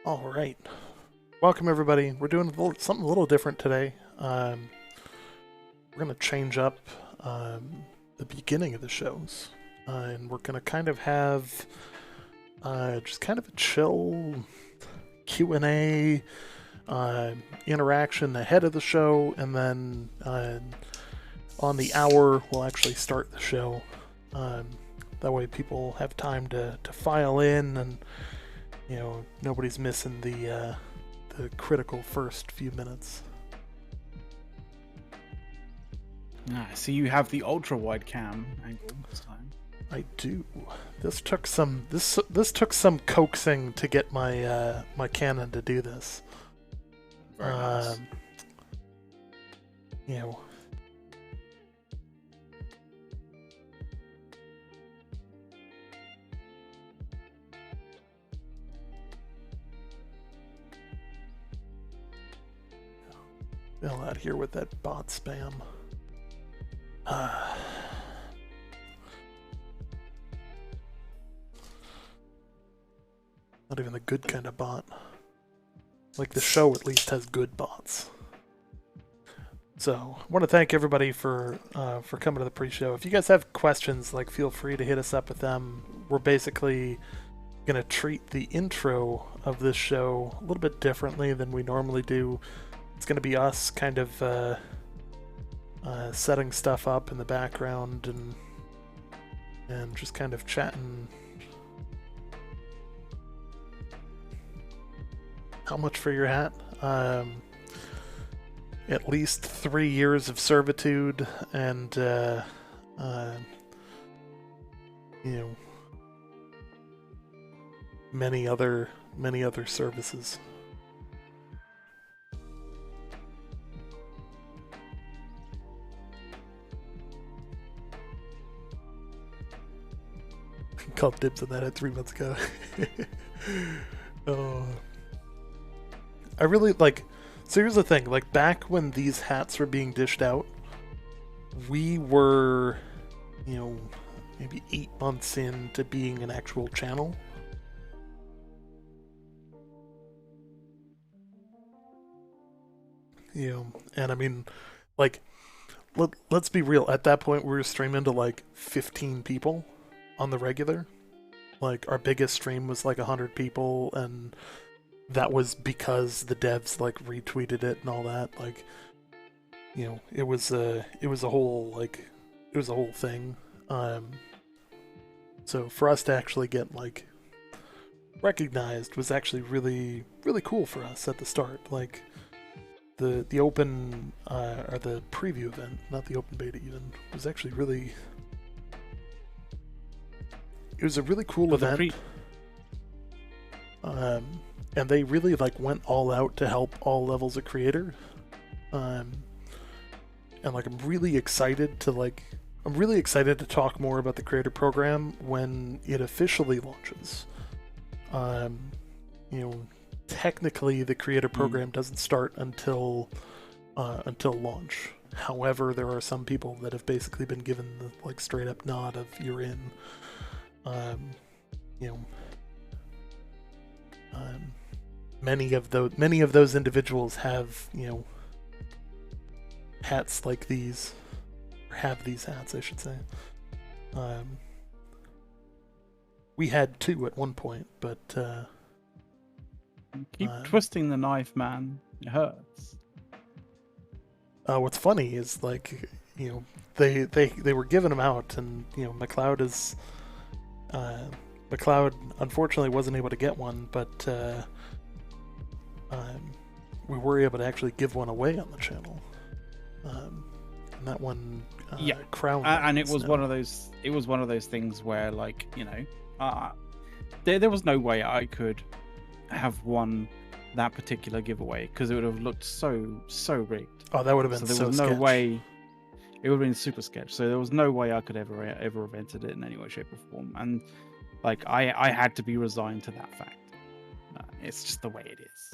All right. Welcome, everybody. We're doing something a little different today. We're going to change up the beginning of the shows. And we're going to kind of have just kind of a chill Q&A interaction ahead of the show. And then on the hour, we'll actually start the show. That way people have time to file in and nobody's missing the critical first few minutes. So you have the ultra wide cam angle this time. I do. This took some coaxing to get my my Canon to do this. Very nice. You know. Hell out here with that bot spam. Not even the good kind of bot. Like the show at least has good bots. So I want to thank everybody for coming to the pre-show. If you guys have questions, like feel free to hit us up with them. We're basically gonna treat the intro of this show a little bit differently than we normally do. It's going to be us kind of setting stuff up in the background and just kind of chatting. How much for your hat? At least 3 years of servitude and many other services. Called dibs on that at 3 months ago. I really like. So here's the thing: like back when these hats were being dished out, we were, maybe 8 months into being an actual channel. And I mean, like, let's be real. At that point, we were streaming to like 15 people on the regular. Like our biggest stream was like 100 people, and that was because the devs like retweeted it and all that. Like, it was a whole thing. So for us to actually get like recognized was actually really cool for us at the start. Like the open or the preview event, not the open beta even, was actually really. It was a really cool event, and they really like went all out to help all levels of creator, and like I'm really excited to talk more about the creator program when it officially launches. Technically the creator program doesn't start until launch. However, there are some people that have basically been given the like straight up nod of you're in. Many of those individuals have hats like these, or have these hats, I should say. We had 2 at one point, but keep twisting the knife, man. It hurts. What's funny is like they were giving them out, and McLeod is. McLeod unfortunately wasn't able to get one, but we were able to actually give one away on the channel. And that one, crown. And it was one of those. It was one of those things where, like, there was no way I could have won that particular giveaway because it would have looked so rigged. Oh, that would have been so. There was no sketch. way. It would have been super sketch. So there was no way I could ever have entered it in any way, shape, or form. And like I had to be resigned to that fact. It's just the way it is.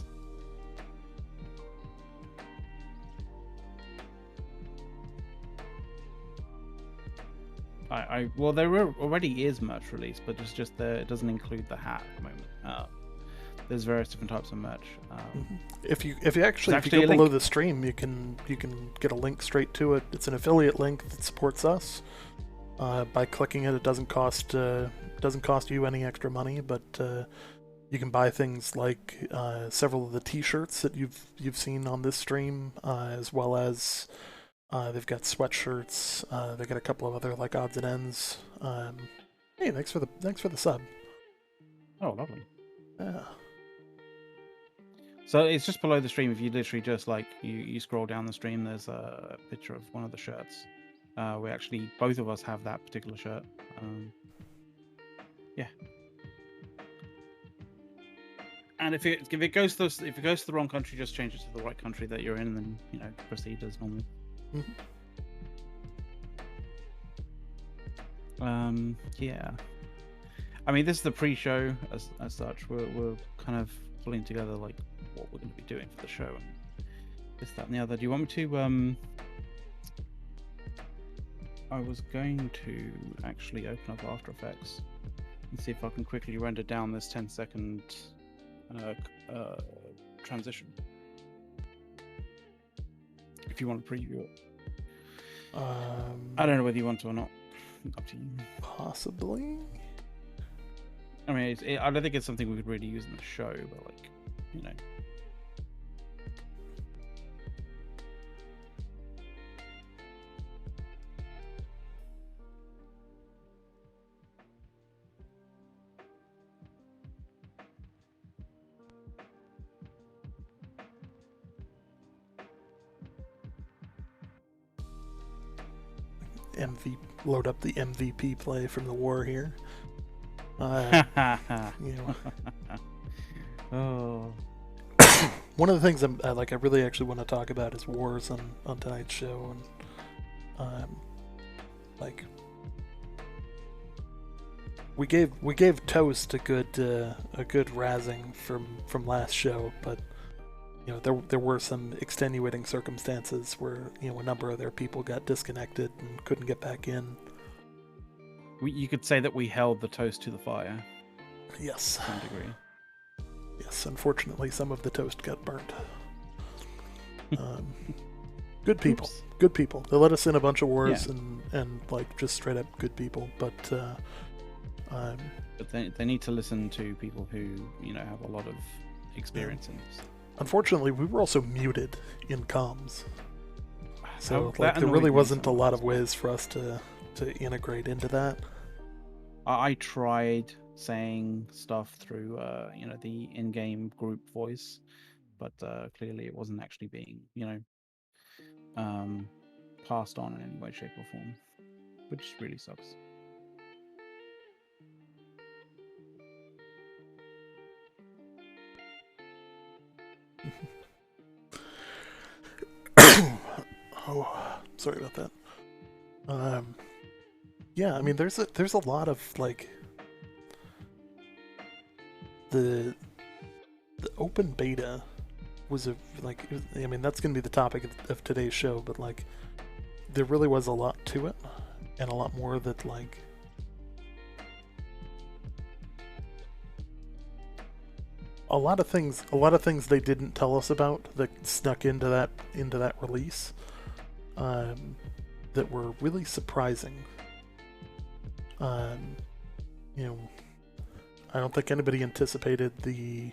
Well, there already is merch released, but it's just it doesn't include the hat at the moment. there's various different types of merch. If you actually if you actually go a below link. the stream, you can get a link straight to it. It's an affiliate link that supports us. By clicking it, it doesn't cost you any extra money, but you can buy things like several of the T-shirts that you've seen on this stream, as well as they've got sweatshirts. They've got a couple of other like odds and ends. Hey, thanks for the sub. Oh, lovely. Yeah. So it's just below the stream. If you literally just like you scroll down the stream, there's a picture of one of the shirts. We actually both of us have that particular shirt. Yeah. And if it goes to the wrong country, just change it to the right country that you're in, and then proceed as normal. Yeah. I mean, this is the pre-show as such. We're kind of pulling together like what we're going to be doing for the show and this, that, and the other. Do you want me to? I was going to actually open up After Effects and see if I can quickly render down this 10-second transition. If you want to preview it, I don't know whether you want to or not. Up to you. Possibly. I mean, I don't think it's something we could really use in the show, but like, Load up the MVP play from the war here. Oh. One of the things I really actually want to talk about is wars on tonight's show, and we gave Toast a good razzing from last show, but there were some extenuating circumstances where a number of their people got disconnected and couldn't get back in. You could say that we held the toast to the fire. Yes. To some degree. Yes, unfortunately, some of the toast got burnt. Good people. Oops. Good people. They let us in a bunch of wars and like just straight up good people. But they need to listen to people who have a lot of experience in this. Unfortunately, we were also muted in comms, so that there really annoyed me wasn't a so lot much. of ways for us to integrate into that. I tried saying stuff through the in-game group voice, but clearly it wasn't actually being passed on in any way, shape, or form, which really sucks. Oh, sorry about that. Yeah, I mean, there's a lot of like the open beta was I mean, that's gonna be the topic of today's show, but like there really was a lot to it, and a lot more that like a lot of things they didn't tell us about that snuck into that release, that were really surprising. I don't think anybody anticipated the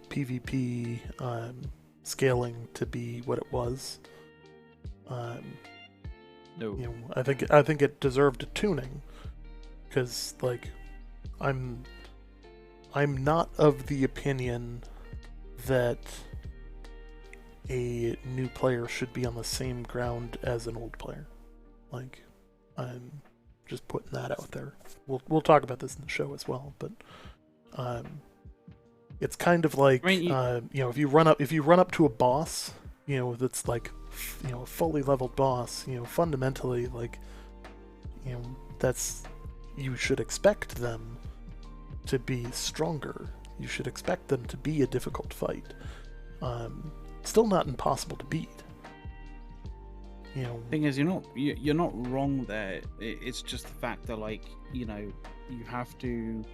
PvP scaling to be what it was. No. I think it deserved a tuning, because like I'm not of the opinion that a new player should be on the same ground as an old player. Like, I'm just putting that out there. We'll talk about this in the show as well, but it's kind of like if you run up to a boss, that's like a fully leveled boss, fundamentally like that's, you should expect them to be stronger. You should expect them to be a difficult fight. Still not impossible to beat. Thing is, you're not wrong there. It's just the fact that you have to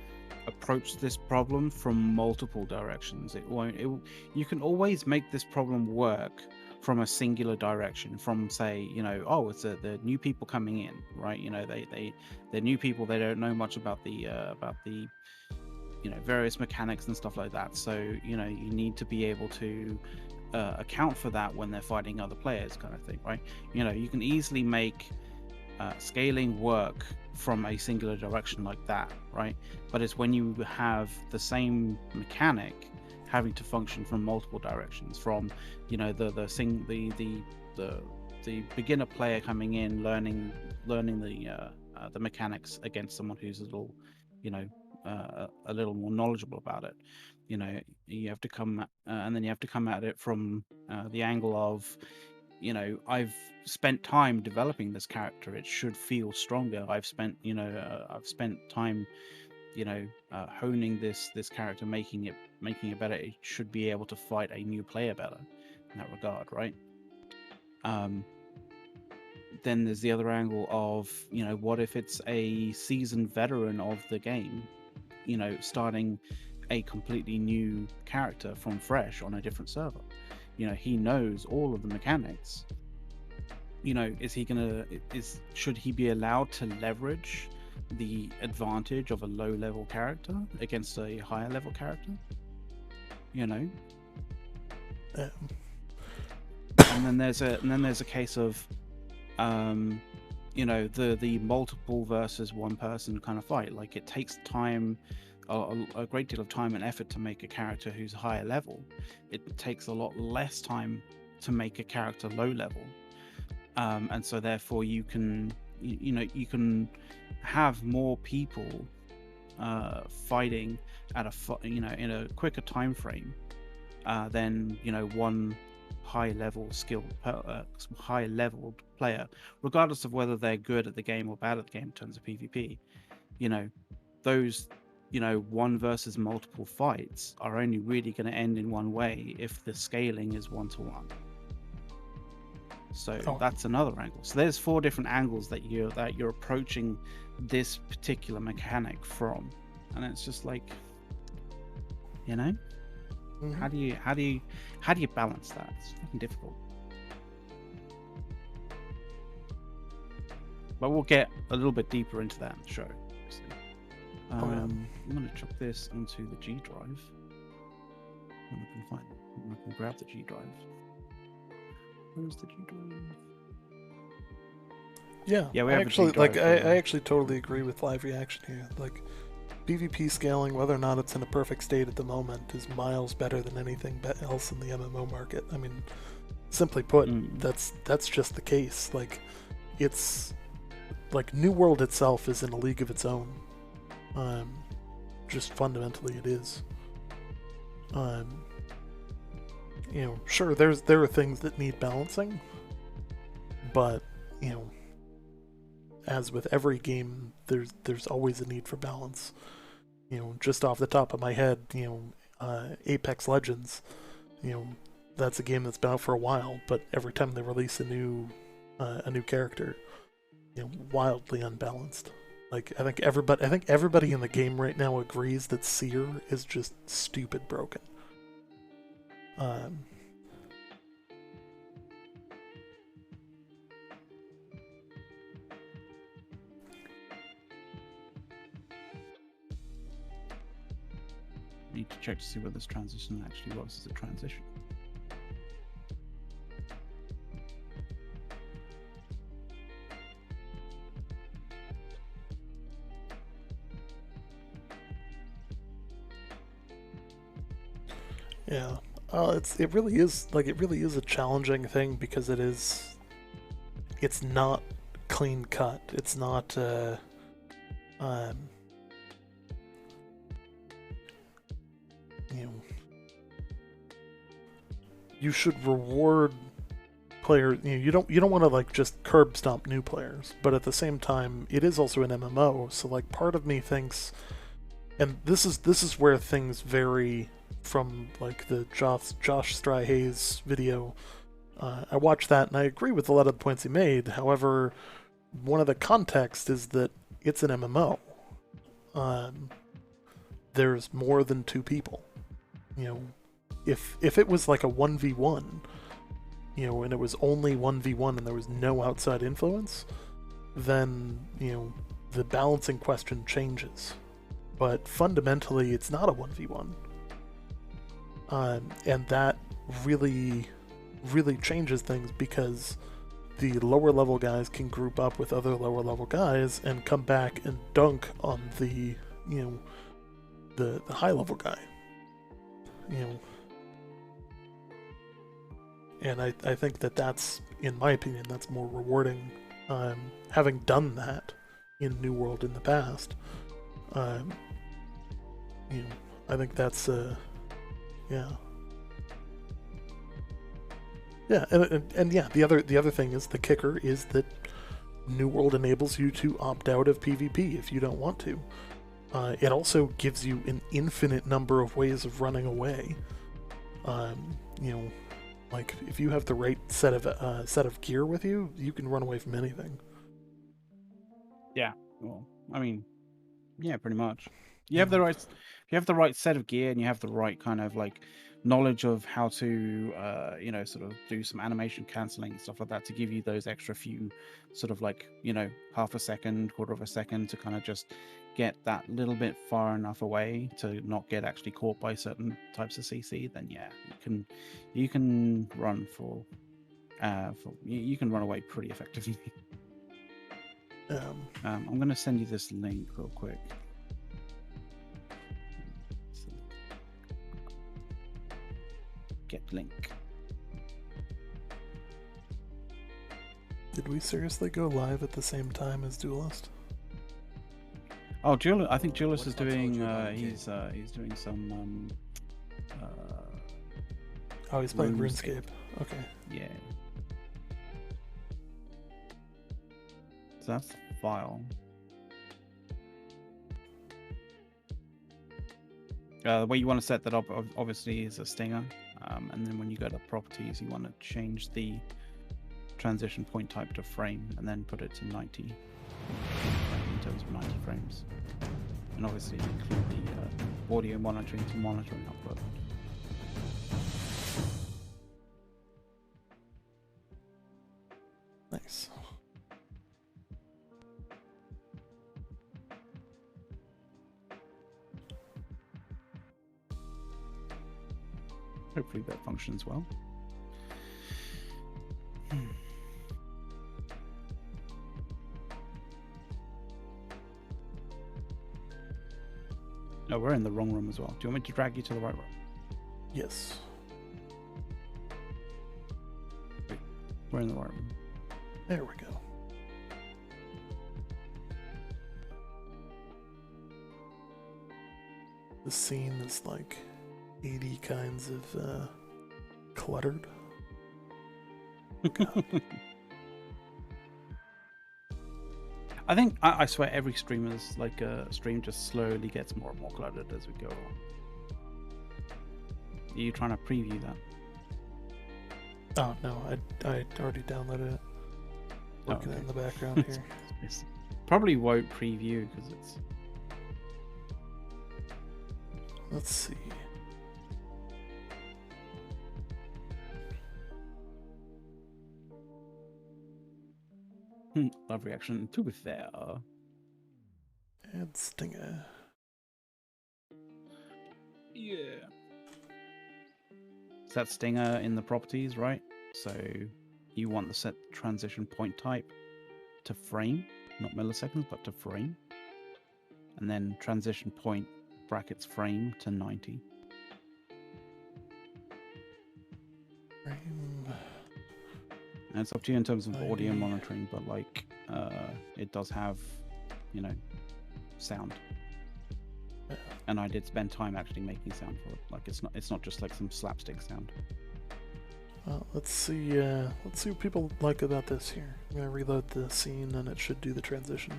approach this problem from multiple directions. It won't. You can always make this problem work from a singular direction. From, say, oh, it's the new people coming in, right? They're new people. They don't know much about the various mechanics and stuff like that. So you need to be able to account for that when they're fighting other players, kind of thing, right? You can easily make scaling work from a singular direction like that, right? But it's when you have the same mechanic having to function from multiple directions, from the beginner player coming in, learning the mechanics against someone who's a little more knowledgeable about it. You have to come and then you have to come at it from the angle of, I've spent time developing this character. It should feel stronger. I've spent time, honing this character, making it better. It should be able to fight a new player better in that regard, right? Then there's the other angle of, what if it's a seasoned veteran of the game, starting a completely new character from fresh on a different server. He knows all of the mechanics. Should he be allowed to leverage the advantage of a low level character against a higher level character? And then there's a case of the multiple versus one person kind of fight. Like, it takes time, a great deal of time and effort to make a character who's higher level. It takes a lot less time to make a character low level, and so therefore you can have more people fighting at in a quicker time frame than one high leveled player, regardless of whether they're good at the game or bad at the game in terms of PvP. Those one versus multiple fights are only really going to end in one way if the scaling is 1-to-1. So that's another angle. So there's 4 different angles that you're approaching this particular mechanic from, and it's just like, mm-hmm. how do you balance that? It's fucking difficult. But we'll get a little bit deeper into that in the show. I'm going to chuck this into the G drive. I can grab the G drive. Where's the G drive? Yeah, I actually totally agree with live reaction here. Like, PvP scaling, whether or not it's in a perfect state at the moment, is miles better than anything else in the MMO market. I mean, simply put, that's just the case. Like, it's like New World itself is in a league of its own. Just fundamentally it is. Sure, there are things that need balancing, but as with every game, there's always a need for balance. Just off the top of my head, Apex Legends, that's a game that's been out for a while, but every time they release a new character, wildly unbalanced. Like, I think everybody in the game right now agrees that Seer is just stupid broken. Need to check to see whether this transition actually works as a transition. Yeah, it really is a challenging thing because it's not clean cut. It's not you should reward players. You don't want to like just curb stomp new players, but at the same time, it is also an MMO. So like, part of me thinks, and this is where things vary from like the Josh Strahay's video. I watched that and I agree with a lot of the points he made. However, one of the context is that it's an MMO. there's more than two people. You know, if it was like a 1v1, you know, and it was only 1v1 and there was no outside influence, then, you know, the balancing question changes. But fundamentally, it's not a 1v1. And that really, really changes things, because the lower level guys can group up with other lower level guys and come back and dunk on the, you know, the high level guy. You know, and I think that's, in my opinion, that's more rewarding. Having done that in New World in the past, you know, I think that's yeah. Yeah, and yeah, the other thing is, the kicker is that New World enables you to opt out of PvP if you don't want to. It also gives you an infinite number of ways of running away. You know, like, if you have the right set of gear with you, you can run away from anything. Yeah, well, I mean, yeah, pretty much. You have the right set of gear, and you have the right kind of like knowledge of how to you know, sort of do some animation canceling and stuff like that, to give you those extra few sort of like, you know, half a second, quarter of a second, to kind of just get that little bit far enough away to not get actually caught by certain types of CC. Then yeah, you can run you can run away pretty effectively. I'm gonna send you this link real quick. Get link. Did we seriously go live at the same time as Duelist? Oh, I think Duelist is doing. He's doing some. Oh, he's playing RuneScape. Okay. Yeah. So that's the file. The way you want to set that up, obviously, is a stinger. And then when you go to properties, you want to change the transition point type to frame, and then put it to 90 in terms of 90 frames. And obviously include the audio monitoring to monitoring upload. Nice. Hopefully that functions well. Oh, we're in the wrong room as well. Do you want me to drag you to the right room? Yes. We're in the right room. There we go. The scene is like 80 kinds of cluttered. I think I swear every streamer's like stream just slowly gets more and more cluttered as we go on. Are you trying to preview that? Oh no, I already downloaded it. Working it in the background here. It's probably won't preview because it's. Let's see. Love reaction. To be fair. Add stinger. Yeah. So that's stinger in the properties, right? So you want the set transition point type to frame, not milliseconds, but to frame. And then transition point brackets frame to 90. Frame. And it's up to you in terms of audio monitoring, but like it does have, you know, sound. Yeah. And I did spend time actually making sound for it. Like it's not just like some slapstick sound. Well, let's see what people like about this here. I'm gonna reload the scene and it should do the transition.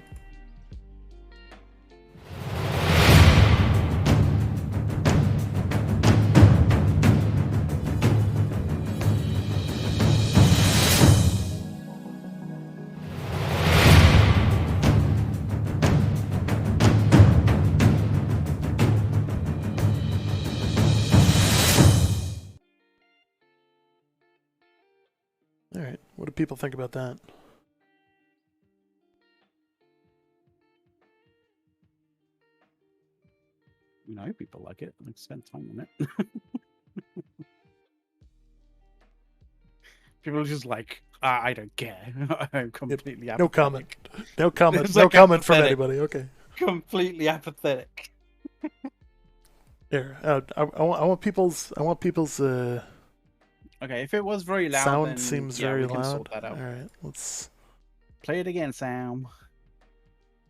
people think about that? You know, people like it. Like spend time on it. People are just like, I don't care. I'm completely No comment. apathetic. No comment. It's No like comment from apathetic. anybody. Okay. Completely apathetic. Here, I want people's. Okay, if it was very loud, sound then seems yeah, very we can loud. sort that out. All right, let's Play it again, Sam.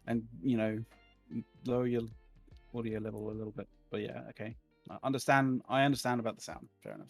And lower your audio level a little bit. But yeah, okay. I understand about the sound. Fair enough.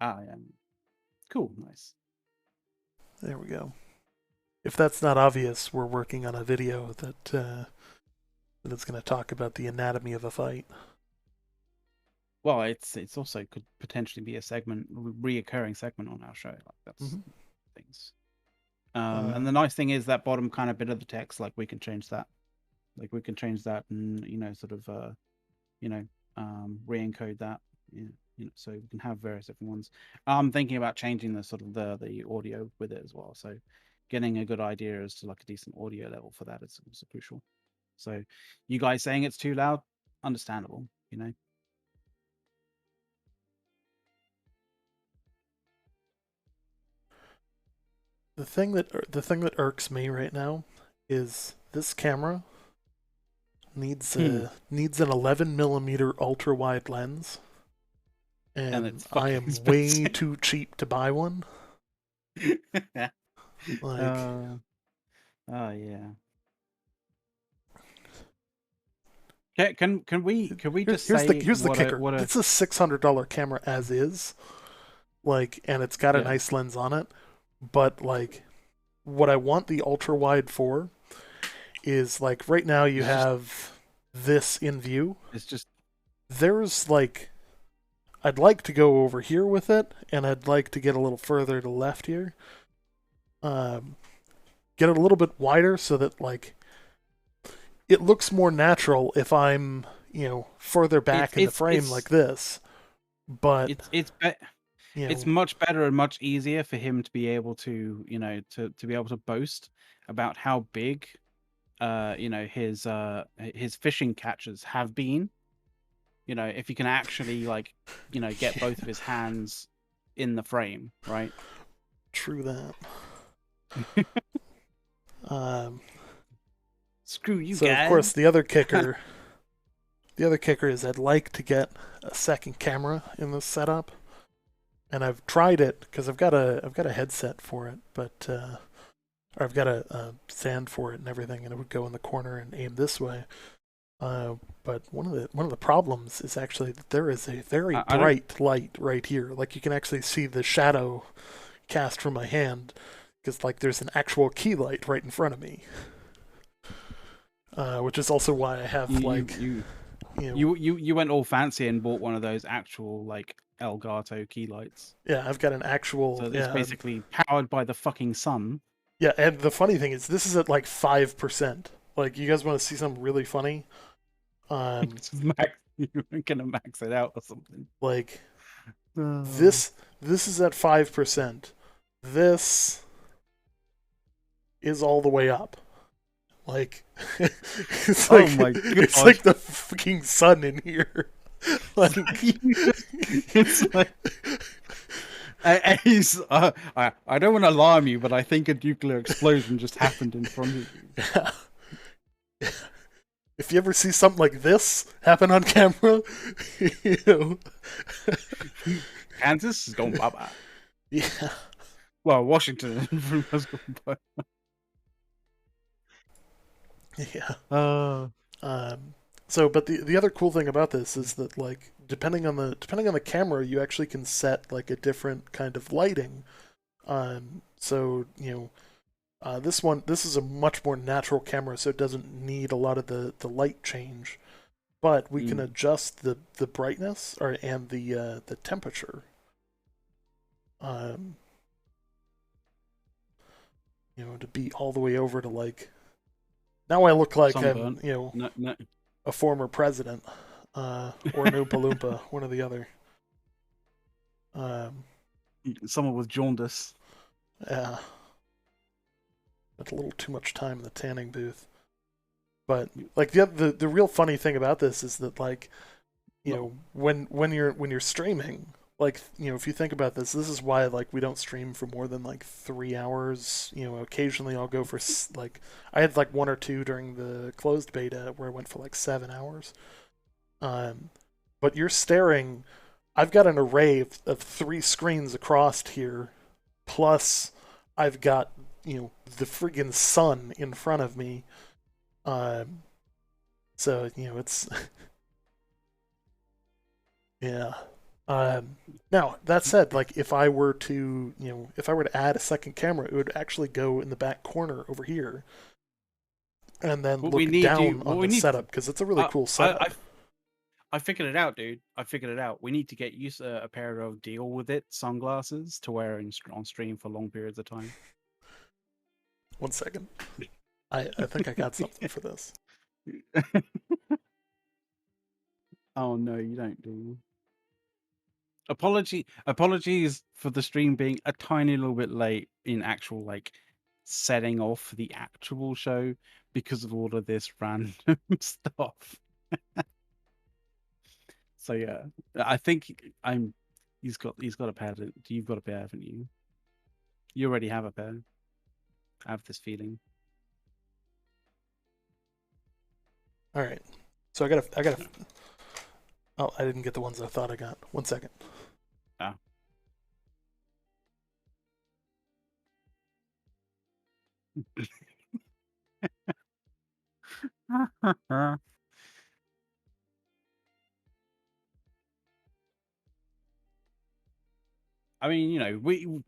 Yeah. Cool, nice. There we go. If that's not obvious, we're working on a video that's going to talk about the anatomy of a fight. Well, it's also could potentially be a reoccurring segment on our show. Like that's things. And the nice thing is that bottom kind of bit of the text, like we can change that. Like we can change that and sort of re-encode that. Yeah, so we can have various different ones. I'm thinking about changing the sort of the audio with it as well. So getting a good idea as to like a decent audio level for that is also crucial. So you guys saying it's too loud, understandable, The thing that irks me right now is this camera needs an 11mm ultra wide lens, and I am way too cheap to buy one. Oh yeah. Can we just say here's the kicker? It's a $600 camera as is, and it's got a nice lens on it, but what I want the ultra wide for is right now you have this in view. It's just there's I'd like to go over here with it, and I'd like to get a little further to left here. Get it a little bit wider so that it looks more natural if I'm further back in the frame like this. But it's much better and much easier for him to be able to to be able to boast about how big his fishing catches have been. If he can actually get both of his hands in the frame, right? True that. Screw you so guys. Of course the other kicker is I'd like to get a second camera in this setup, and I've tried it because I've got a headset for it, but or I've got a stand for it and everything, and it would go in the corner and aim this way. But one of the problems is actually that there is a very bright light right here. You can actually see the shadow cast from my hand because there's an actual key light right in front of me. Which is also why I have you went all fancy and bought one of those actual Elgato key lights. Yeah, I've got an actual. So it's basically powered by the fucking sun. Yeah, and the funny thing is, this is at 5%. You guys want to see something really funny? You're gonna max it out or something. This is at 5%. This is all the way up. It's oh my god! It's the fucking sun in here. It's I don't want to alarm you, but I think a nuclear explosion just happened in front of you. Yeah. If you ever see something like this happen on camera, Kansas is going bye-bye. Yeah. Well, Washington was going bye. Yeah. So, but the other cool thing about this is that depending on the camera, you actually can set a different kind of lighting. So this is a much more natural camera, so it doesn't need a lot of the light change. But we can adjust the brightness and the temperature. To be all the way over to like. Now I look like Sunburn. I'm a former president, or an Oompa Loompa, one or the other. Someone with jaundice. Yeah. That's a little too much time in the tanning booth. But like the real funny thing about this is that like, when you're streaming, like, if you think about this is why like we don't stream for more than like 3 hours. Occasionally I'll go for like, I had like 1 or 2 during the closed beta where I went for like 7 hours. But you're staring. I've got an array of 3 screens across here, plus I've got the friggin' sun in front of me. So it's yeah. Now that said, like if I were to add a second camera, it would actually go in the back corner over here, and then look down on the setup because it's a really cool setup. I figured it out, dude. I figured it out. We need to get used a pair of deal with it sunglasses to wear on stream for long periods of time. 1 second. I think I got something for this. Oh no, you don't, do you? Apologies for the stream being a tiny little bit late in actual like setting off the actual show because of all of this random stuff. So yeah, I think he's got a pair. You've got a pair, haven't you? You already have a pair. I have this feeling. All right, so I gotta. Oh, I didn't get the ones I thought I got. 1 second. Ah. I mean,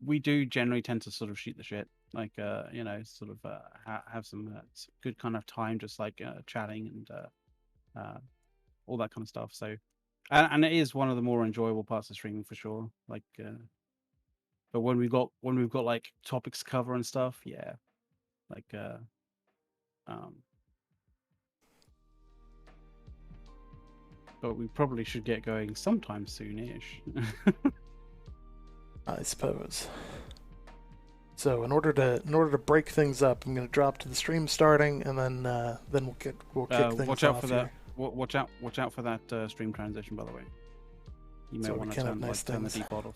we do generally tend to sort of shoot the shit, like sort of have some good kind of time, just like chatting and all that kind of stuff. So, and it is one of the more enjoyable parts of streaming for sure. Like, but when we've got like topics to cover and stuff, yeah, like but we probably should get going sometime soon-ish. I suppose. So in order to break things up, I'm going to drop to the stream starting, and then we'll kick things watch out off for here. that. Watch out for that stream transition, by the way. You may want to turn the default off.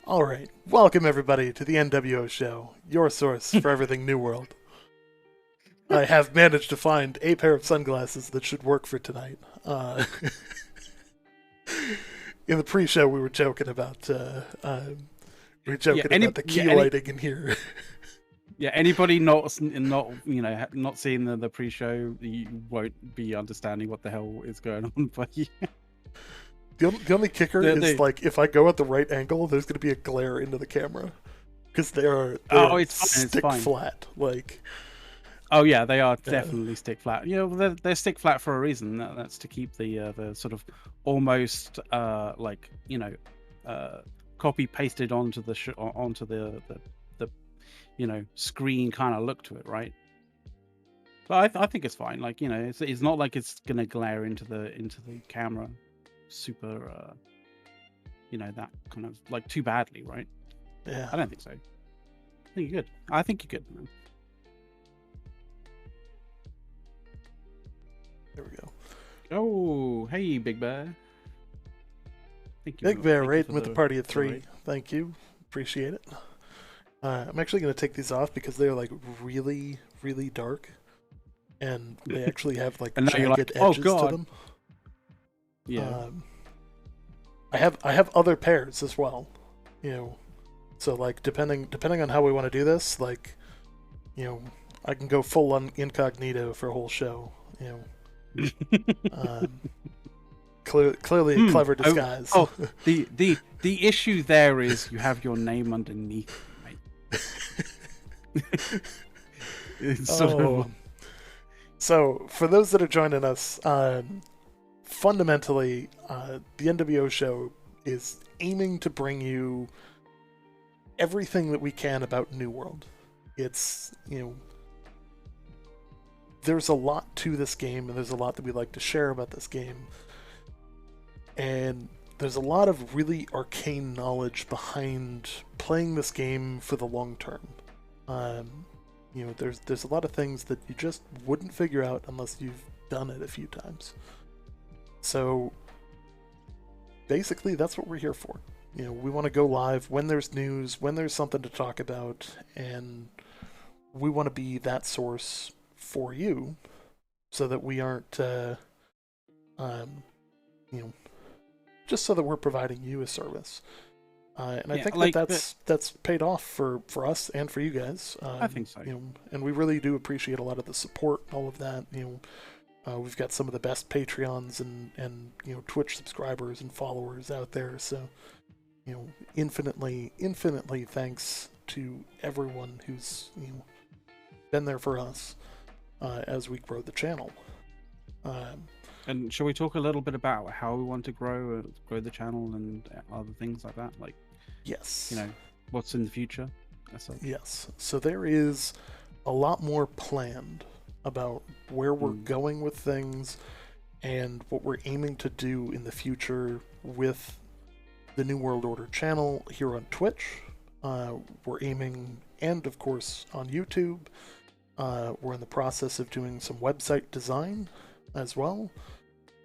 All right, welcome everybody to the NWO show, your source for everything New World. I have managed to find a pair of sunglasses that should work for tonight. In the pre-show, we were joking about about the key lighting in here. Yeah, anybody not seeing the pre-show, you won't be understanding what the hell is going on. But yeah. the only kicker is like if I go at the right angle, there's going to be a glare into the camera because they are it's fine. It's stick fine. flat. Like, oh yeah, they are definitely stick flat. You know, they're stick flat for a reason. That's to keep the sort of almost like copy pasted onto the onto the screen kind of look to it, right? But I think it's fine. Like, you know, it's not like it's gonna glare into the camera super that kind of like too badly, right? yeah. I don't think so. I think you're good. I think you're good, man. There we go. Oh, hey, Big Bear. Thank you. Big Bear thank you raiding for with the party of the 3. raid. Thank you. Appreciate it. I'm actually going to take these off because they're like really, really dark. And they actually have like And now you're jagged like, oh, edges to God. them. Yeah. I have other pairs as well, you know. So like depending on how we want to do this, like, you know, I can go full on incognito for a whole show, you know. Clearly a clever disguise. Oh, the issue there is you have your name underneath, right? It's sort of... So for those that are joining us, fundamentally, the NWO show is aiming to bring you everything that we can about New World. It's, you know, there's a lot to this game, and there's a lot that we like to share about this game. And there's a lot of really arcane knowledge behind playing this game for the long term. You know, there's a lot of things that you just wouldn't figure out unless you've done it a few times. So basically, that's what we're here for. You know, we want to go live when there's news, when there's something to talk about, and we want to be that source for you, so that we aren't, you know, just so that we're providing you a service. And I think like that's paid off for us and for you guys. I think so. You know, and we really do appreciate a lot of the support, all of that. You know, we've got some of the best Patreons and you know, Twitch subscribers and followers out there. So, you know, infinitely thanks to everyone who's, you know, been there for us as we grow the channel. And shall we talk a little bit about how we want to grow the channel and other things like that? Like, yes, you know, what's in the future? Yes. So there is a lot more planned about where we're going with things and what we're aiming to do in the future with the New World Order channel here on Twitch. We're aiming, and of course on YouTube. We're in the process of doing some website design as well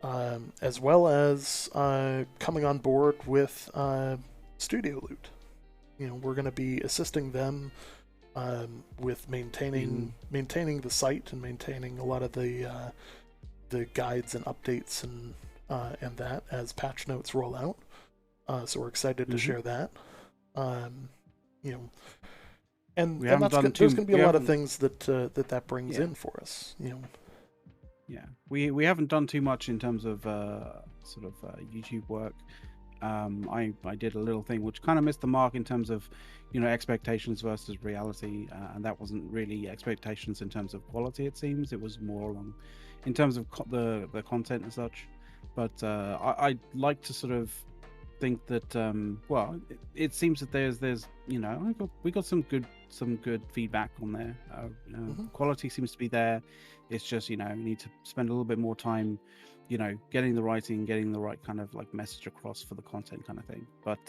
as coming on board with Studio Loot. You know, we're going to be assisting them with maintaining the site and maintaining a lot of the guides and updates and that as patch notes roll out. So we're excited to share that. You know, and there's going to be a lot of things that brings in for us. You know. Yeah, we haven't done too much in terms of YouTube work. I did a little thing which kind of missed the mark in terms of, you know, expectations versus reality, and that wasn't really expectations in terms of quality. It seems it was more along in terms of the content and such. But I like to sort of think that well, it seems that there's you know, we got some good feedback on there. Quality seems to be there. It's just, you know, we need to spend a little bit more time, you know, getting the writing, getting the right kind of like message across for the content kind of thing. But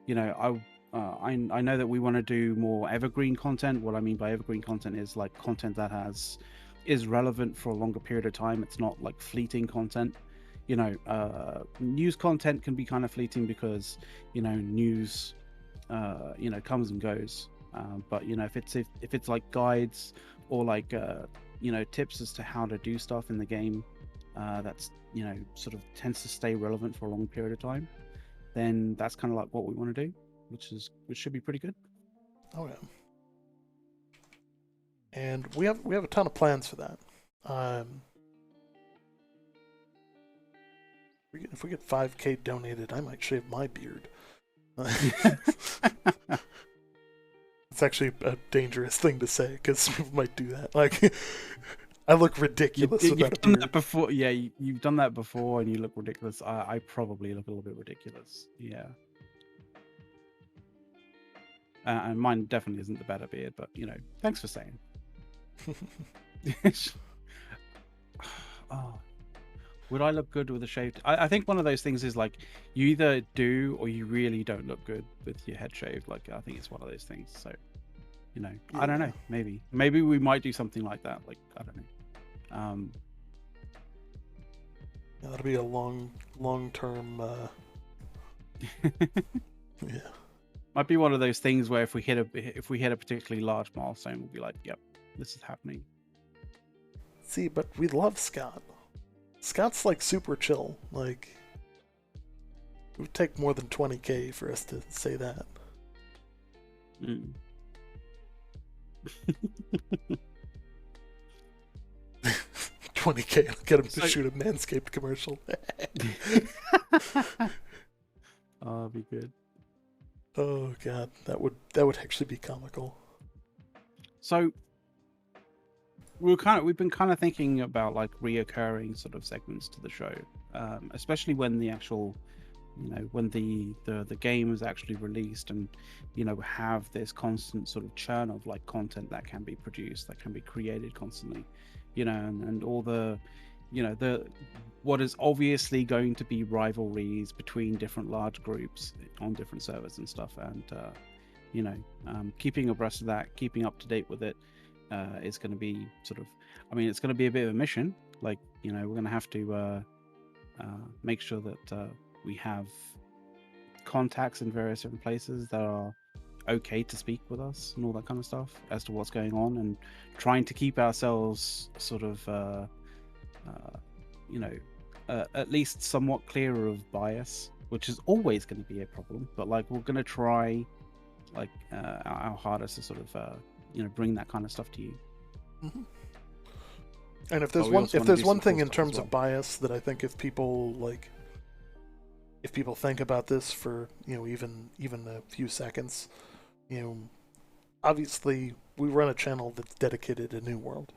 you know, I know that we want to do more evergreen content. What I mean by evergreen content is like content that is relevant for a longer period of time. It's not like fleeting content. You know, news content can be kind of fleeting because, you know, news you know, comes and goes. But you know, if it's like guides or like you know, tips as to how to do stuff in the game, that's, you know, sort of tends to stay relevant for a long period of time, then that's kind of like what we want to do, which should be pretty good. Oh yeah. And we have a ton of plans for that. If we get 5K donated, I might shave my beard. It's actually a dangerous thing to say because people might do that. Like, I look ridiculous You've without a done beard. that before. Yeah, you've done that before, and you look ridiculous. I probably look a little bit ridiculous. Yeah. And mine definitely isn't the better beard, but thanks for saying. Oh, would I look good with a shaved? I think one of those things is like you either do or you really don't look good with your head shaved. Like I think it's one of those things. So, I don't know. Maybe we might do something like that. Like I don't know. Yeah, that'll be a long-term. Yeah. Might be one of those things where if we hit a particularly large milestone, we'll be like, "Yep, this is happening." See, but we love Scott. Scott's like super chill. Like, it would take more than 20K for us to say that. 20K, I'll get him to shoot a Manscaped commercial. Oh, that'd be good. Oh god, that would actually be comical. So we've been kind of thinking about like reoccurring sort of segments to the show, especially when the actual, when the game is actually released, and have this constant sort of churn of like content that can be produced, that can be created constantly, and all the, what is obviously going to be rivalries between different large groups on different servers and stuff, and keeping abreast of that, keeping up to date with it, is going to be sort of, it's going to be a bit of a mission. Like, we're going to have to make sure that we have contacts in various different places that are okay to speak with us and all that kind of stuff as to what's going on, and trying to keep ourselves sort of at least somewhat clearer of bias, which is always going to be a problem, but like we're going to try like our hardest to sort of bring that kind of stuff to you. Mm-hmm. And if there's one thing in terms of bias that I think if people think about this for even a few seconds, obviously we run a channel that's dedicated to New World.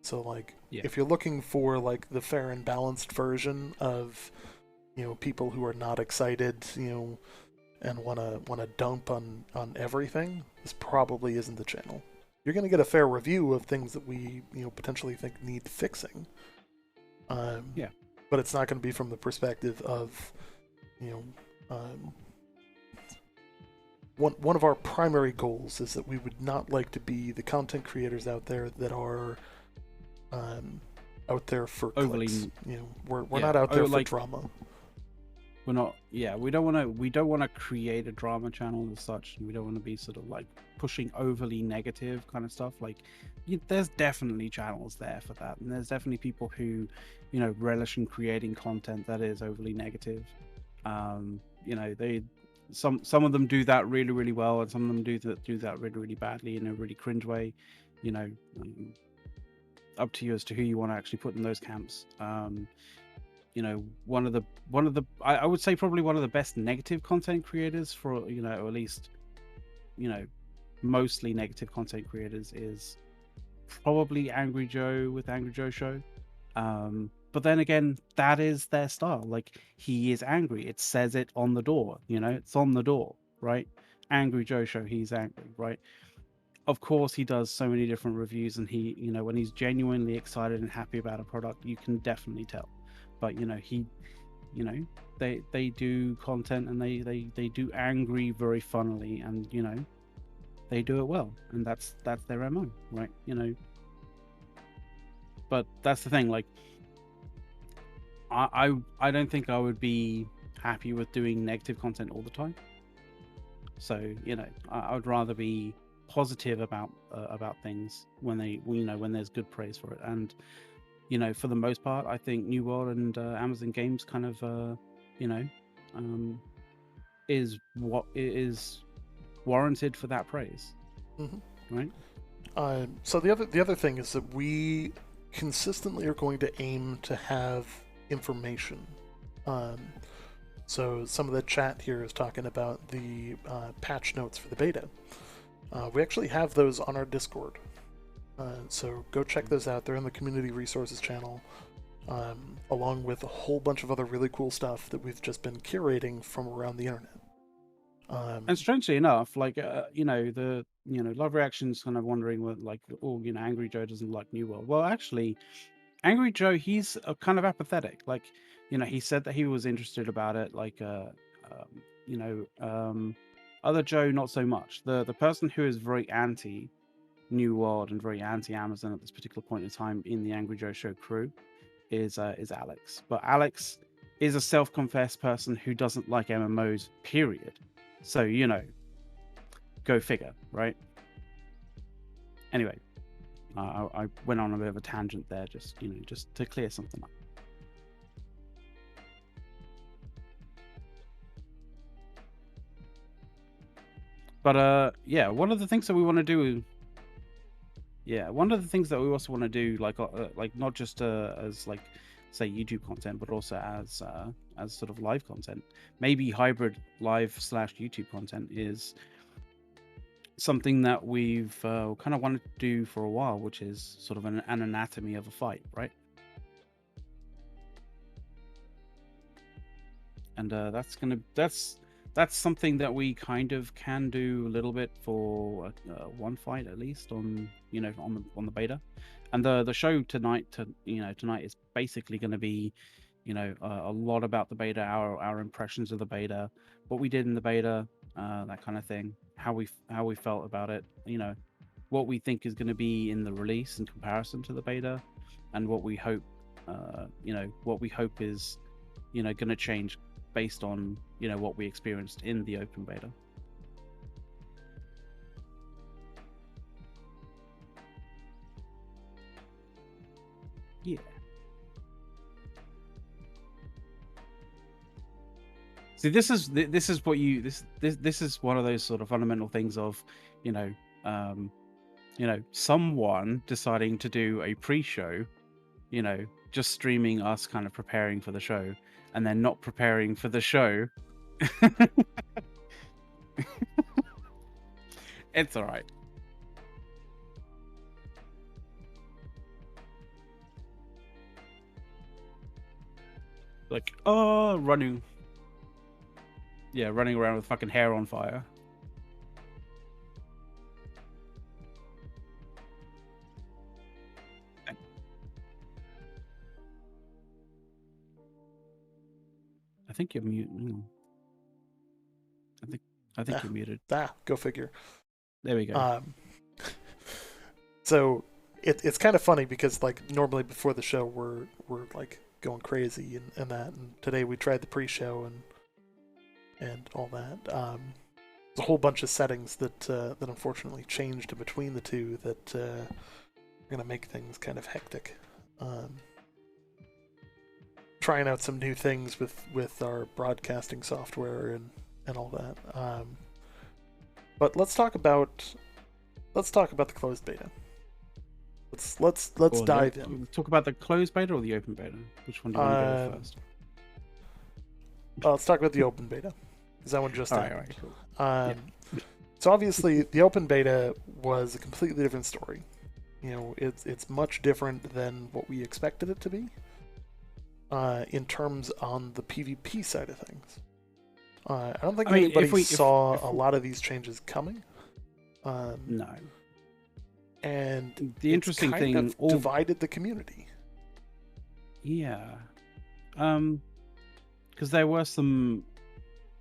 So like, if you're looking for like the fair and balanced version of, people who are not excited, and wanna dump on everything, this probably isn't the channel. You're gonna get a fair review of things that we potentially think need fixing. But it's not gonna be from the perspective of, one of our primary goals is that we would not like to be the content creators out there that are out there for overly clicks. We're not out there for drama. We're not. Yeah, we don't want to create a drama channel as such. We don't want to be sort of like pushing overly negative kind of stuff. Like, there's definitely channels there for that, and there's definitely people who, relish in creating content that is overly negative. They some of them do that really, really well, and some of them do that really, really badly in a really cringe way. Up to you as to who you want to actually put in those camps. One of the I would say probably one of the best negative content creators for, or at least, mostly negative content creators is probably Angry Joe with Angry Joe Show. But then again, that is their style. Like, he is angry. It says it on the door, it's on the door, right? Angry Joe Show, he's angry, right? Of course, he does so many different reviews, and he, when he's genuinely excited and happy about a product, you can definitely tell. But they do content, and they do angry very funnily, and they do it well, and that's their MO, right? But that's the thing. Like, I don't think I would be happy with doing negative content all the time. So I would rather be positive about things when when there's good praise for it. And for the most part, I think New World and Amazon Games kind of is what is warranted for that praise. Mm-hmm. Right. So the other thing is that we consistently are going to aim to have information Um, so some of the chat here is talking about the patch notes for the beta. We actually have those on our Discord. So go check those out. They're in the community resources channel, along with a whole bunch of other really cool stuff that we've just been curating from around the internet. And strangely enough, like live reactions kind of wondering what, like, oh, Angry Joe doesn't like New World. Well, actually, Angry Joe, he's kind of apathetic. Like, he said that he was interested about it. Like, other Joe, not so much. The person who is very anti New World and very anti Amazon at this particular point in time in the Angry Joe Show crew is Alex. But Alex is a self-confessed person who doesn't like MMOs, period. So, go figure, right? Anyway, I went on a bit of a tangent there, just to clear something up. But yeah, one of the things that we want to do. Yeah, one of the things that we also want to do, like not just as like, say, YouTube content, but also as sort of live content, maybe hybrid live / YouTube content, is something that we've kind of wanted to do for a while, which is sort of an anatomy of a fight, right? And that's something that we kind of can do a little bit for one fight at least on the beta. And the show tonight is basically going to be a lot about the beta, our impressions of the beta, what we did in the beta, that kind of thing, how we felt about it, what we think is going to be in the release in comparison to the beta, and what we hope is going to change based on what we experienced in the open beta. Yeah. See, this is one of those sort of fundamental things of someone deciding to do a pre-show, just streaming us kind of preparing for the show, and then not preparing for the show. It's all right. Like, running around with fucking hair on fire. I think you're muted. I think you're muted. Go figure. There we go. So it's kind of funny because, like, normally before the show we're like going crazy and that, and today we tried the pre-show and all that. There's a whole bunch of settings that unfortunately changed in between the two that are gonna make things kind of hectic. Trying out some new things with our broadcasting software and all that. But let's talk about the closed beta. Let's dive in. Talk about the closed beta or the open beta. Which one do you want to go first? Let's talk about the open beta, because that one just ended. All right, cool. So obviously the open beta was a completely different story. It's much different than what we expected it to be. In terms on the PvP side of things, I don't think anybody saw a lot of these changes coming. No. And the interesting thing divided the community. Yeah, because there were some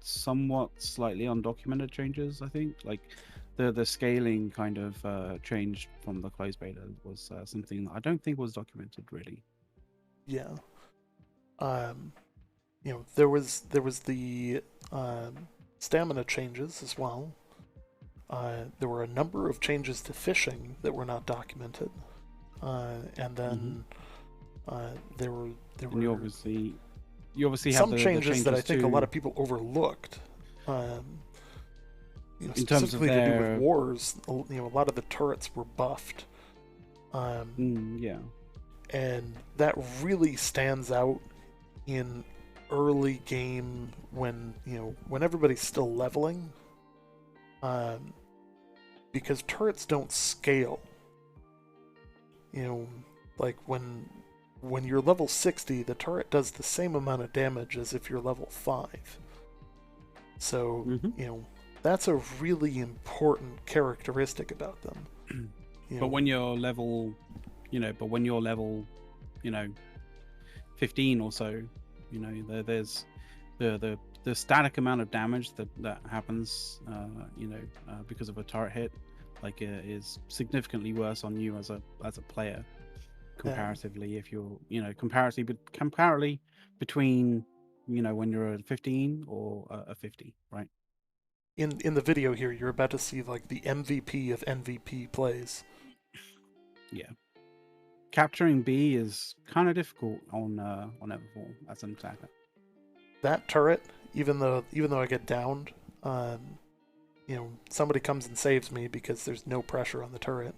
somewhat slightly undocumented changes. I think, like the scaling kind of changed from the closed beta was something that I don't think was documented really. Yeah. There was the stamina changes as well. There were a number of changes to fishing that were not documented, and then there were you obviously some have changes that I think a lot of people overlooked. In terms of to do with wars, a lot of the turrets were buffed. Yeah, and that really stands out in early game when when everybody's still leveling, um, because turrets don't scale. Like when you're level 60, the turret does the same amount of damage as if you're level 5. So, that's a really important characteristic about them. But when you're level, you know, 15 or so, there's the static amount of damage that happens, because of a turret hit, is significantly worse on you as a player comparatively. If you're, comparatively between, when you're a 15 or a 50, right? In the video here, you're about to see like the MVP of MVP plays. Yeah. Capturing B is kind of difficult on Everfall as an attacker. That turret, even though I get downed, somebody comes and saves me because there's no pressure on the turret.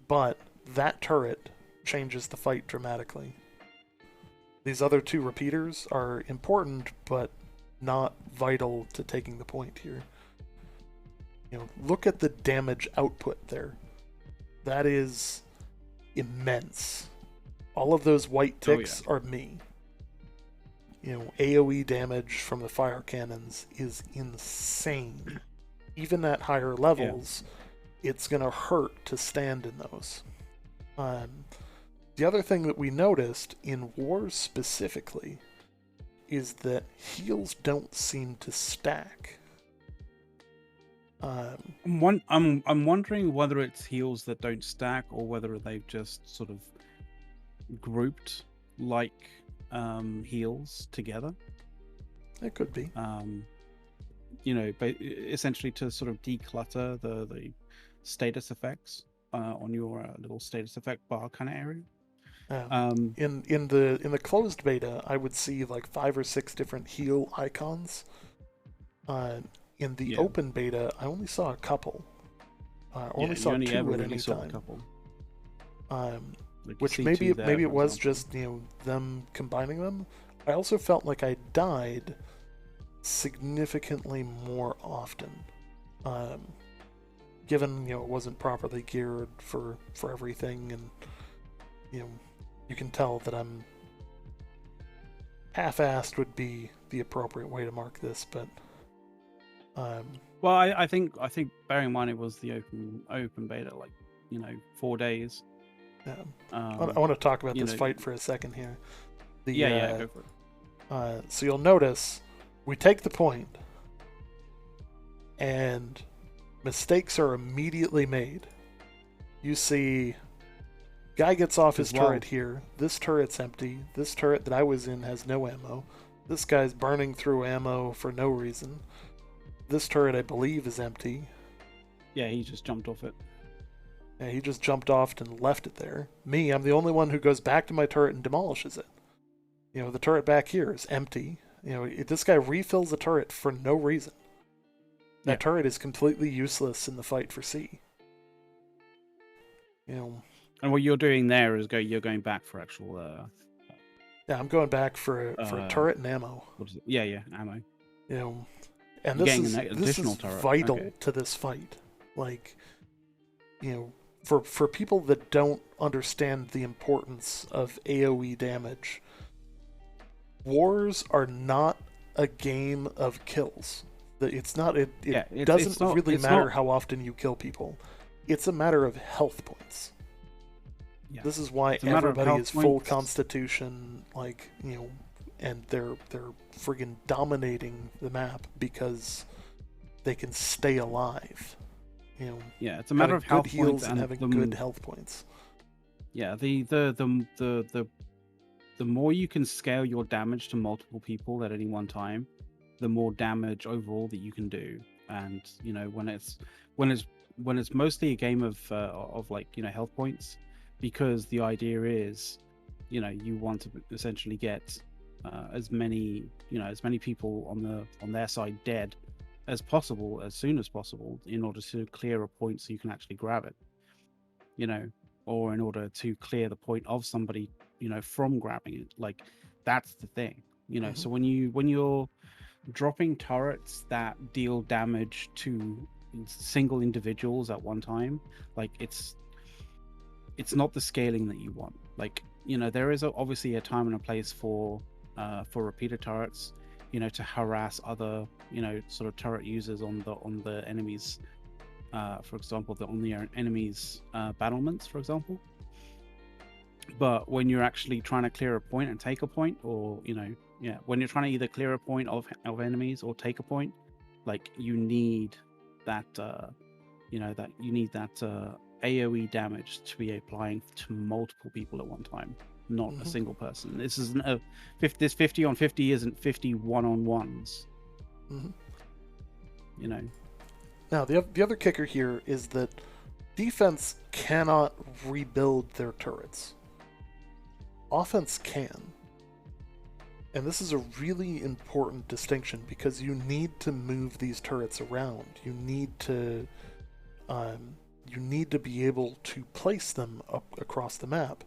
But that turret changes the fight dramatically. These other two repeaters are important, but not vital to taking the point here. Look at the damage output there. That is immense. All of those white ticks are me. AoE damage from the fire cannons is insane. Even at higher levels, it's going to hurt to stand in those. The other thing that we noticed in wars specifically is that heals don't seem to stack. I'm wondering whether it's heals that don't stack or whether they've just sort of grouped heals together. It could be. But essentially to sort of declutter the status effects on your little status effect bar kind of area. In the closed beta, I would see like 5 or 6 different heal icons. In the open beta, I only saw a couple. I only saw 2 at any time. Which maybe it was just them combining them. I also felt like I died significantly more often, given it wasn't properly geared for everything, and you can tell that I'm half-assed would be the appropriate way to mark this, but well, I think bearing in mind it was the open beta, 4 days. Yeah. I want to talk about this fight for a second here. Go for it. So you'll notice we take the point, and mistakes are immediately made. You see, guy gets off his turret here. This turret's empty. This turret that I was in has no ammo. This guy's burning through ammo for no reason. This turret, I believe, is empty. Yeah, he just jumped off it. Yeah, he just jumped off and left it there. Me, I'm the only one who goes back to my turret and demolishes it. The turret back here is empty. This guy refills the turret for no reason. That turret is completely useless in the fight for C. And what you're doing there is you're going back for actual. Yeah, I'm going back for a turret and ammo. What is it? Yeah, ammo. And this is vital to this fight. For people that don't understand the importance of AoE damage, wars are not a game of kills. It's not. It doesn't really matter how often you kill people. It's a matter of health points. Yeah. This is why everybody is full constitution, and they're friggin' dominating the map because they can stay alive. It's a matter of health heals points and having good health points. Yeah, the more you can scale your damage to multiple people at any one time, the more damage overall that you can do. And when it's mostly a game of health points, because the idea is, you want to essentially get as many people on their side dead as possible as soon as possible in order to clear a point so you can actually grab it, or in order to clear the point of somebody from grabbing it. That's the thing, Mm-hmm. So when you're dropping turrets that deal damage to single individuals at one time, like it's not the scaling that you want. Like, there is obviously a time and a place for repeater turrets, to harass other, sort of turret users on the enemies, for example, on the enemies battlements, for example. But when you're actually trying to clear a point and take a point, or when you're trying to either clear a point of enemies or take a point, like you need that AoE damage to be applying to multiple people at one time, not a single person. This isn't this 50 on 50 isn't 50 one-on-ones. Now, the other kicker here is that defense cannot rebuild their turrets. Offense can. And this is a really important distinction because you need to move these turrets around. You need to be able to place them up across the map.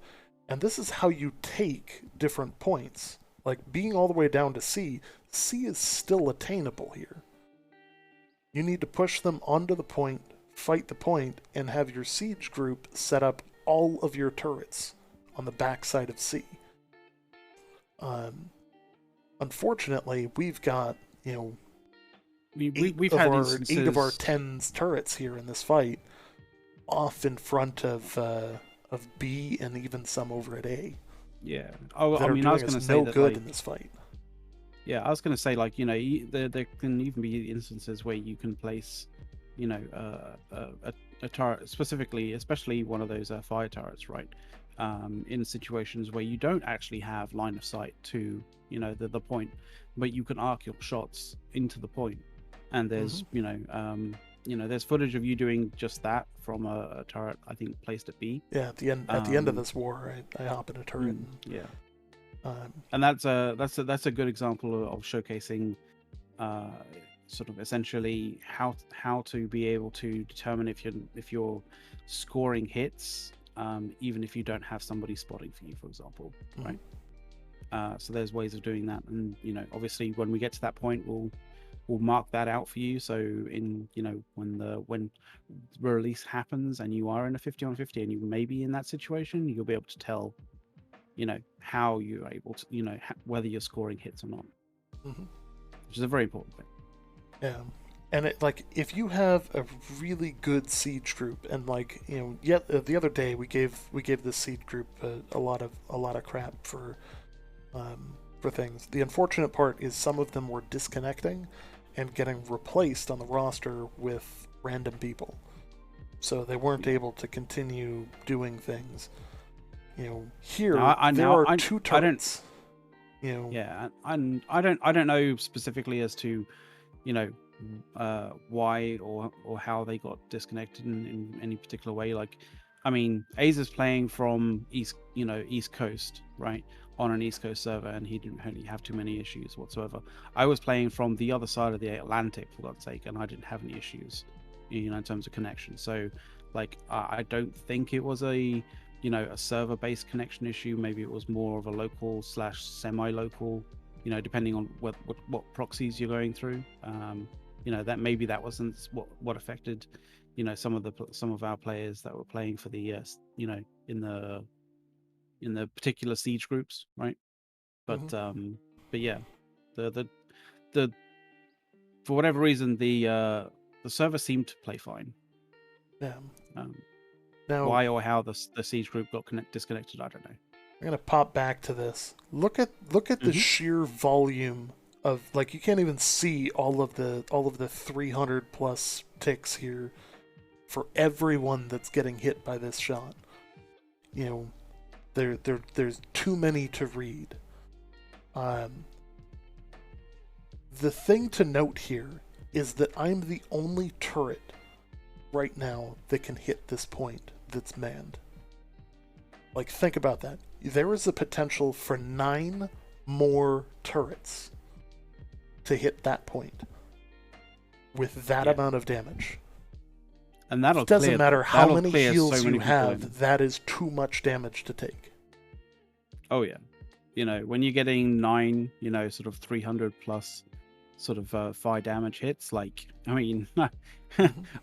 And this is how you take different points. Like being all the way down to C is still attainable here. You need to push them onto the point, fight the point, and have your siege group set up all of your turrets on the backside of C. Unfortunately, we've got, we've had instances... 8 of our 10 turrets here in this fight off in front of B and even some over at A. Yeah. Oh, I mean, I was going to say no that, good like, in this fight. Yeah, I was going to say, like, there can even be instances where you can place, a turret, specifically, especially one of those fire turrets, right? In situations where you don't actually have line of sight to, the point, but you can arc your shots into the point. And there's, there's footage of you doing just that from a turret, I think, placed at B. Yeah, at the end of this war, I hop in a turret. Yeah. And that's a good example of showcasing sort of essentially how to be able to determine if you're scoring hits, even if you don't have somebody spotting for you, for example, right? So there's ways of doing that, and obviously when we get to that point, we'll mark that out for you. So in when release happens and you are in a 50 on 50 and you may be in that situation, you'll be able to tell how you're able to whether you're scoring hits or not, which is a very important thing. Yeah. And if you have a really good siege group, and the other day we gave this siege group a lot of crap for things. The unfortunate part is some of them were disconnecting and getting replaced on the roster with random people, so they weren't able to continue doing things. Here there are 2 turrets. Yeah, I don't know specifically as to why or how they got disconnected in any particular way. Like, I mean, Aza's playing from East Coast, right, on an East Coast server, and he didn't really have too many issues whatsoever. I was playing from the other side of the Atlantic, for God's sake, and I didn't have any issues, in terms of connection. So, like, I don't think it was a server-based connection issue. Maybe it was more of a local / semi-local, depending on what proxies you're going through. That maybe that wasn't what affected, some of our players that were playing for the in the particular siege groups, right? But but yeah, the for whatever reason the server seemed to play fine. Yeah. Now, why or how the siege group got disconnected, I don't know. I'm gonna pop back to this. Look at the sheer volume of, like, you can't even see all of the 300 plus ticks here for everyone that's getting hit by this shot. There's too many to read. The thing to note here is that I'm the only turret right now that can hit this point that's manned. Like, think about that. There is a potential for 9 more turrets to hit that point with that amount of damage. And that'll it doesn't matter how many heals you have, in. that is too much damage to take. Oh yeah. You know, when you're getting 9, you know, sort of 300 plus sort of fire damage hits, like, I mean,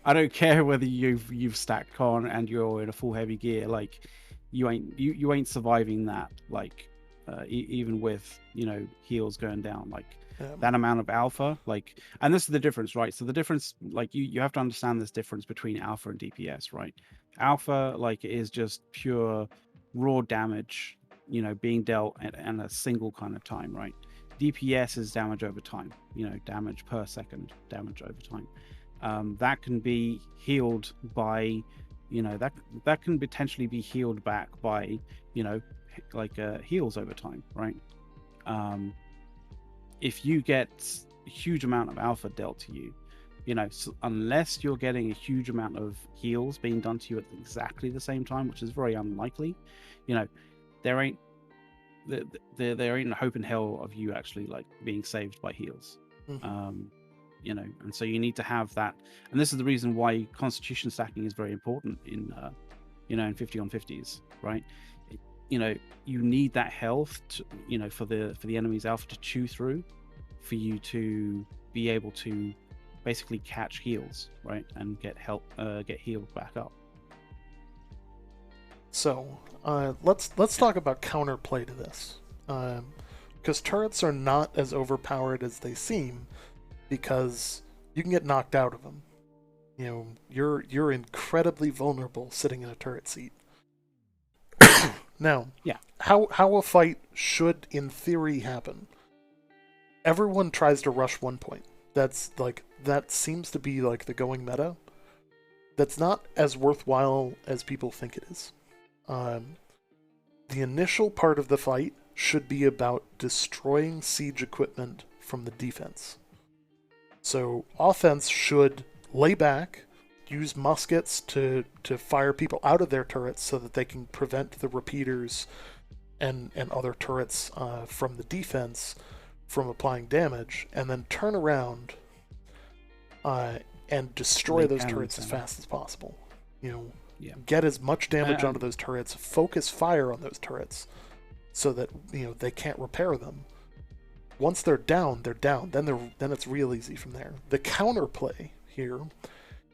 I don't care whether you've stacked con and you're in a full heavy gear, like you ain't surviving that, like even with, you know, heals going down, like that amount of alpha, like, and this is the difference, right? So the difference, like, you have to understand this difference between alpha and DPS, right? Alpha, like, is just pure raw damage, you know, being dealt at a single kind of time, right? DPS is damage over time, you know, damage per second, damage over time. That can be healed by, you know, that can potentially be healed back by, you know, like heals over time, right? If you get a huge amount of alpha dealt to you, you know, so unless you're getting a huge amount of heals being done to you at exactly the same time, which is very unlikely, you know, there ain't a hope in hell of you actually like being saved by heals. You know, and so you need to have that, and this is the reason why constitution stacking is very important in you know, in 50 on 50s, right? You know, you need that health to, you know, for the enemy's alpha to chew through, for you to be able to basically catch heals, right, and get healed back up. So let's talk about counterplay to this, because turrets are not as overpowered as they seem, because you can get knocked out of them. You know, you're incredibly vulnerable sitting in a turret seat. Now, yeah, how a fight should, in theory, happen? Everyone tries to rush one point. That seems to be like the going meta. That's not as worthwhile as people think it is. The initial part of the fight should be about destroying siege equipment from the defense. So offense should lay back, use muskets to fire people out of their turrets so that they can prevent the repeaters and other turrets from the defense from applying damage, and then turn around and destroy those turrets as fast as possible. You know, get as much damage onto those turrets, focus fire on those turrets so that, you know, they can't repair them. Once they're down, they're down. Then it's real easy from there. The counterplay here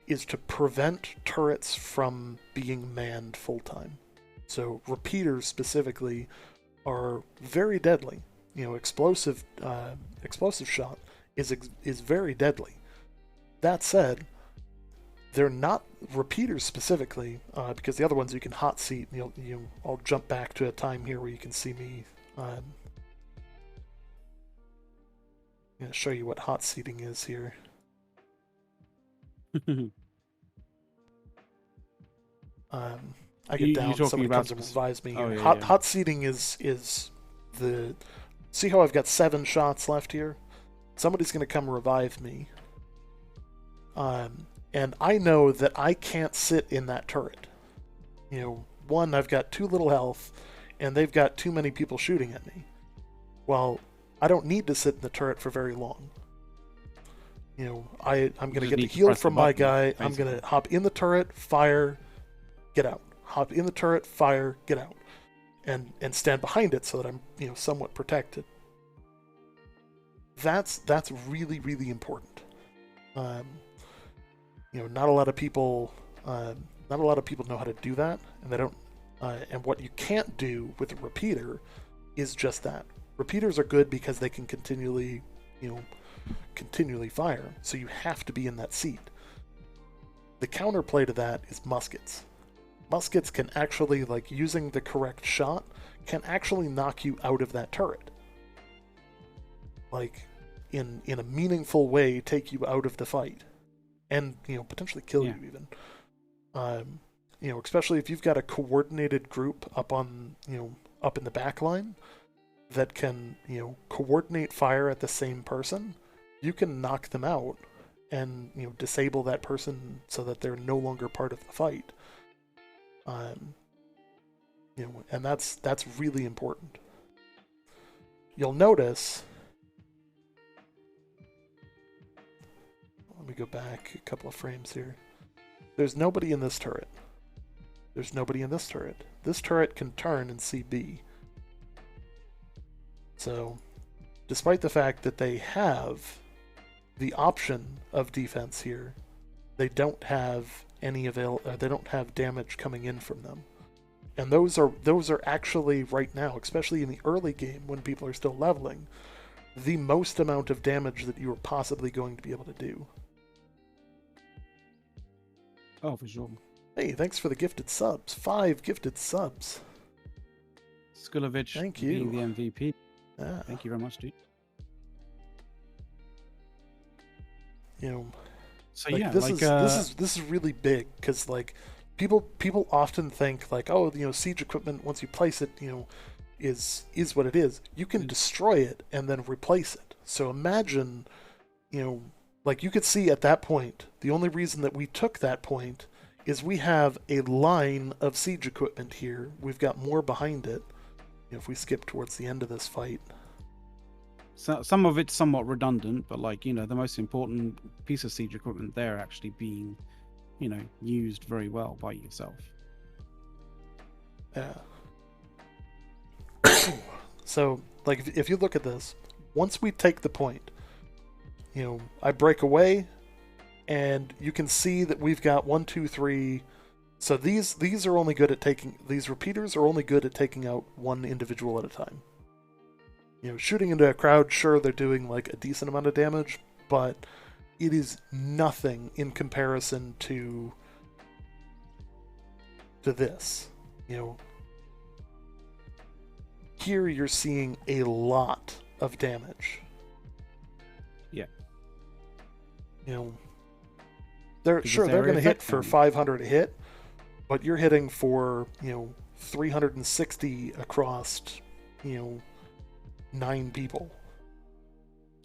is to prevent turrets from being manned full time. So repeaters specifically are very deadly. You know, explosive shot is very deadly. That said, they're not repeaters specifically, because the other ones you can hot seat. I'll jump back to a time here where you can see me. I'm gonna show you what hot seating is here. I get down, somebody comes and revives me here. Hot seating is the... See how I've got 7 shots left here? Somebody's going to come revive me. And I know that I can't sit in that turret. You know, one, I've got too little health, and they've got too many people shooting at me. Well, I don't need to sit in the turret for very long. You know, I'm going to get the heal from my guy. Basically. I'm going to hop in the turret, fire, get out. Hop in the turret, fire, get out. And stand behind it so that I'm, you know, somewhat protected. That's really, really important. You know, not a lot of people know how to do that, and they don't. And what you can't do with a repeater is just that. Repeaters are good because they can continually fire. So you have to be in that seat. The counterplay to that is muskets. Muskets can actually, like, using the correct shot, can actually knock you out of that turret. Like, in a meaningful way, take you out of the fight. And, you know, potentially kill you even. You know, especially if you've got a coordinated group up in the back line that can, you know, coordinate fire at the same person, you can knock them out and, you know, disable that person so that they're no longer part of the fight. You know, and that's really important. You'll notice. Let me go back a couple of frames here. There's nobody in this turret. There's nobody in this turret. This turret can turn and see B. So, despite the fact that they have the option of defense here, they don't have they don't have damage coming in from them. And those are actually right now, especially in the early game when people are still leveling, the most amount of damage that you are possibly going to be able to do. Oh, for sure. Hey, thanks for the gifted subs. 5 gifted subs. Skulovich Thank being you. the MVP. Yeah. Thank you very much, dude. You know, So like yeah, this is really big because like people often think like, oh, siege equipment, once you place it, is what it is. You can destroy it and then replace it. So imagine, like you could see at that point, the only reason that we took that point is we have a line of siege equipment here. We've got more behind it. If we skip towards the end of this fight. So some of it's somewhat redundant, but like, the most important piece of siege equipment there actually being, used very well by yourself. Yeah. So, like, if you look at this, once we take the point, I break away, and you can see that we've got 1, 2, 3. So these are only good at these repeaters are only good at taking out one individual at a time. Shooting into a crowd, sure, they're doing like a decent amount of damage, but it is nothing in comparison to this. Here you're seeing a lot of damage. Yeah. They're going to hit for 500 a hit, but you're hitting for 360 across 9 people.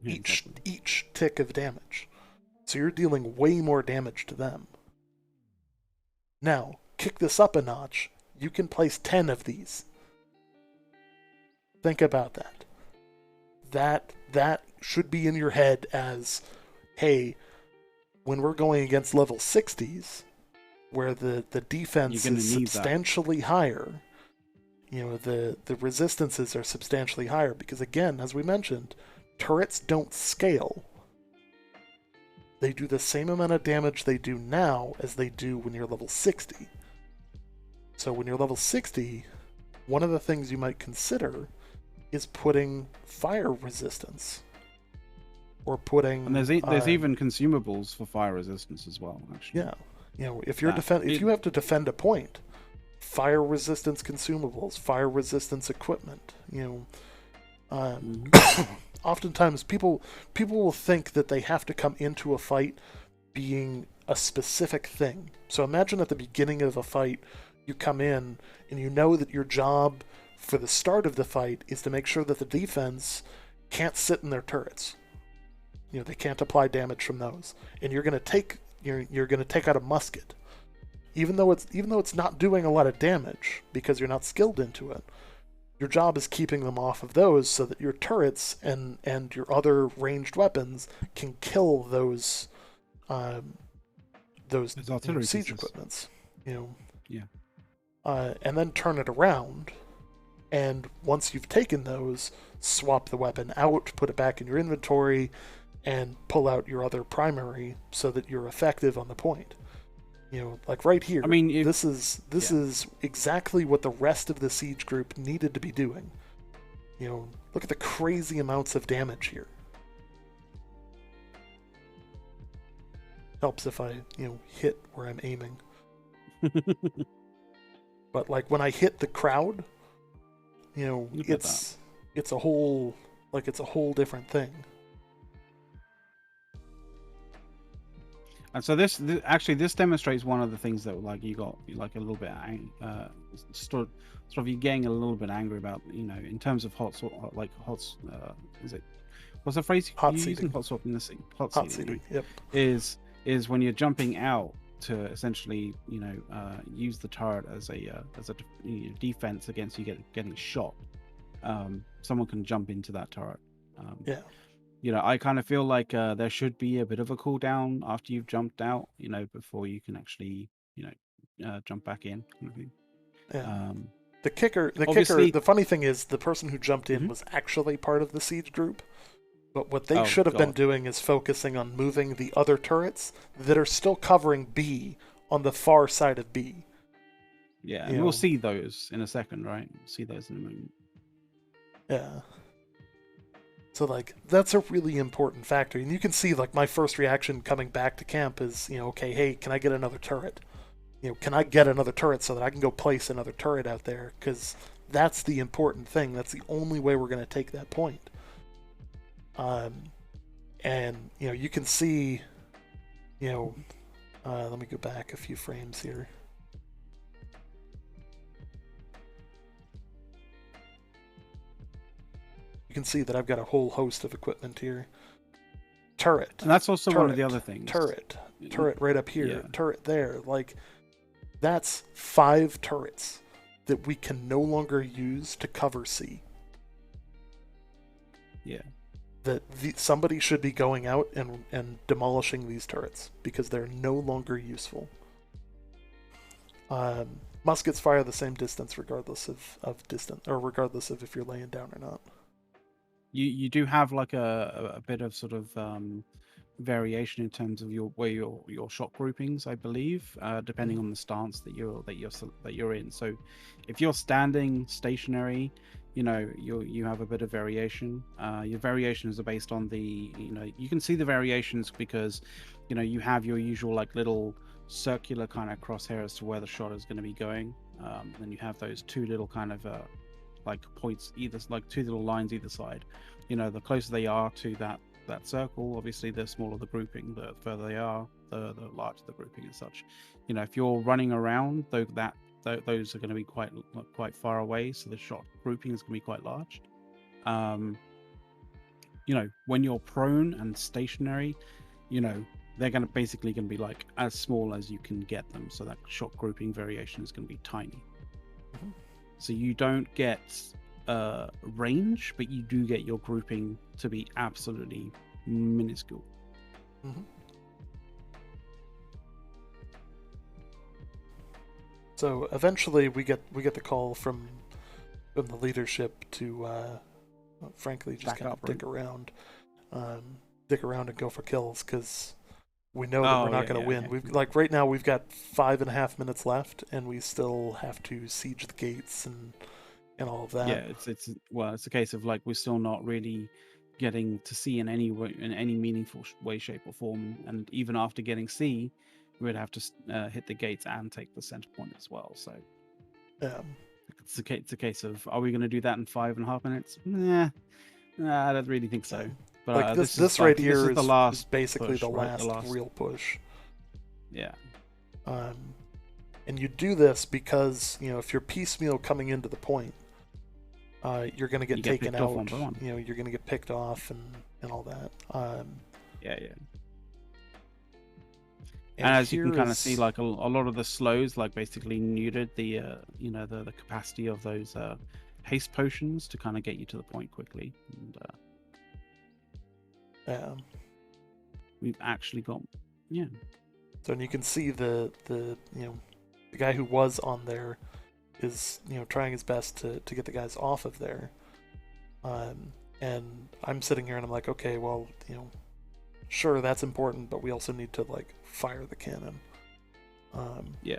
Each tick of damage. So you're dealing way more damage to them. Now, kick this up a notch. You can place 10 of these. Think about that. That should be in your head as, hey, when we're going against level 60s, where the defense is substantially higher, the resistances are substantially higher, because again, as we mentioned, turrets don't scale. They do the same amount of damage they do now as they do when you're level 60. So when you're level 60, one of the things you might consider is putting fire resistance. Or putting... And there's even consumables for fire resistance as well, actually. Yeah. If you have to defend a point, fire resistance consumables, fire resistance equipment, oftentimes people will think that they have to come into a fight being a specific thing. So imagine at the beginning of a fight, you come in and you know that your job for the start of the fight is to make sure that the defense can't sit in their turrets. They can't apply damage from those, and you're going to take out a musket, even though it's not doing a lot of damage because you're not skilled into it. Your job is keeping them off of those so that your turrets and your other ranged weapons can kill those siege equipments. Yeah. And then turn it around, and once you've taken those, swap the weapon out, put it back in your inventory, and pull out your other primary so that you're effective on the point. Like right here. I mean, this is exactly what the rest of the siege group needed to be doing. Look at the crazy amounts of damage here. Helps if I, hit where I'm aiming. But like when I hit the crowd, it's a whole different thing. And so this demonstrates one of the things that like you got like a little bit sort of you getting a little bit angry about, in terms of is it, what's the phrase hot you seating? Hot swapping the scene. Hot seating. Right? Yep. Is when you're jumping out to essentially use the turret as a defense against you getting shot. Someone can jump into that turret. Yeah. I kind of feel like there should be a bit of a cooldown after you've jumped out, before you can actually, jump back in. Kind of thing. Yeah. Obviously, the funny thing is, the person who jumped in was actually part of the siege group. But what they should have been doing is focusing on moving the other turrets that are still covering B on the far side of B. Yeah, and we'll see those in a second, right? We'll see those in a moment. Yeah. So, like, that's a really important factor. And you can see, like, my first reaction coming back to camp is, okay, hey, can I get another turret? Can I get another turret so that I can go place another turret out there? Because that's the important thing. That's the only way we're going to take that point. And, you can see, let me go back a few frames here. You can see that I've got a whole host of equipment here. Turret. And that's also one of the other things. Turret right up here. Yeah. Turret there. Like, that's 5 turrets that we can no longer use to cover C. Yeah. That somebody should be going out and demolishing these turrets because they're no longer useful. Muskets fire the same distance regardless of distance, or regardless of if you're laying down or not. You do have like a bit of sort of variation in terms of your shot groupings, I believe, depending on the stance that you're in. So if you're standing stationary, you have a bit of variation. Your variations are based on you can see the variations because you have your usual like little circular kind of crosshair as to where the shot is going to be going. Then you have those 2 little kind of like points either, like 2 little lines either side. The closer they are to that circle, obviously the smaller the grouping. The further they are, the larger the grouping and such. If you're running around, those are going to be quite far away, so the shot grouping is going to be quite large. When you're prone and stationary, they're going to be like as small as you can get them, so that shot grouping variation is going to be tiny. Mm-hmm. So you don't get range, but you do get your grouping to be absolutely minuscule. Mm-hmm. So eventually we get the call from the leadership to frankly just kind of dick around and go for kills, because we know that we're not going to win. We've right now we've got 5.5 minutes left, and we still have to siege the gates and all of that. Yeah, it's a case of like we're still not really getting to C in any way, in any meaningful way, shape, or form. And even after getting C, we'd have to hit the gates and take the center point as well. So yeah, it's a case of, are we going to do that in 5.5 minutes? Nah, I don't really think so. But like this right here is basically push, the last real push. Yeah. And you do this because if you're piecemeal coming into the point, you're going to get taken out. You're going to get picked off and all that. Yeah. And as you can kind of see, like a lot of the slows, like basically neutered the the capacity of those haste potions to kind of get you to the point quickly. And we've actually got So and you can see the guy who was on there is trying his best to get the guys off of there. And I'm sitting here and I'm like, okay, well, sure, that's important, but we also need to like fire the cannon. Yeah.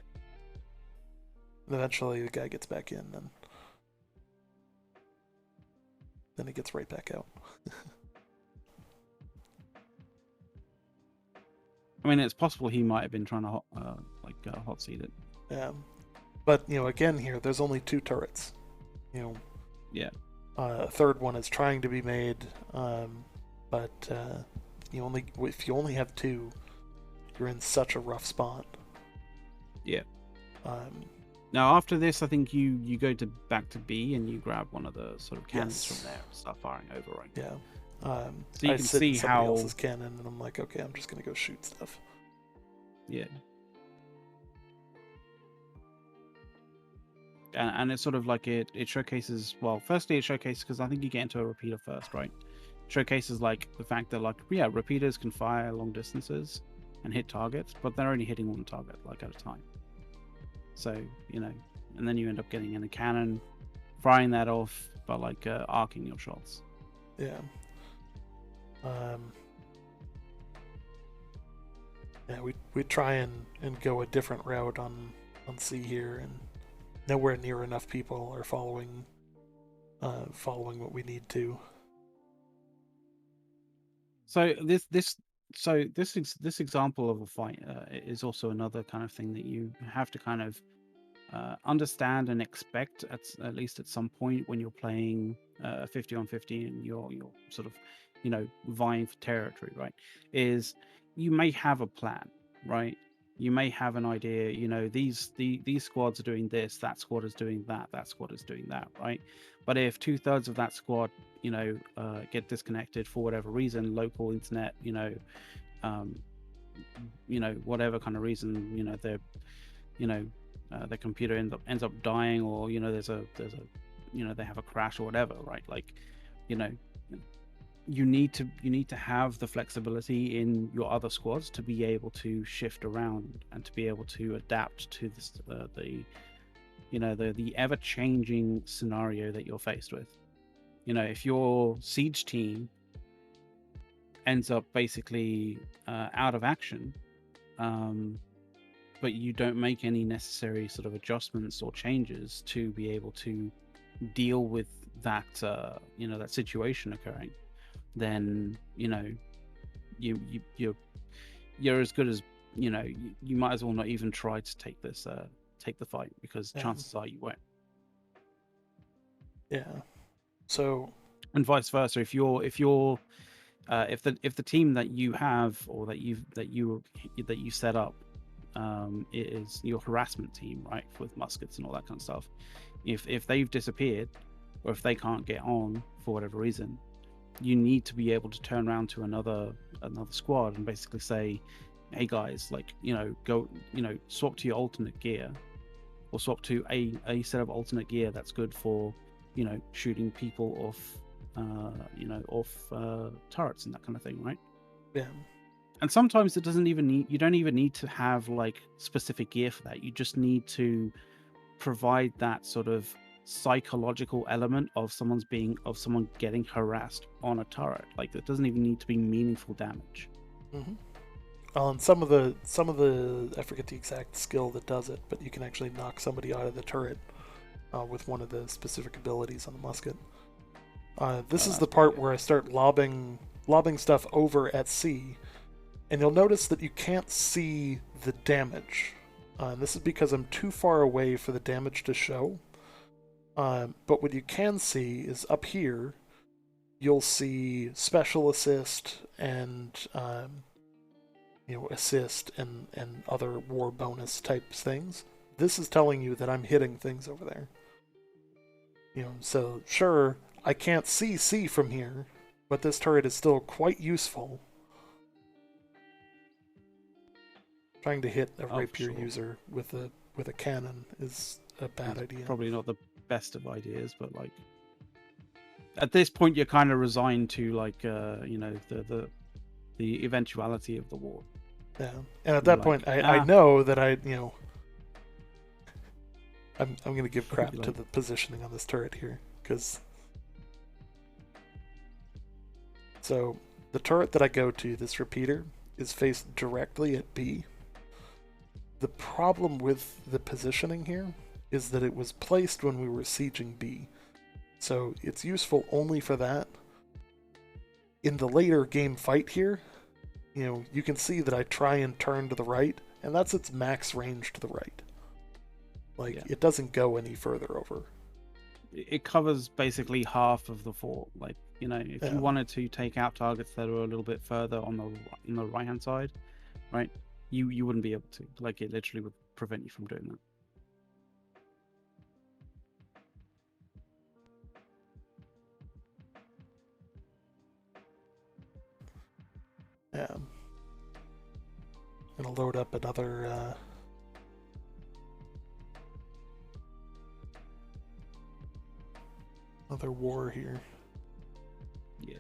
Eventually the guy gets back in, and then he gets right back out. I mean, it's possible he might have been trying to hot seat it. Yeah, but again here, there's only 2 turrets. Yeah. A third one is trying to be made, but if you only have 2, you're in such a rough spot. Yeah. Now after this, I think you go back to B and you grab one of the sort of cannons from there and start firing over, right? Yeah. So you can see how somebody else's cannon, and I'm like, okay, I'm just gonna go shoot stuff. Yeah. And it's sort of like it showcases, well, firstly it showcases, because I think you get into a repeater first, right? Showcases like the fact that repeaters can fire long distances and hit targets, but they're only hitting one target like at a time. So and then you end up getting in a cannon, firing that off, but like arcing your shots. Yeah. Yeah, we try and go a different route on C here, and nowhere near enough people are following what we need to. So this example of a fight is also another kind of thing that you have to kind of understand and expect at least at some point when you're playing 50 on 50 and you're sort of vying for territory, right? Is you may have a plan, right? You may have an idea, these squads are doing this, that squad is doing that, that squad is doing that, right? But if 2/3 of that squad get disconnected for whatever reason, local internet, um, whatever kind of reason, they're their computer ends up dying, or there's a they have a crash or whatever, right? Like you need to have the flexibility in your other squads to be able to shift around and to be able to adapt to this the ever-changing scenario that you're faced with. If your siege team ends up basically out of action, but you don't make any necessary sort of adjustments or changes to be able to deal with that that situation occurring, then you're as good as you might as well not even try to take the fight, because chances are you won't. Yeah. So, and vice versa, if the team that you have, or that you set up is your harassment team, right, with muskets and all that kind of stuff, if they've disappeared, or if they can't get on for whatever reason, you need to be able to turn around to another squad and basically say, hey guys, like go swap to your alternate gear, or swap to a set of alternate gear that's good for shooting people off turrets and that kind of thing, right? Yeah. And sometimes you don't even need to have like specific gear for that. You just need to provide that sort of psychological element of someone getting harassed on a turret. Like, it doesn't even need to be meaningful damage. Mm-hmm. Well, and some of the I forget the exact skill that does it, but you can actually knock somebody out of the turret with one of the specific abilities on the musket. This is the part where I start lobbing stuff over at C, and you'll notice that you can't see the damage. And this is because I'm too far away for the damage to show. But what you can see is up here, you'll see special assist and assist and other war bonus types things. This is telling you that I'm hitting things over there. So sure, I can't see C from here, but this turret is still quite useful. Trying to hit a rapier user with a cannon is a bad idea. Probably not the best of ideas, but like at this point you're kind of resigned to like the eventuality of the war. Yeah, and at that point I know that I'm going to give crap to the positioning on this turret here, because so the turret that I go to, this repeater, is faced directly at B. The problem with the positioning here is that it was placed when we were sieging B, so it's useful only for that. In the later game fight here, you can see that I try and turn to the right, and that's its max range to the right. It doesn't go any further over. It covers basically half of the fort. Like, if you wanted to take out targets that are a little bit further on the right hand side, right, you wouldn't be able to. Like, it literally would prevent you from doing that. Yeah. Gonna load up another war here. Yeah.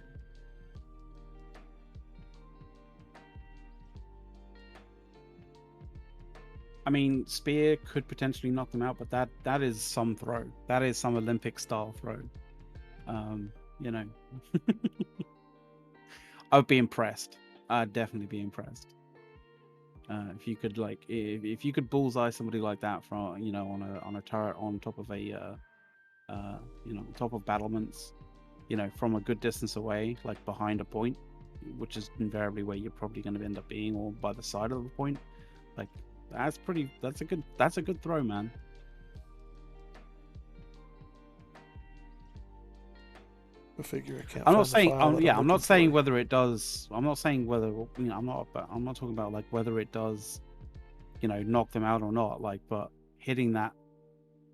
I mean, spear could potentially knock them out, but that is some throw. That is some Olympic style throw. You know, I would be impressed. I'd definitely be impressed. If you could if you could bullseye somebody like that from on a turret on top of a on top of battlements, from a good distance away, like behind a point, which is invariably where you're probably going to end up being, or by the side of the point. Like that's a good throw, man. I figure I can't. I'm not saying, I'm not saying whether it does. I'm not saying whether I'm not talking about like whether it does, knock them out or not. Like, but hitting that,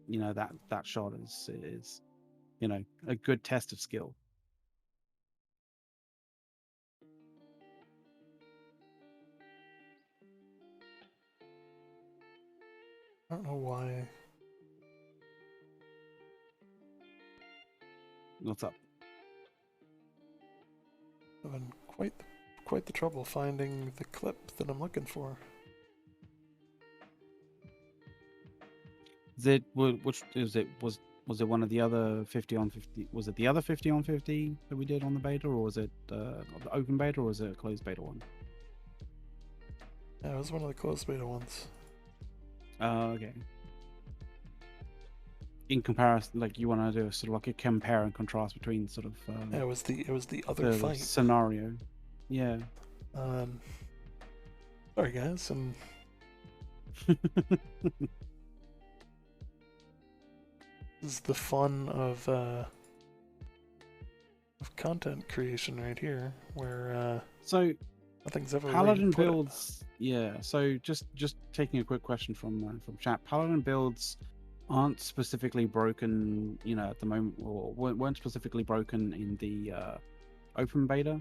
that shot is a good test of skill. I don't know why. What's up? Having quite the trouble finding the clip that I'm looking for. Is it which is it was it one of the other 50 on 50? Was it the other 50 on 50 that we did on the beta, or was it the open beta, or was it a closed beta one? Yeah, it was one of the closed beta ones. Okay. In comparison, like you want to do a sort of like a compare and contrast between sort of. Yeah, it was the other fight scenario. Yeah. Sorry guys, this is the fun of content creation right here, where so nothing's ever Paladin builds. Yeah. So just taking a quick question from chat. Paladin builds aren't specifically broken, at the moment, or weren't specifically broken in the open beta.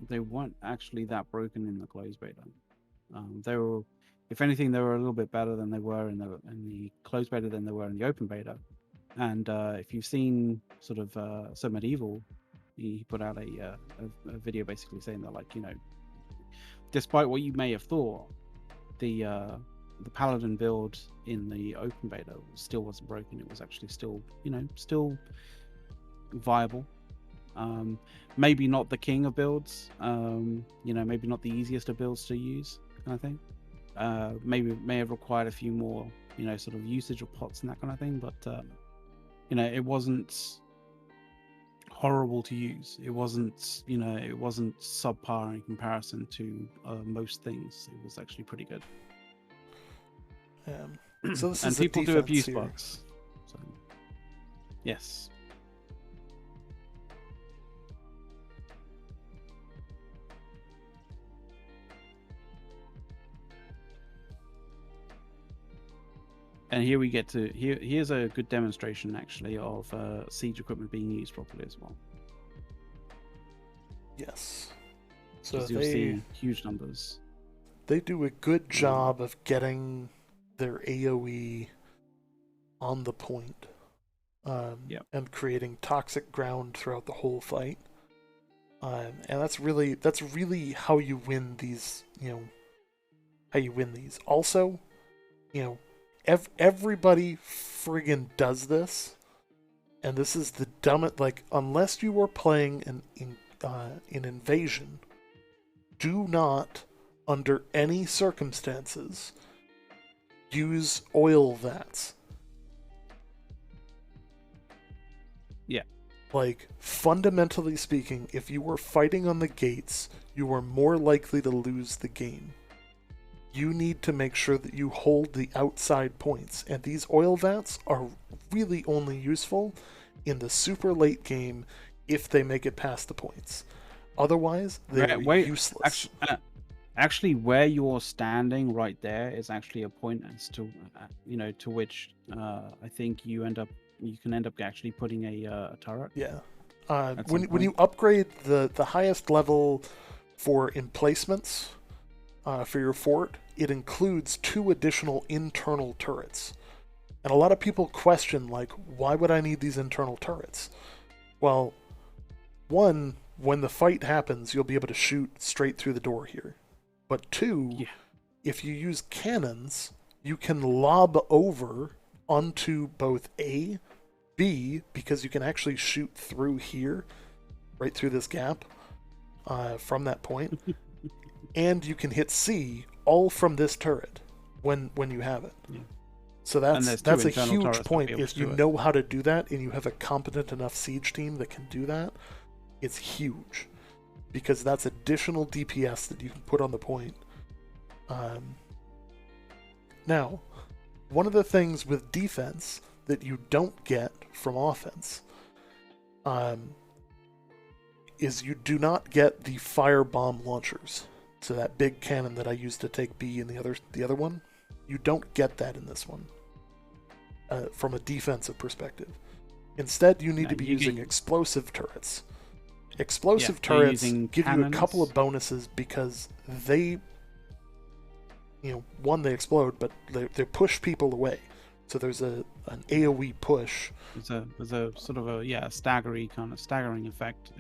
They weren't actually that broken in the closed beta. They were, if anything, they were a little bit better than they were in the closed beta than they were in the open beta. And if you've seen sort of So Medieval, he put out a video basically saying that, like, despite what you may have thought, the Paladin build in the open beta still wasn't broken. It was actually still viable. Maybe not the king of builds, maybe not the easiest of builds to use, kind of thing. Maybe may have required a few more, sort of usage of pots and that kind of thing, but it wasn't horrible to use. It wasn't subpar in comparison to most things. It was actually pretty good. So this and is people do abuse here. bugs. So yes. And here we get to here's a good demonstration actually of siege equipment being used properly as well. Yes. So you'll see huge numbers. They do a good job of getting their AoE on the point, and creating toxic ground throughout the whole fight. And that's really how you win these. Also, everybody friggin' does this, and this is the dumbest. Like, unless you are playing an invasion, do not, under any circumstances, use oil vats. Yeah. Like, fundamentally speaking, if you were fighting on the gates, you are more likely to lose the game. You need to make sure that you hold the outside points, and these oil vats are really only useful in the super late game if they make it past the points. Otherwise, they're useless. Actually, where you're standing right there is actually a point as to, to which I think you can end up actually putting a turret. Yeah. When you upgrade the highest level for emplacements for your fort, it includes 2 additional internal turrets. And a lot of people question, like, why would I need these internal turrets? Well, one, when the fight happens, you'll be able to shoot straight through the door here. But 2, If you use cannons, you can lob over onto both A, B, because you can actually shoot through here, right through this gap, from that point, and you can hit C all from this turret when you have it. Yeah. So that's a huge point. If you know know how to do that and you have a competent enough siege team that can do that, it's huge, because that's additional DPS that you can put on the point. Now, one of the things with defense that you don't get from offense is you do not get the firebomb launchers. So that big cannon that I used to take B in the other one, you don't get that in this one from a defensive perspective. Instead, you need to be using explosive turrets. Explosive turrets give you a couple of bonuses because they, one, they explode, but they push people away. So there's an AoE push. There's a sort of a staggering effect,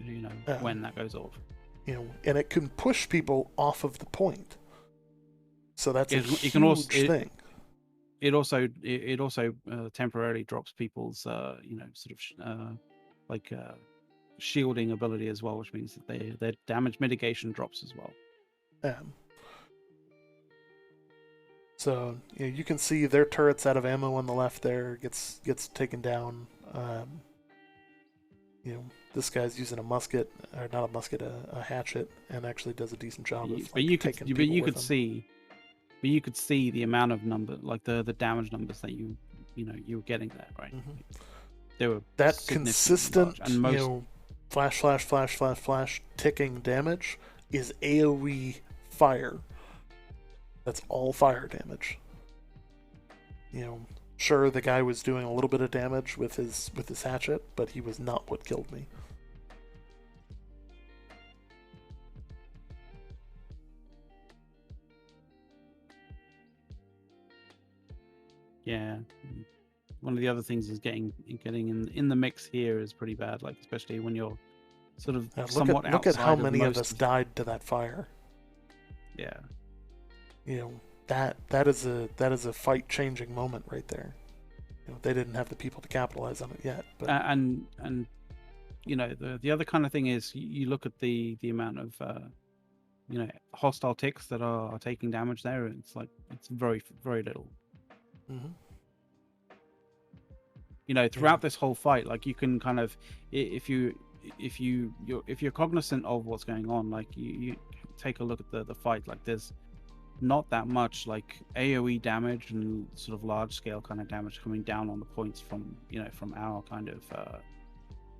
when that goes off. And it can push people off of the point. So that's a huge thing. It also temporarily drops people's shielding ability as well, which means that their damage mitigation drops as well. So you can see their turret's out of ammo on the left there, gets taken down. This guy's using a musket, or not a musket, a hatchet, and actually does a decent job of you could see the amount of number, like the damage numbers that you were getting there, right? Mm-hmm. They were that consistent, flash ticking damage is AoE fire. That's all fire damage. Sure, the guy was doing a little bit of damage with his hatchet, but he was not what killed me. Yeah. One of the other things is getting in the mix here is pretty bad, like especially when you're sort of somewhat outside. Look at how many of us died to that fire. Yeah. That is a fight changing moment right there. They didn't have the people to capitalize on it yet. But and the other kind of thing is you look at the amount of hostile ticks that are taking damage there. It's very, very little. Mm-hmm. Throughout this whole fight, like you can kind of, if you're cognizant of what's going on, like you take a look at the fight, like there's not that much like AoE damage and sort of large scale kind of damage coming down on the points from our kind of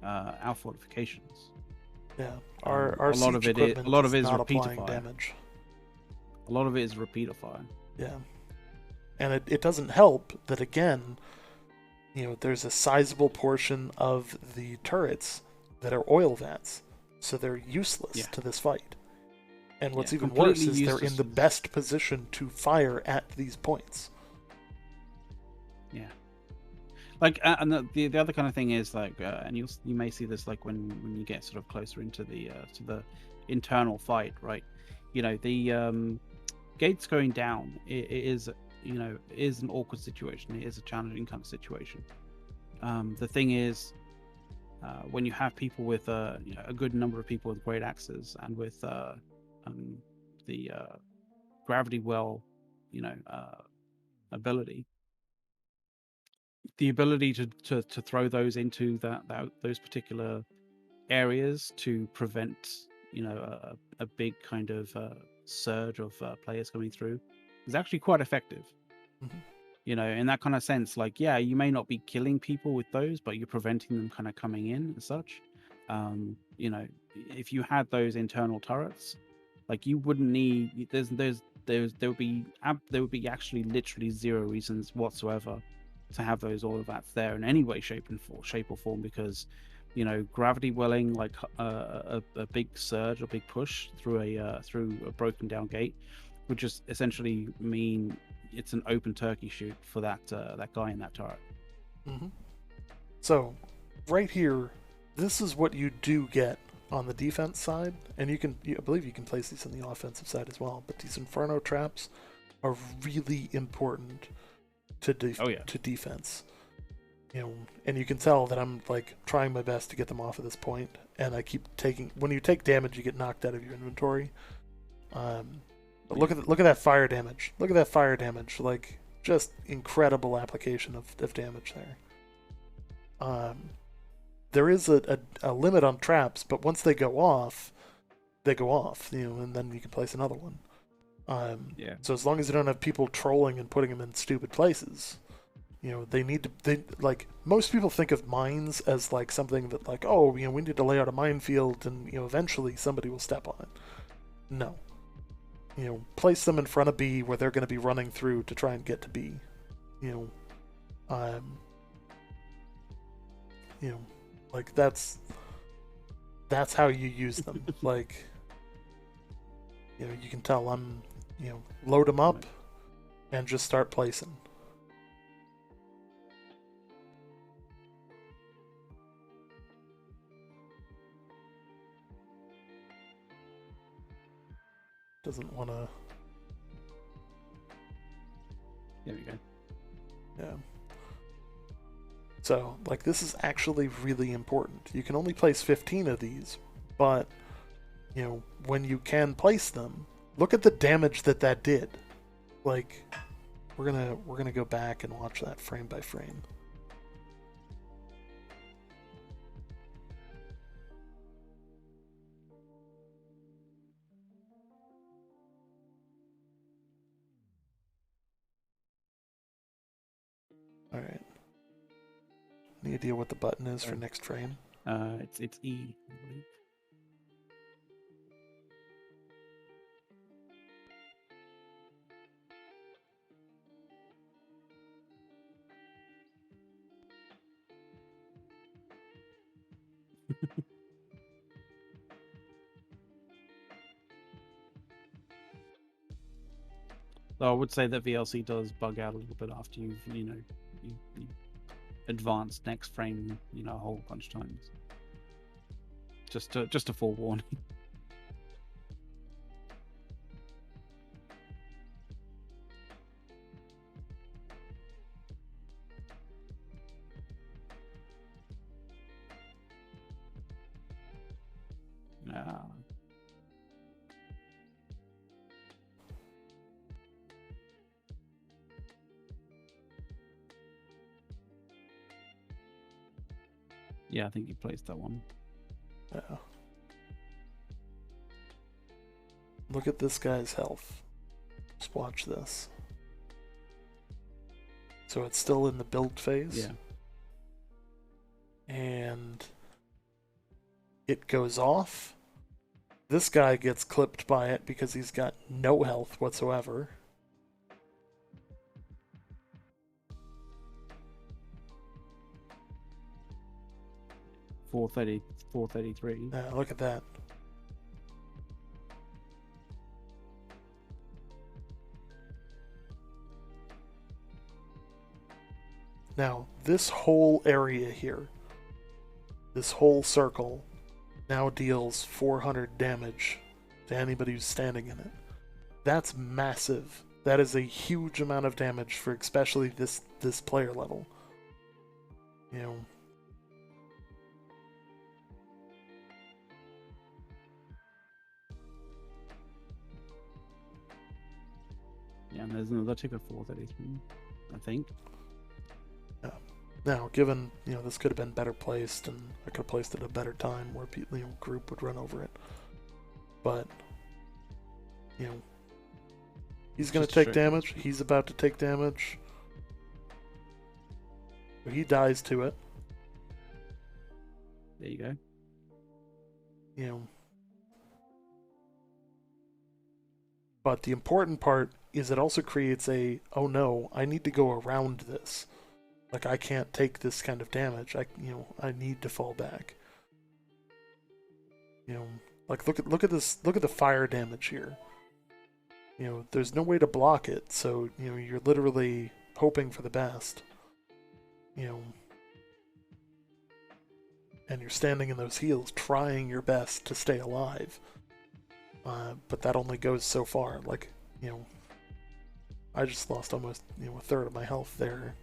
our fortifications. Yeah, our a lot of it is repeater fire. Damage. A lot of it is repeater fire. Yeah, and it doesn't help that again, there's a sizable portion of the turrets that are oil vats, so they're useless to this fight. And what's even worse is they're in the best position to fire at these points. Yeah. Like, and the other kind of thing is like, and you may see this like when you get sort of closer into the to the internal fight, right? The gates going down. It is an awkward situation. It is a challenging kind of situation. The thing is, when you have people with a good number of people with great axes and with the gravity well, ability, the ability to throw those into those particular areas to prevent a big kind of surge of players coming through is actually quite effective. Mm-hmm. In that kind of sense, like, yeah, you may not be killing people with those, but you're preventing them kind of coming in as such. If you had those internal turrets, like you wouldn't need there would be actually literally zero reasons whatsoever to have those oil vats there in any way, shape or form, because gravity welling, like a big surge or big push through a broken down gate would just essentially mean it's an open turkey shoot for that guy in that turret. Mm-hmm. So right here, this is what you do get on the defense side, and I believe you can place these on the offensive side as well, but these inferno traps are really important to Oh yeah. to defense. And you can tell that I'm like trying my best to get them off at this point, and I keep taking. When you take damage, you get knocked out of your inventory. But look at that fire damage. Look at that fire damage. Like, just incredible application of damage there. There is a limit on traps, but once they go off, and then you can place another one. Yeah. So as long as you don't have people trolling and putting them in stupid places, they need to. Like, most people think of mines as like something that, like, oh, we need to lay out a minefield and eventually somebody will step on it. No. Place them in front of B where they're going to be running through to try and get to B. Like, that's how you use them. Like, you can tell I'm, load them up and just start placing. Doesn't want to. There we go. Yeah. So, like, this is actually really important. You can only place 15 of these, but, when you can place them, look at the damage that did. Like, we're gonna go back and watch that frame by frame. All right. Any idea what the button is for next frame? It's E, I believe. So I would say that VLC does bug out a little bit after you advance next frame, a whole bunch of times. Just a forewarning. Yeah, I think you placed that one. Yeah. Look at this guy's health. Just watch this. So it's still in the build phase. Yeah. And it goes off. This guy gets clipped by it because he's got no health whatsoever. $433. Yeah, look at that. Now, this whole area here, this whole circle, now deals 400 damage to anybody who's standing in it. That's massive. That is a huge amount of damage for especially this player level. Yeah, and there's another ticker 433, I think. Yeah. Now, given this could have been better placed, and I could have placed it at a better time where people, group would run over it. But he's going to take damage. He's about to take damage. He dies to it. There you go. But the important part is it also creates oh no, I need to go around this. Like, I can't take this kind of damage. I need to fall back. Like, look at this. Look at the fire damage here. There's no way to block it, so you're literally hoping for the best. And you're standing in those heels, trying your best to stay alive. But that only goes so far. Like, I just lost almost a third of my health there.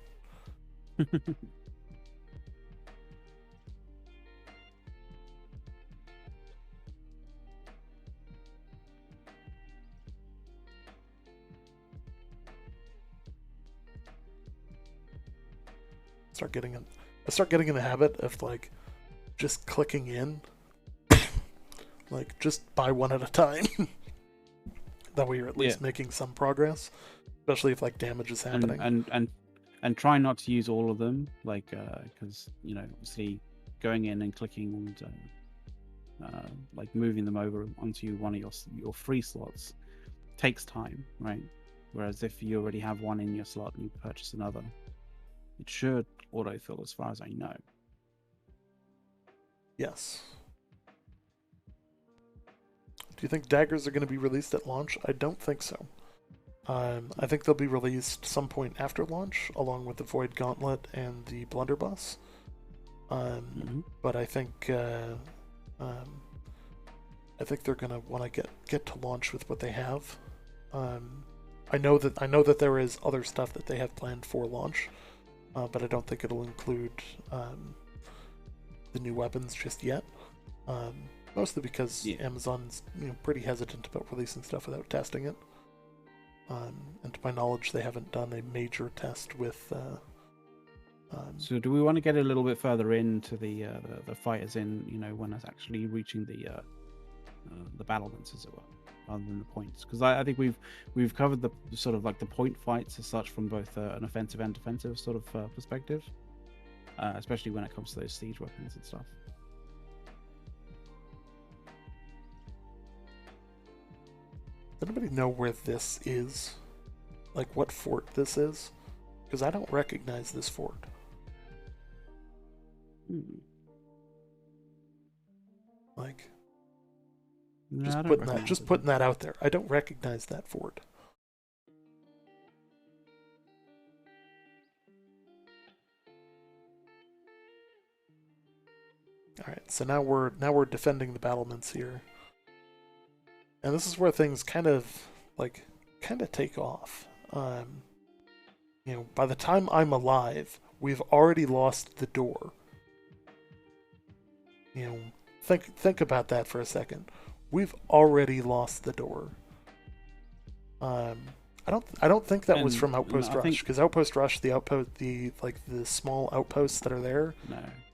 I start getting in the habit of like just clicking in, like just buy one at a time. That way you're at least making some progress, especially if like damage is happening. And try not to use all of them, like because obviously going in and clicking and like moving them over onto one of your free slots takes time, right? Whereas if you already have one in your slot and you purchase another, it should autofill as far as I know. Yes. Do you think daggers are going to be released at launch? I don't think so. I think they'll be released some point after launch, along with the Void Gauntlet and the Blunderbuss. But I think they're gonna want to get to launch with what they have. I know that there is other stuff that they have planned for launch, but I don't think it'll include the new weapons just yet. Mostly because Amazon's pretty hesitant about releasing stuff without testing it. And to my knowledge, they haven't done a major test with. So, do we want to get a little bit further into the fighters in when it's actually reaching the battlements, as it were, rather than the points? Because I think we've covered the sort of like the point fights as such from both an offensive and defensive sort of perspective, especially when it comes to those siege weapons and stuff. Does anybody know where this is? Like what fort this is? Because I don't recognize this fort. Like, no, just putting that out there. I don't recognize that fort. All right, so now we're defending the battlements here. And this is where things kind of take off. By the time I'm alive, we've already lost the door. Think about that for a second. We've already lost the door. I don't think that was from Outpost Rush, because Outpost Rush, the small outposts that are there,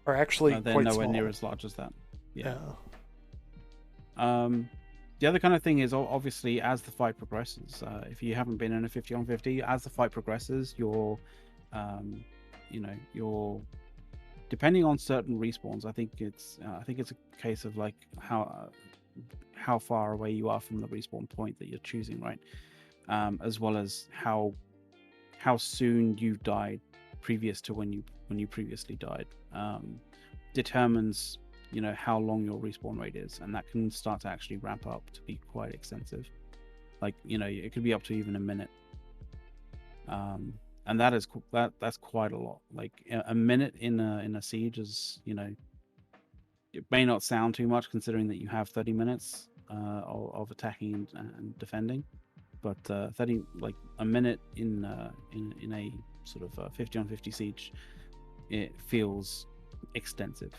are actually they're quite nowhere small. near as large as that. Yeah. Yeah. The other kind of thing is obviously as the fight progresses, if you haven't been in a 50-on-50, as the fight progresses, you're depending on certain respawns. I think it's a case of like how far away you are from the respawn point that you're choosing, right? As well as how soon you died previous to when you previously died, determines how long your respawn rate is, and that can start to actually ramp up to be quite extensive. Like it could be up to even a minute, and that's quite a lot. Like a minute in a siege is it may not sound too much considering that you have 30 minutes of attacking and defending, but 30 like a minute in a sort of 50-on-50 siege, it feels extensive.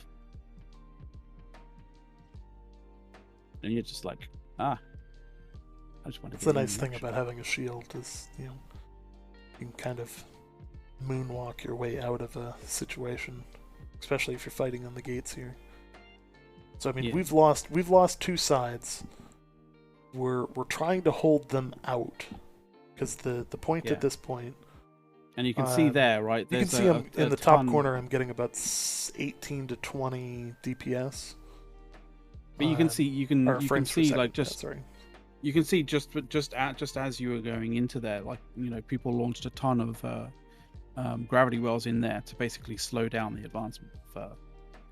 And you're just like, I just want to. It's the nice thing about having a shield is, you can kind of moonwalk your way out of a situation, especially if you're fighting on the gates here. So I mean, we've lost two sides. We're trying to hold them out, because the point at this point. And you can see there, right? You can see in the top corner. I'm getting about 18 to 20 DPS. But you can see you can see like you can see just as you were going into there, like people launched a ton of gravity wells in there to basically slow down the advancement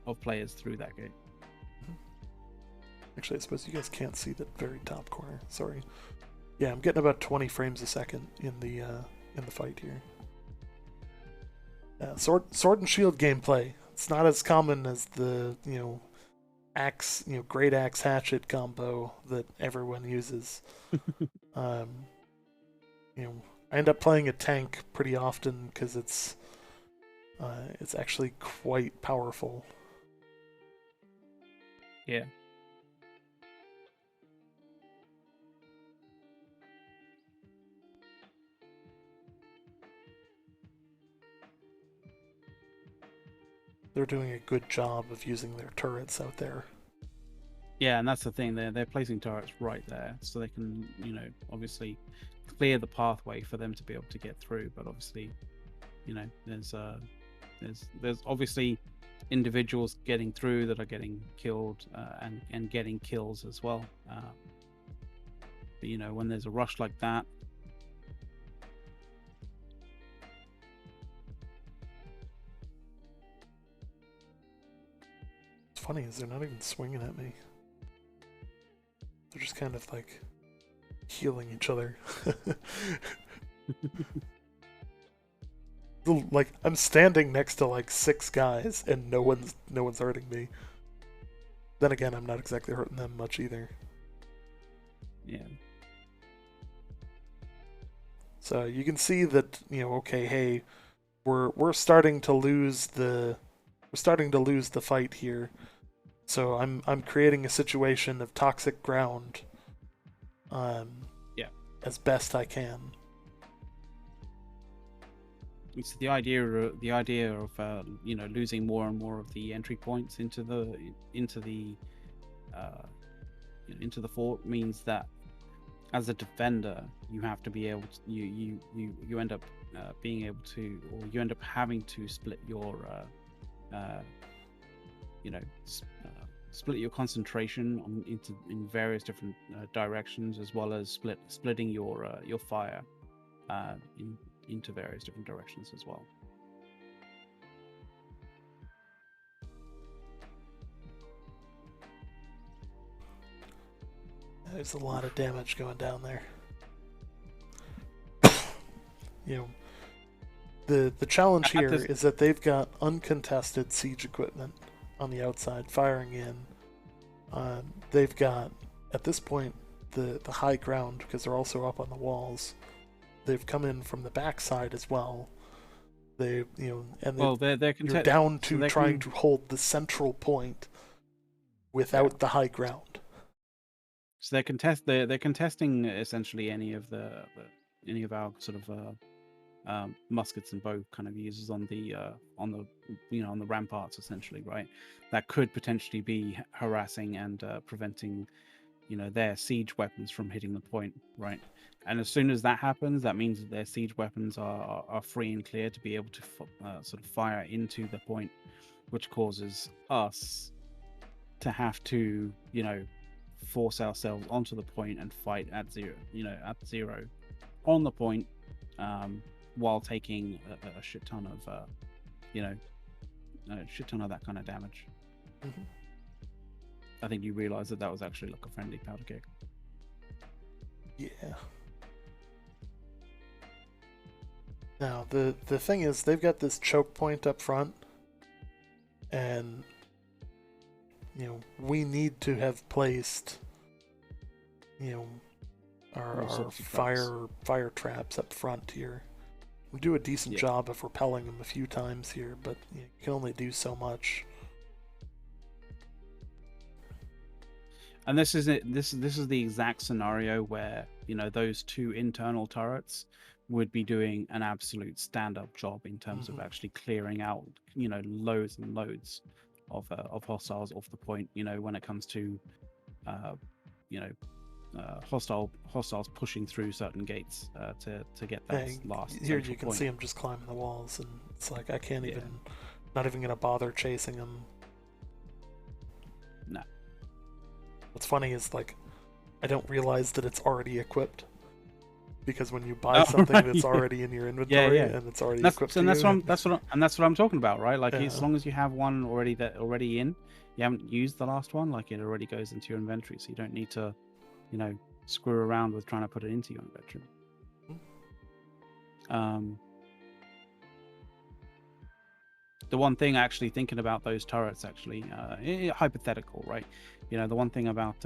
of players through that gate. Actually, I suppose you guys can't see the very top corner. Sorry. Yeah, I'm getting about 20 frames a second in the fight here. Sword and shield gameplay. It's not as common as the axe, great axe hatchet combo that everyone uses. I end up playing a tank pretty often because it's actually quite powerful. Yeah. They're doing a good job of using their turrets out there. Yeah, and that's the thing. They're placing turrets right there, so they can, obviously clear the pathway for them to be able to get through. But obviously, there's obviously individuals getting through that are getting killed and getting kills as well. But when there's a rush like that, What's funny is they're not even swinging at me. They're just kind of like healing each other. Like I'm standing next to like 6 guys and no one's hurting me. Then again, I'm not exactly hurting them much either. yeah. So you can see that, okay, hey, we're starting to lose the fight here. So I'm creating a situation of toxic ground Yeah. as best I can. It's the idea of losing more and more of the entry points into the fort means that as a defender you have to be able to you end up being able to, or you end up having to split your split your concentration in various different directions, as well as splitting your fire into various different directions as well. There's a lot of damage going down there. The challenge here is that they've got uncontested siege equipment on the outside firing in. They've got, at this point, the high ground because they're also up on the walls. They've come in from the backside as well. They're down to trying to hold the central point without the high ground. So they're contesting essentially any of our sort of muskets and bow kind of users on the ramparts, essentially, right? That could potentially be harassing and preventing their siege weapons from hitting the point, right? And as soon as that happens, that means that their siege weapons are free and clear to be able to sort of fire into the point, which causes us to have to force ourselves onto the point and fight at zero on the point, while taking a shit ton of that kind of damage. Mm-hmm. I think you realize that was actually like a friendly powder keg. Yeah. Now the thing is, they've got this choke point up front, and we need to have placed our fire traps up front here. We do a decent job of repelling them a few times here, but you can only do so much. And this is it. This is the exact scenario where those 2 internal turrets would be doing an absolute stand-up job in terms of actually clearing out loads and loads of hostiles off the point. When it comes to hostiles pushing through certain gates to get that last. Here you can see them just climbing the walls, and it's like I can't even, not even gonna bother chasing them. No. What's funny is like I don't realize that it's already equipped, because when you buy something that's already in your inventory and it's already equipped, and that's what I'm talking about, right? Like as long as you have one already in, you haven't used the last one, like it already goes into your inventory, so you don't need to screw around with trying to put it into your inventory. The one thing actually thinking about those turrets, actually, hypothetical, right? The one thing about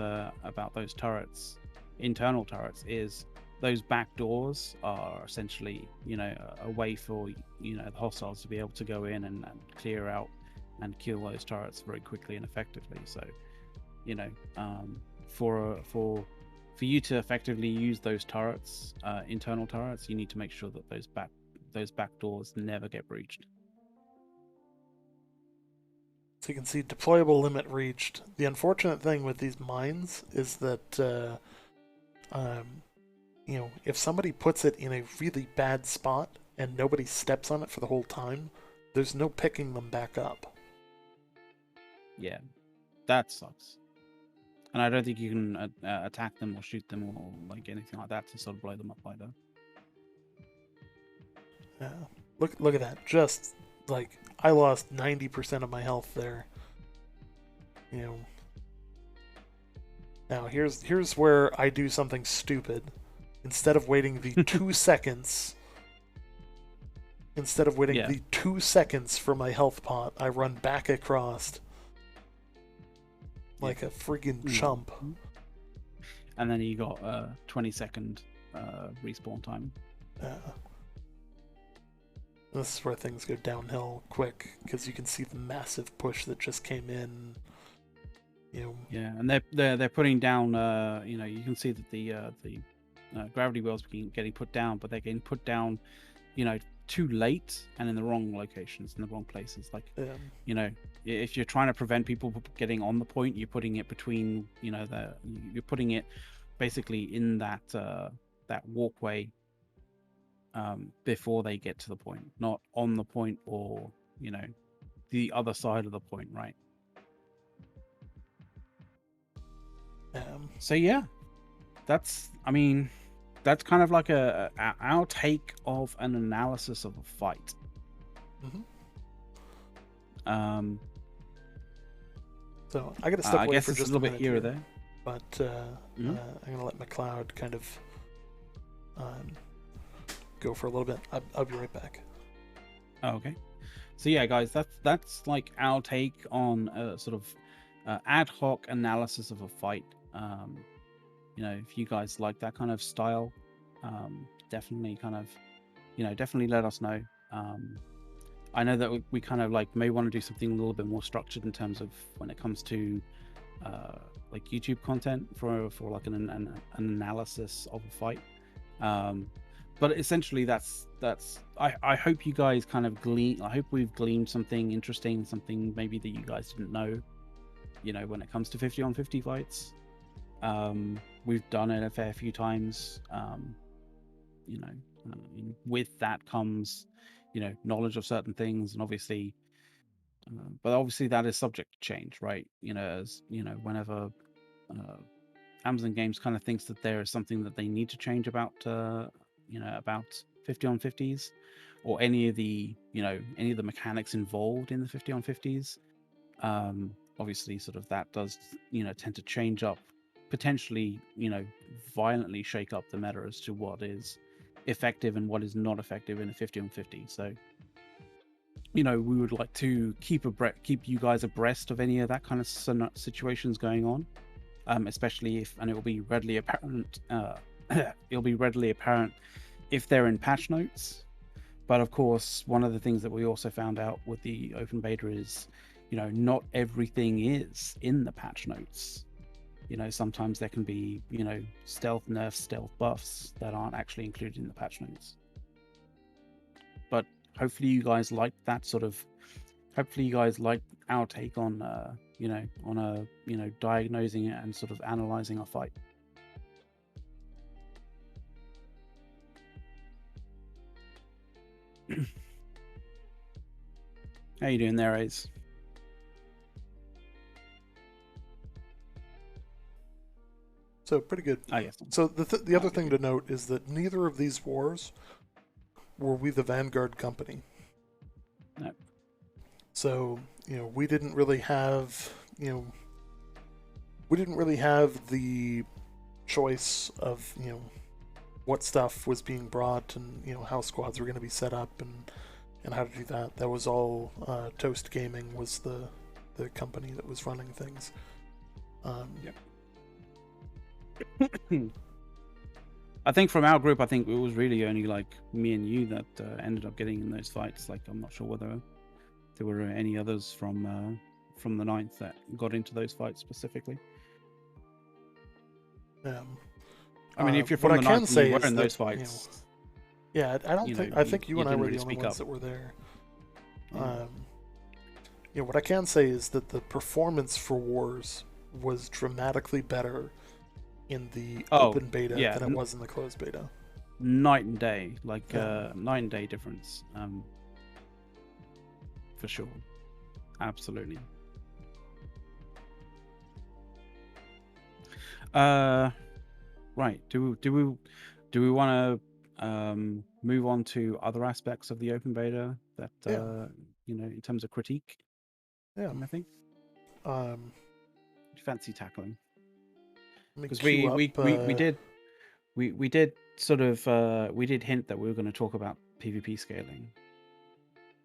those turrets, internal turrets, is those back doors are essentially, a way for the hostiles to be able to go in and clear out and kill those turrets very quickly and effectively. So, for you to effectively use those turrets, internal turrets, you need to make sure that those back doors never get breached. So you can see deployable limit reached. The unfortunate thing with these mines is that, if somebody puts it in a really bad spot and nobody steps on it for the whole time, there's no picking them back up. Yeah, that sucks. And I don't think you can attack them or shoot them or like anything like that to sort of blow them up either. Yeah. Look at that. Just like I lost 90% of my health there. Now here's where I do something stupid. Instead of waiting the 2 seconds, the 2 seconds for my health pot, I run back across like a friggin' chump. And then you got 20-second respawn time. This is where things go downhill quick because you can see the massive push that just came in. Yeah, and they're putting down. You can see that the gravity wells getting put down, but they're getting put down, too late and in the wrong locations, in the wrong places. Like, if you're trying to prevent people getting on the point, you're putting it between, you're putting it basically in that walkway before they get to the point, not on the point or the other side of the point, right? So yeah, that's kind of like our take of an analysis of a fight. Mm-hmm. So I gotta step away for just a little bit here or there, but I'm gonna let McLeod kind of go for a little bit. I'll be right back. Oh, okay. So yeah, guys, that's like our take on a sort of ad hoc analysis of a fight. If you guys like that kind of style, definitely definitely let us know. I know that we kind of like may want to do something a little bit more structured in terms of when it comes to like YouTube content for like an analysis of a fight. But essentially that's I hope you guys kind of I hope we've gleaned something interesting, something maybe that you guys didn't know, when it comes to 50-on-50 fights. We've done it a fair few times. With that comes knowledge of certain things, and obviously but obviously that is subject to change, right? As whenever Amazon Games kind of thinks that there is something that they need to change about about 50-on-50s or any of the mechanics involved in the 50-on-50s, obviously sort of that does tend to change up, potentially violently shake up the meta as to what is effective and what is not effective in a 50-on-50. So we would like to keep you guys abreast of any of that kind of situations going on, especially and it will be readily apparent if they're in patch notes. But of course, one of the things that we also found out with the open beta is not everything is in the patch notes. Sometimes there can be stealth nerfs, stealth buffs that aren't actually included in the patch notes. But hopefully you guys like that sort of our take on diagnosing it and sort of analyzing a fight. How you doing there, Ace? So pretty good. Yes. So the other thing to note is that neither of these wars were we the Vanguard company. No. So we didn't really have the choice of what stuff was being brought and how squads were going to be set up and how to do that. That was all Toast Gaming was the company that was running things. Yep. I think from our group, I think it was really only like me and you that ended up getting in those fights. Like, I'm not sure whether there were any others from the ninth that got into those fights specifically. I mean, if you're What from I the can ninth and you say were is in that, those fights, yeah, I don't think I think you and I didn't were really the only speak ones up. that were there. Yeah. What I can say is that the performance for Wars was dramatically better in the open beta yeah, than it was in the closed beta. Night and day, like Yeah. night and day difference, for sure, absolutely. Right. Do we want to move on to other aspects of the open beta that in terms of critique? Yeah. I think. Um, Fancy tackling, Let me because queue up. we did sort of we did hint that we were going to talk about PvP scaling.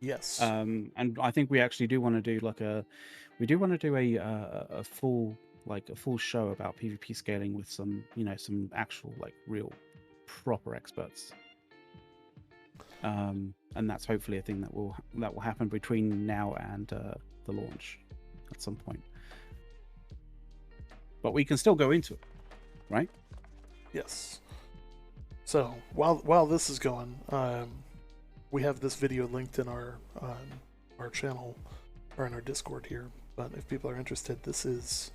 Yes. And I think we actually do want to do a full show about PvP scaling with some actual like real proper experts. And that's hopefully a thing that will happen between now and the launch at some point. But we can still go into it, right? Yes. So while this is going, we have this video linked in our channel or in our Discord here. But if people are interested, this is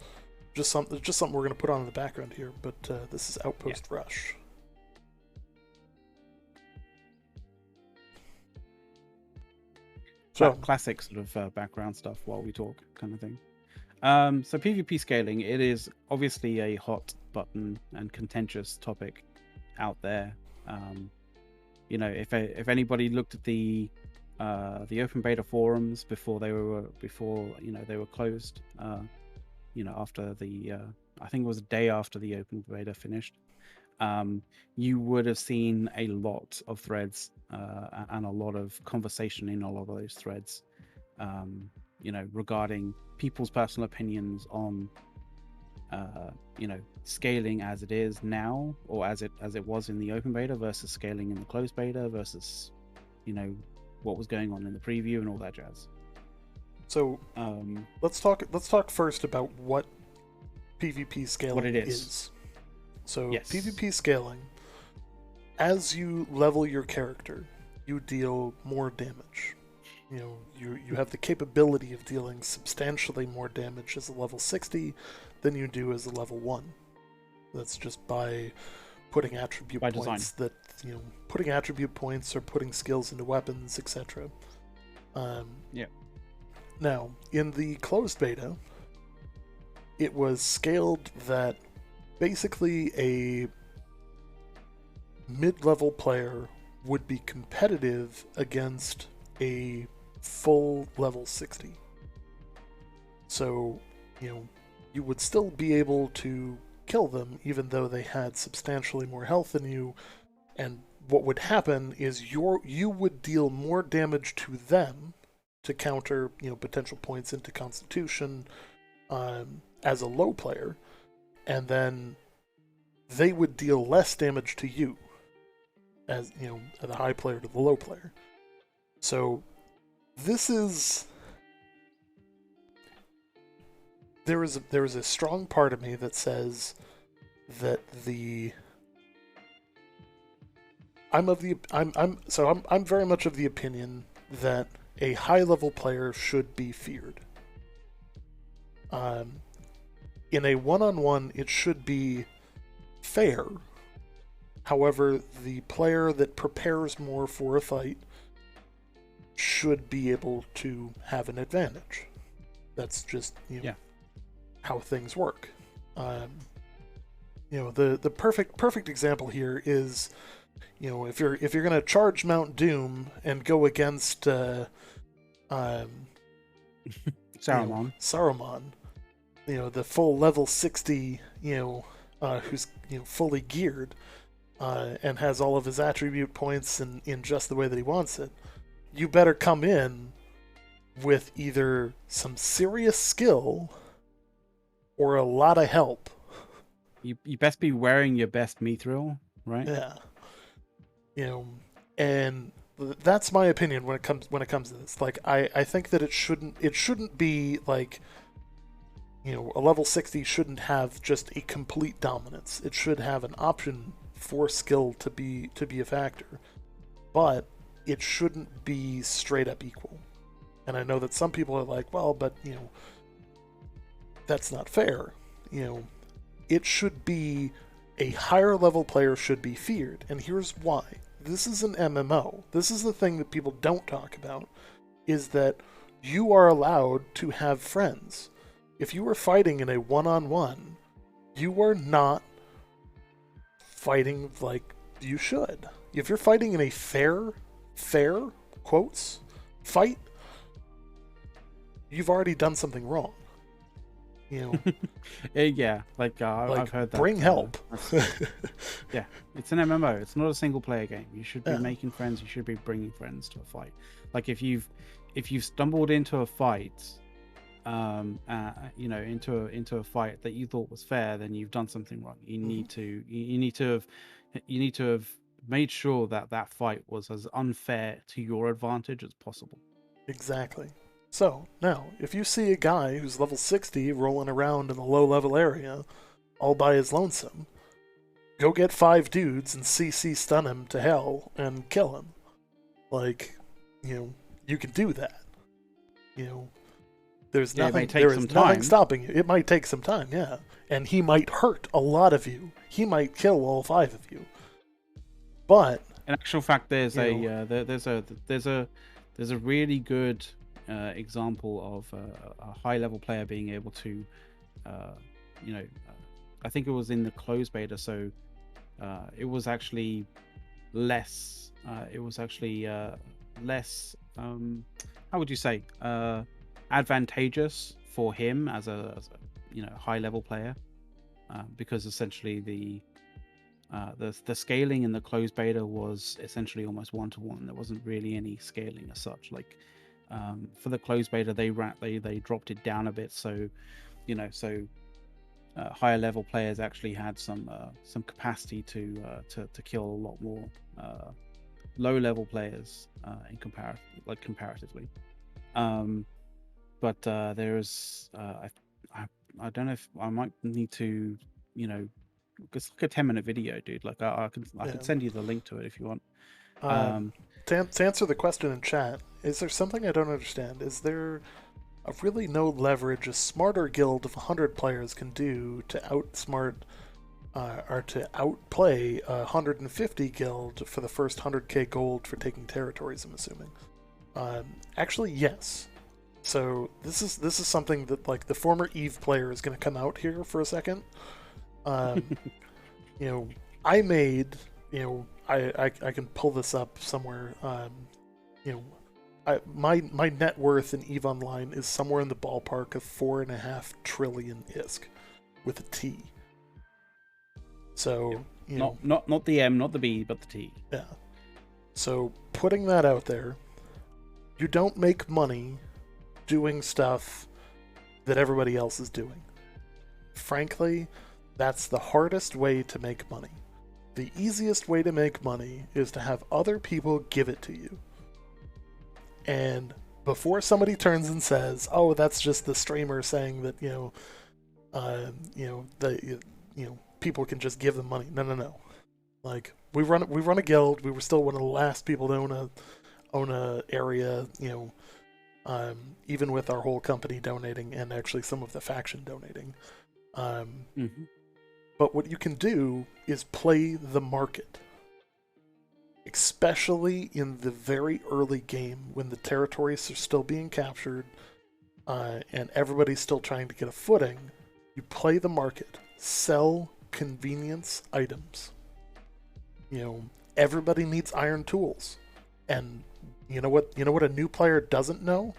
just something we're going to put on in the background here. But this is Outpost Rush. So classic sort of background stuff while we talk, kind of thing. So PvP scaling, it is obviously a hot button and contentious topic out there. If anybody looked at the open beta forums before they were closed, after the I think it was a day after the open beta finished, you would have seen a lot of threads and a lot of conversation in a lot of those threads, regarding people's personal opinions on scaling as it is now, or as it was in the open beta, versus scaling in the closed beta, versus what was going on in the preview and all that jazz. So let's talk first about what PvP scaling what it is. So PvP scaling, as you level your character, you deal more damage. You have the capability of dealing substantially more damage as a level 60 than you do as a level 1. That's just by putting attribute points design. Putting attribute points or putting skills into weapons, etc. Now, in the closed beta, it was scaled that basically a mid-level player would be competitive against a full level 60. So, you would still be able to kill them even though they had substantially more health than you, and what would happen is you would deal more damage to them to counter potential points into Constitution as a low player, and then they would deal less damage to you as the high player to the low player. So this is there is a strong part of me that says that I'm very much of the opinion that a high level player should be feared. In a one-on-one, it should be fair. However, the player that prepares more for a fight should be able to have an advantage. That's just how things work. The perfect example here is, if you're gonna charge Mount Doom and go against Saruman, the full level 60, who's fully geared and has all of his attribute points in just the way that he wants it, you better come in with either some serious skill or a lot of help. You best be wearing your best mithril, right? Yeah. You know, and that's my opinion when it comes to this. Like, I think that it shouldn't be like, you know, a level 60 shouldn't have just a complete dominance. It should have an option for skill to be a factor, but it shouldn't be straight up equal. And I know that some people are like, well, but you know, that's not fair. You know, it should be a higher level player should be feared, and here's why. This is an MMO. This is the thing that people don't talk about, is that you are allowed to have friends. If you are fighting in a one-on-one, you are not fighting like you should. If you're fighting in a fair quotes fight, you've already done something wrong. You know, Yeah, like, like, I've heard that. bring help. Yeah, it's an MMO. It's not a single player game. You should be Yeah. making friends. You should be bringing friends to a fight. Like, if you've stumbled into a fight, you know, into a fight that you thought was fair, then you've done something wrong. You need to have made sure that that fight was as unfair to your advantage as possible. Exactly. So, now, if you see a guy who's level 60 rolling around in the low level area all by his lonesome, go get 5 dudes and CC stun him to hell and kill him. Like, you know, you can do that. You know, there's Yeah, it may nothing, take there some is nothing time. stopping you. It might take some time, yeah. And he might hurt a lot of you. He might kill all 5 of you. But In actual fact, there's You there's a really good example of a high level player being able to, you know, I think it was in the closed beta, so it was actually less. It was actually less. How would you say? Advantageous for him as a you know, high level player, because essentially the scaling in the closed beta was essentially almost 1-to-1. There wasn't really any scaling as such. Like, for the closed beta, they dropped it down a bit, so you know, higher level players actually had some capacity to kill a lot more low level players in comparatively. But there's I don't know if I might need to, you know, it's like a 10-minute video, dude. Like, I can send you the link to it if you want. To answer the question in chat, is there something I don't understand? Is there a really no leverage a smarter guild of 100 players can do to outsmart or to outplay a 150 guild for the first 100k gold for taking territories, I'm assuming? Actually, yes. So this is something that, like, the former Eve player is going to come out here for a second. You know, I made, you know, I can pull this up somewhere. You know, my net worth in EVE Online is somewhere in the ballpark of 4.5 trillion ISK with a T. So, you know, not the M, not the B, but the T. yeah. So putting that out there, you don't make money doing stuff that everybody else is doing. Frankly, that's the hardest way to make money. The easiest way to make money is to have other people give it to you. And before somebody turns and says, "Oh, that's just the streamer saying that, you know, people can just give them money." No. Like, we run a guild. We were still one of the last people to own a area. You know, even with our whole company donating and actually some of the faction donating. But what you can do is play the market. Especially in the very early game when the territories are still being captured and everybody's still trying to get a footing, you play the market. Sell convenience items. You know, everybody needs iron tools. And you know what a new player doesn't know?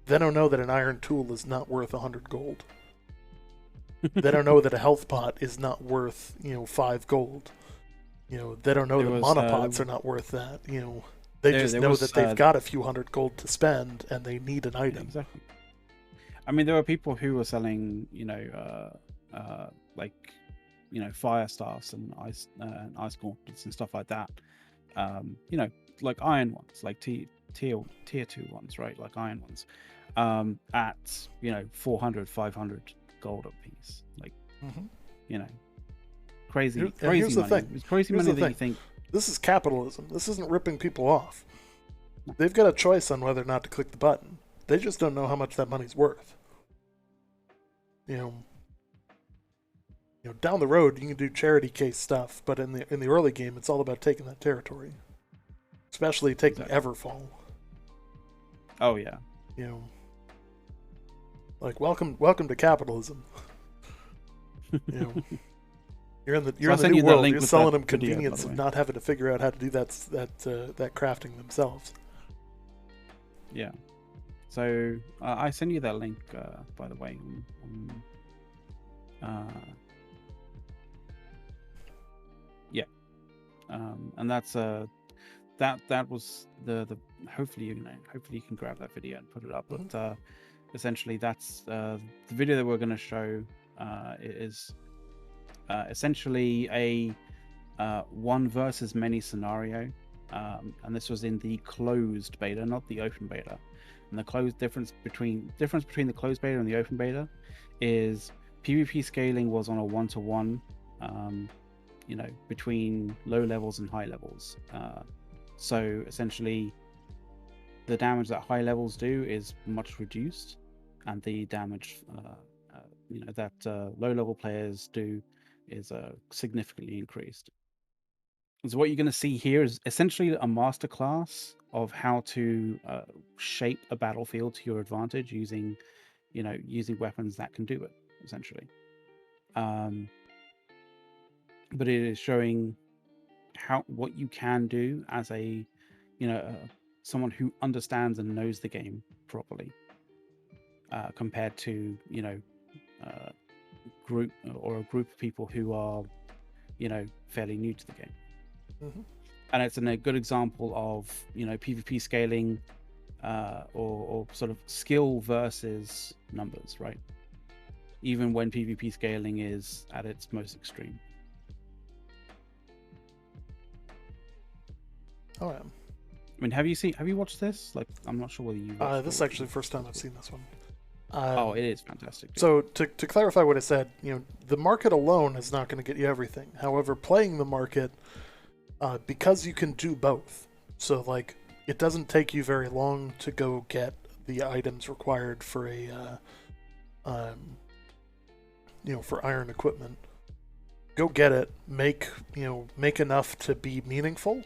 They don't know that an iron tool is not worth 100 gold. They don't know that a health pot is not worth, you know, 5 gold. You know, they don't know that monopots are not worth that. You know, they just know that they've got a few hundred gold to spend and they need an item. Exactly. I mean, there were people who were selling, you know, like fire staffs and ice gauntlets and stuff like that. Like iron ones, like tier 2 ones, right? Like iron ones, at 400, 500 gold a piece. Like, crazy here's the money. thing. It's crazy Here's money the that thing. you think. This is capitalism. This isn't ripping people off. They've got a choice on whether or not to click the button. They just don't know how much that money's worth. Down the road you can do charity case stuff, but in the early game it's all about taking that territory, especially taking Everfall. Oh yeah. Like welcome to capitalism. You're in the new world. You're selling them convenience of not having to figure out how to do that crafting themselves. Yeah. So I send you that link, by the way. Yeah. And that's that was the hopefully you can grab that video and put it up. Mm-hmm. But essentially that's the video that we're going to show is essentially a one versus many scenario, and this was in the closed beta, not the open beta. And the difference between the closed beta and the open beta is PvP scaling was on a 1-to-1, between low levels and high levels. So essentially, the damage that high levels do is much reduced, and the damage that low level players do is significantly increased. So what you're going to see here is essentially a masterclass of how to shape a battlefield to your advantage using weapons that can do it, essentially. But it is showing what you can do as a someone who understands and knows the game properly, compared to a group of people who are fairly new to the game. Mm-hmm. And it's a good example of PvP scaling, or sort of skill versus numbers, right? Even when PvP scaling is at its most extreme. Oh, yeah. I mean, have you watched this? Like, I'm not sure whether you. This is actually the first time I've seen this one. It is fantastic. Dude. So to clarify what I said, the market alone is not going to get you everything. However, playing the market, because you can do both. So like, it doesn't take you very long to go get the items required for for iron equipment. Go get it, make enough to be meaningful,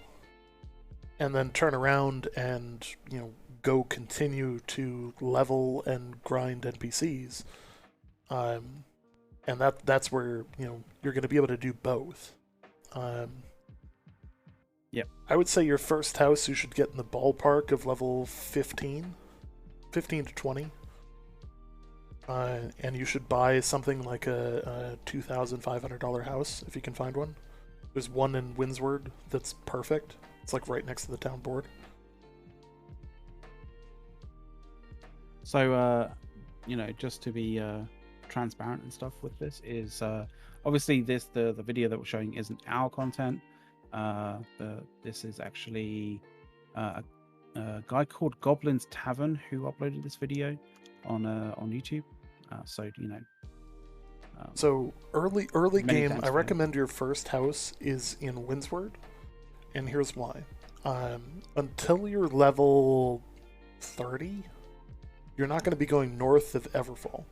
and then turn around and go continue to level and grind NPCs, and that's where you're going to be able to do both. Yep. I would say your first house you should get in the ballpark of level 15 to 20, and you should buy something like a $2,500 house if you can find one. There's one in Windsward that's perfect. It's like right next to the town board. So, just to be transparent and stuff with this is obviously the video that we're showing isn't our content. This is actually a guy called Goblin's Tavern who uploaded this video on YouTube. So early game, I recommend him. your first house is in Windsward, and here's why. Until you're level 30, you're not going to be going north of Everfall.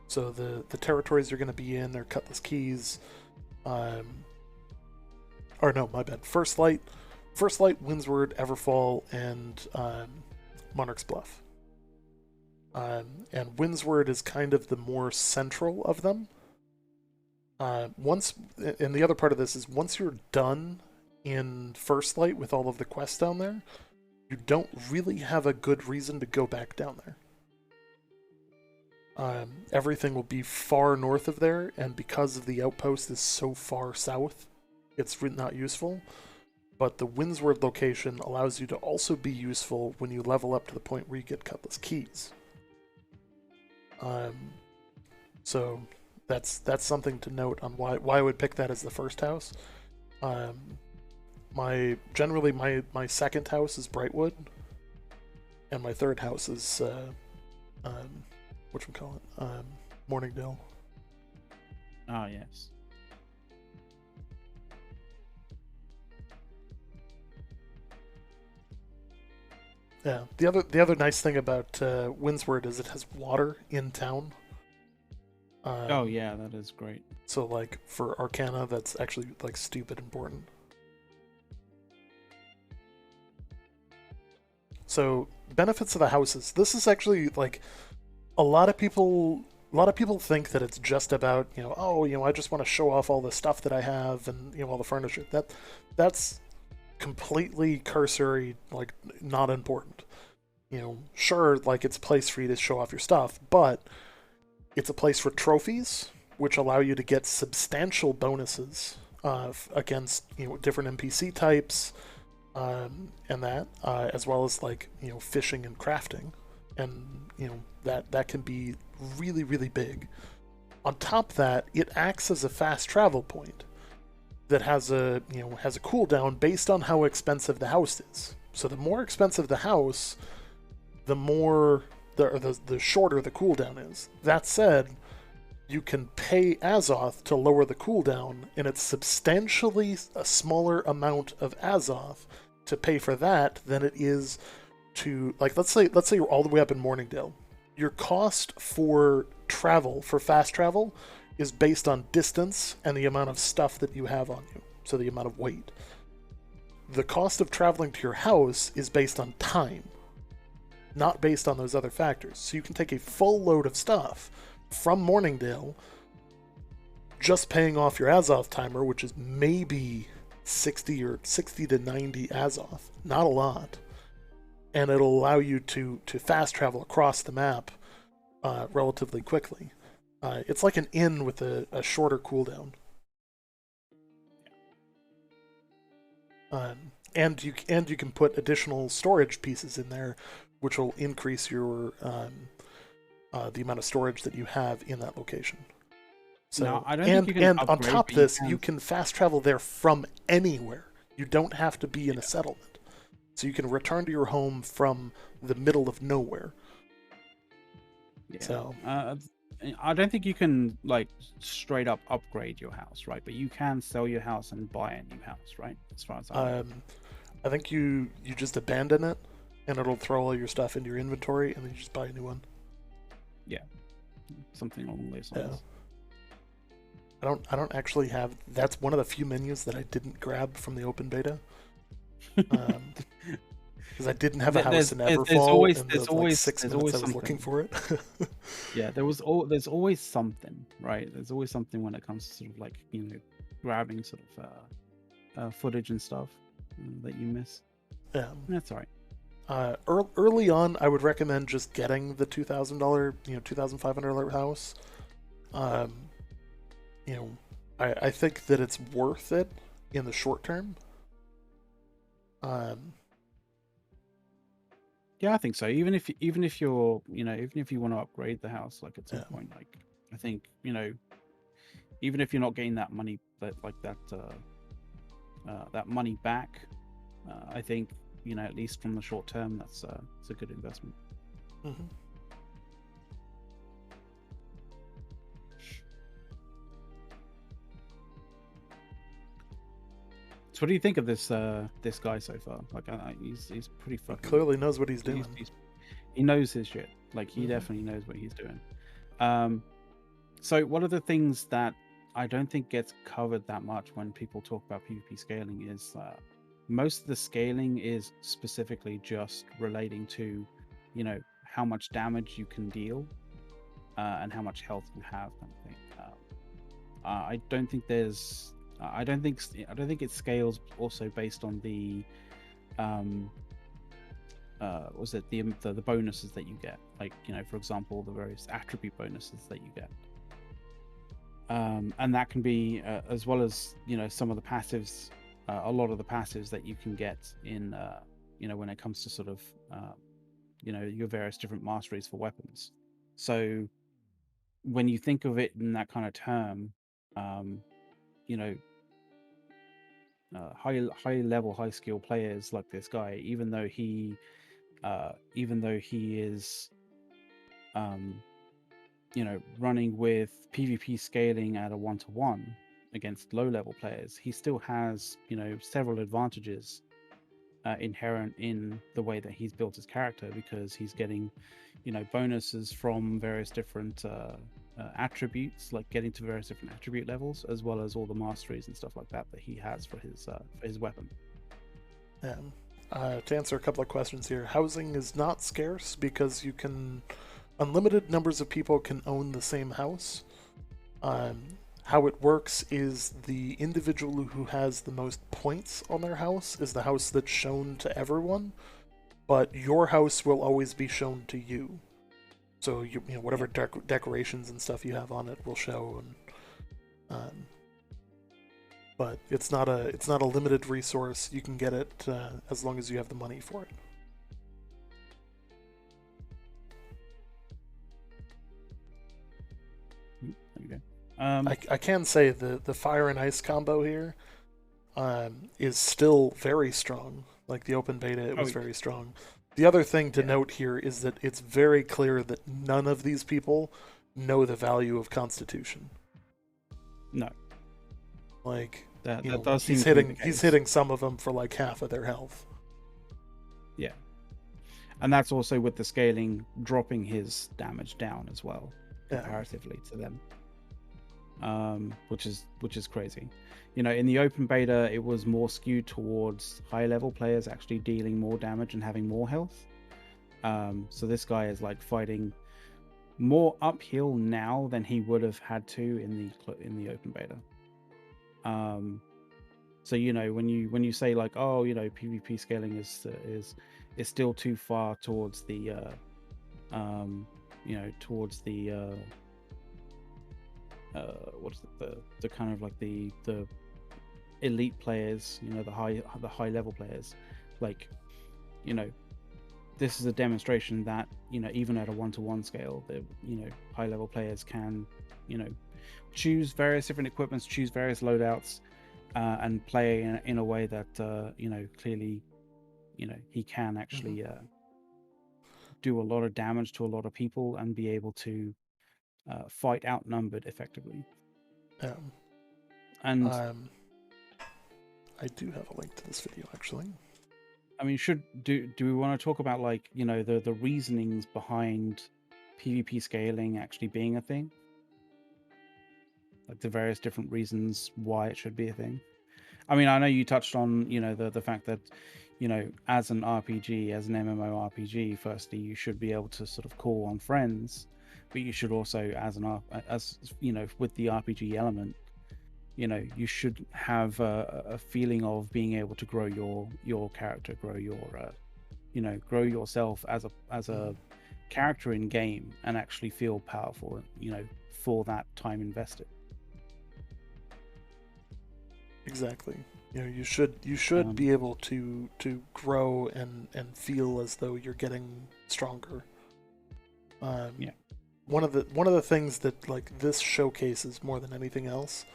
So the territories you're going to be in are Cutlass Keys, or no, my bad. First Light, Windsward, Everfall, and Monarch's Bluff. And Windsward is kind of the more central of them. And the other part of this is once you're done in First Light with all of the quests down there, you don't really have a good reason to go back down there. Everything will be far north of there, and because of the outpost is so far south, it's not useful. But the Windsward location allows you to also be useful when you level up to the point where you get Cutlass Keys. So that's something to note on why I would pick that as the first house. Um, my second house is Brightwood, and my third house is what we call it, Morningdale. Oh yes. Yeah. The other nice thing about Windsward is it has water in town. Oh Um, yeah, that is great. so like for Arcana, that's actually like stupid important. So benefits of the houses. This is actually like a lot of people. A lot of people think that it's just about I just want to show off all the stuff that I have and all the furniture. That's completely cursory, like not important. Sure, like it's a place for you to show off your stuff, but it's a place for trophies, which allow you to get substantial bonuses against different NPC types, and that, as well as like fishing and crafting, and that can be really really big. On top of that, it acts as a fast travel point that has a cooldown based on how expensive the house is. So the more expensive the house, the more the shorter the cooldown is. That said, you can pay Azoth to lower the cooldown, and it's substantially a smaller amount of Azoth to pay for that than it is to, like, let's say you're all the way up in Morningdale. Your cost for fast travel, is based on distance and the amount of stuff that you have on you, so the amount of weight. The cost of traveling to your house is based on time, not based on those other factors. So you can take a full load of stuff from Morningdale, just paying off your Azoth timer, which is maybe 60 to 90 Azoth, not a lot, and it'll allow you to fast travel across the map relatively quickly. It's like an inn with a shorter cooldown. And you can put additional storage pieces in there, which will increase your the amount of storage that you have in that location. So No, I don't think you can and on upgrade, top but of this, you can fast travel there from anywhere. You don't have to be in a settlement, so you can return to your home from the middle of nowhere. Yeah. So I don't think you can like straight up upgrade your house, right? But you can sell your house and buy a new house, right? As far as I know. I think you just abandon it, and it'll throw all your stuff into your inventory, and then you just buy a new one. Yeah, something along those Yeah. lines. I don't actually have. That's one of the few menus that I didn't grab from the open beta. Because I didn't have a house in Everfall in the like 6 minutes I was looking for it. Yeah, there's always something, right? There's always something when it comes to sort of like grabbing sort of footage and stuff that you miss. Yeah, that's all right. Early on, I would recommend just getting the $2,000, $2,500 house. I think that it's worth it in the short term. Yeah, I think so. Even if you're, even if you want to upgrade the house, like at some point, like I think, even if you're not getting that money, that money back, I think, at least from the short term, it's a good investment. Mm-hmm. So, what do you think of this guy so far? Like, he's pretty fucking. He clearly knows what he's doing. He knows his shit. Like, he definitely knows what he's doing. So one of the things that I don't think gets covered that much when people talk about PvP scaling is most of the scaling is specifically just relating to, how much damage you can deal and how much health you have, kind of thing. I don't think there's. I don't think it scales also based on the was it the bonuses that you get, like for example the various attribute bonuses that you get, and that can be as well as some of the passives, a lot of the passives that you can get in when it comes to sort of your various different masteries for weapons. So when you think of it in that kind of term, um, you know, high level, high skill players like this guy, even though he is, um, running with PvP scaling at a 1-to-1 against low level players, he still has, several advantages inherent in the way that he's built his character, because he's getting, bonuses from various different attributes, like getting to various different attribute levels, as well as all the masteries and stuff like that that he has for his weapon. To answer a couple of questions here, housing is not scarce because you can unlimited numbers of people can own the same house. How it works is the individual who has the most points on their house is the house that's shown to everyone, but your house will always be shown to you. So whatever decorations and stuff you have on it will show, and but it's not a limited resource. You can get it as long as you have the money for it. Okay. I can say the fire and ice combo here is still very strong. Like the open beta, it was very strong. The other thing to note here is that it's very clear that none of these people know the value of Constitution. No. Like that does he's hitting some of them for like half of their health. Yeah. And that's also with the scaling dropping his damage down as well, comparatively to them. Which is crazy. In the open beta, it was more skewed towards high level players actually dealing more damage and having more health. So this guy is like fighting more uphill now than he would have had to in the open beta. So when you say like, oh, PvP scaling is still too far towards the what's the kind of like the elite players, the high level players, like, this is a demonstration that, even at a 1-to-1 scale, the high level players can, choose various different equipments, choose various loadouts, and play in a way that clearly, he can actually do a lot of damage to a lot of people and be able to fight outnumbered effectively. And I do have a link to this video actually. I mean, do we want to talk about like the reasonings behind PvP scaling actually being a thing, like the various different reasons why it should be a thing? I mean, I know you touched on the fact that as an RPG, as an MMORPG, firstly you should be able to sort of call on friends, but you should also, as with the RPG element, you should have a feeling of being able to grow your character, grow yourself as a character in game, and actually feel powerful, for that time invested. Exactly. You should be able to grow and feel as though you're getting stronger. One of the things that like this showcases more than anything else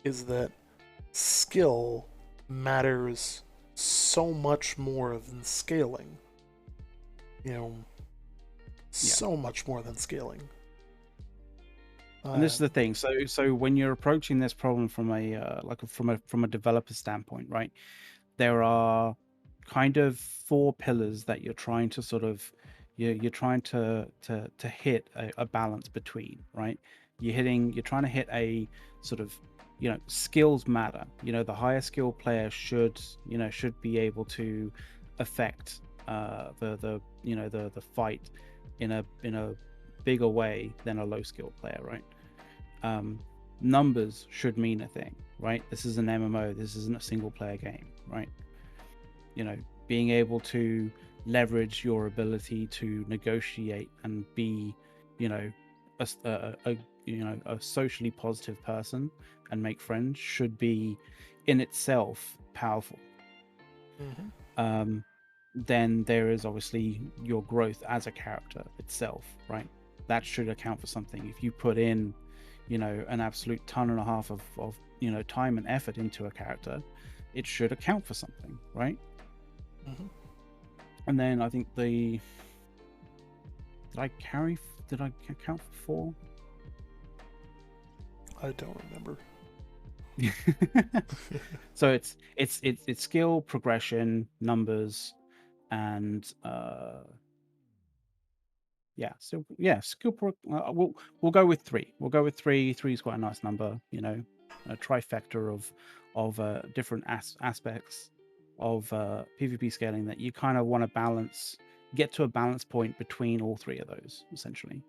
is that skill matters so much more than scaling. So much more than scaling. And this is the thing. So when you're approaching this problem from a developer standpoint, right? There are kind of 4 pillars that you're trying to sort of you're trying to hit a balance between, right? You're trying to hit a sort of skills matter. The higher skill player should be able to affect the fight in a bigger way than a low skill player, right? Numbers should mean a thing, right? This is an MMO, this isn't a single player game, right? Being able to leverage your ability to negotiate and be a socially positive person and make friends should be in itself powerful. Then there is obviously your growth as a character itself, right? that should account for something. If you put in, an absolute ton and a half of time and effort into a character, it should account for something, right? Mm-hmm. And then I think did I count for 4? I don't remember. So it's skill, progression, numbers, and skill. We'll go with 3. We'll go with 3. 3 is quite a nice number, a trifecta of different aspects of PvP scaling that you kind of want to get to a balance point between all 3 of those, essentially.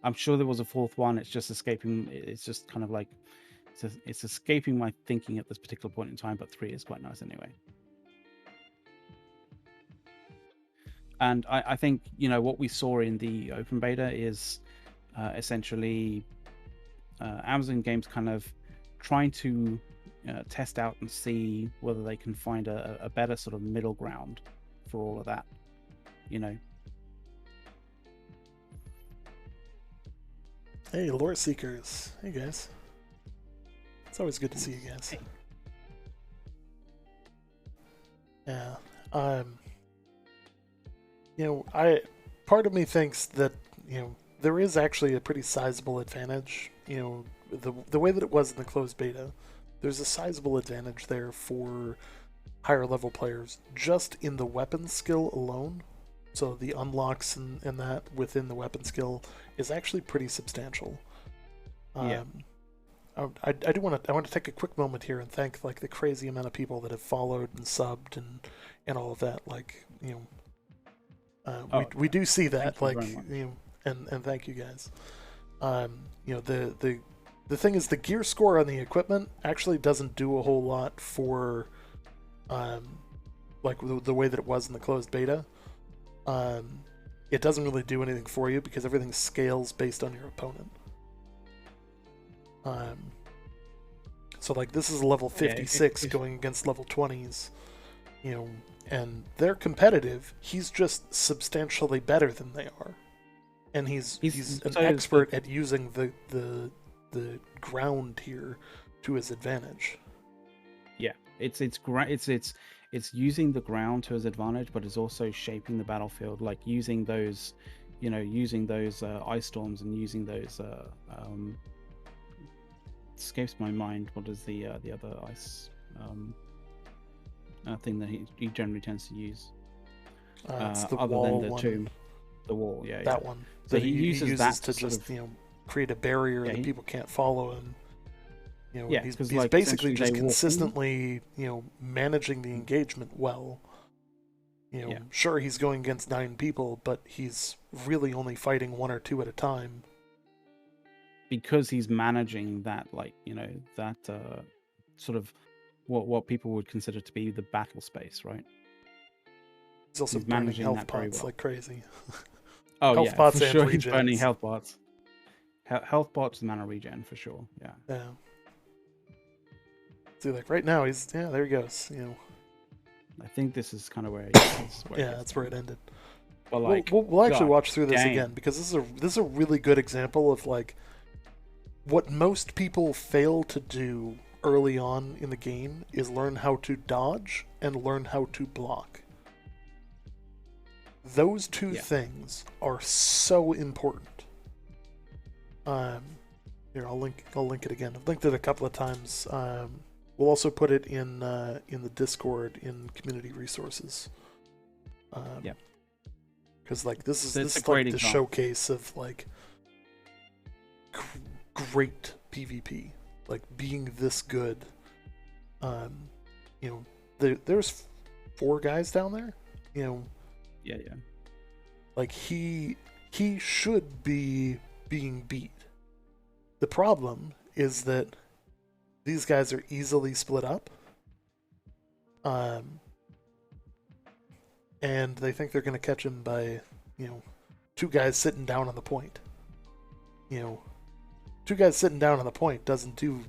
I'm sure there was a 4th one. It's just escaping. It's just kind of like it's escaping my thinking at this particular point in time. But 3 is quite nice anyway. And I think what we saw in the open beta is essentially Amazon Games kind of trying to test out and see whether they can find a better sort of middle ground for all of that. Hey, lore seekers. Hey guys. It's always good to see you guys. Yeah. Part of me thinks that, there is actually a pretty sizable advantage. The way that it was in the closed beta, there's a sizable advantage there for higher level players just in the weapon skill alone. So the unlocks and that within the weapon skill is actually pretty substantial. Yeah. I do want to take a quick moment here and thank the crazy amount of people that have followed and subbed and all of that. We do see that, and thank you guys. The thing is, the gear score on the equipment actually doesn't do a whole lot for the way that it was in the closed beta. It doesn't really do anything for you because everything scales based on your opponent. So this is level 56 going against level 20s, and they're competitive. He's just substantially better than they are, and he's an expert at using the ground here to his advantage. Yeah, it's using the ground to his advantage, but it's also shaping the battlefield, using those ice storms and using those escapes my mind. What is the other ice thing that he generally tends to use? It's the other wall than the one. tomb, the wall, yeah, that one. So he uses that to just create a barrier that people can't follow him. He's basically just consistently managing the engagement well. Sure, he's going against 9 people, but he's really only fighting 1 or 2 at a time. Because he's managing that, that sort of what people would consider to be the battle space, right? He's also burning health pots like crazy. Oh, health pots for and sure. He's burning health pots. Health pots, mana regen for sure. Yeah. See, right now there he goes. I think this is kind of where. That's where it ended. But we'll actually watch through this again because this is a really good example of what most people fail to do early on in the game is learn how to dodge and learn how to block. Those 2 things are so important. Here, I'll link it again. I've linked it a couple of times. We'll also put it in the Discord in community resources. Because this is the showcase of great PvP, being this good. There's 4 guys down there. He should be being beat. The problem is that these guys are easily split up, and they think they're going to catch him by 2 guys sitting down on the point. 2 guys sitting down on the point doesn't do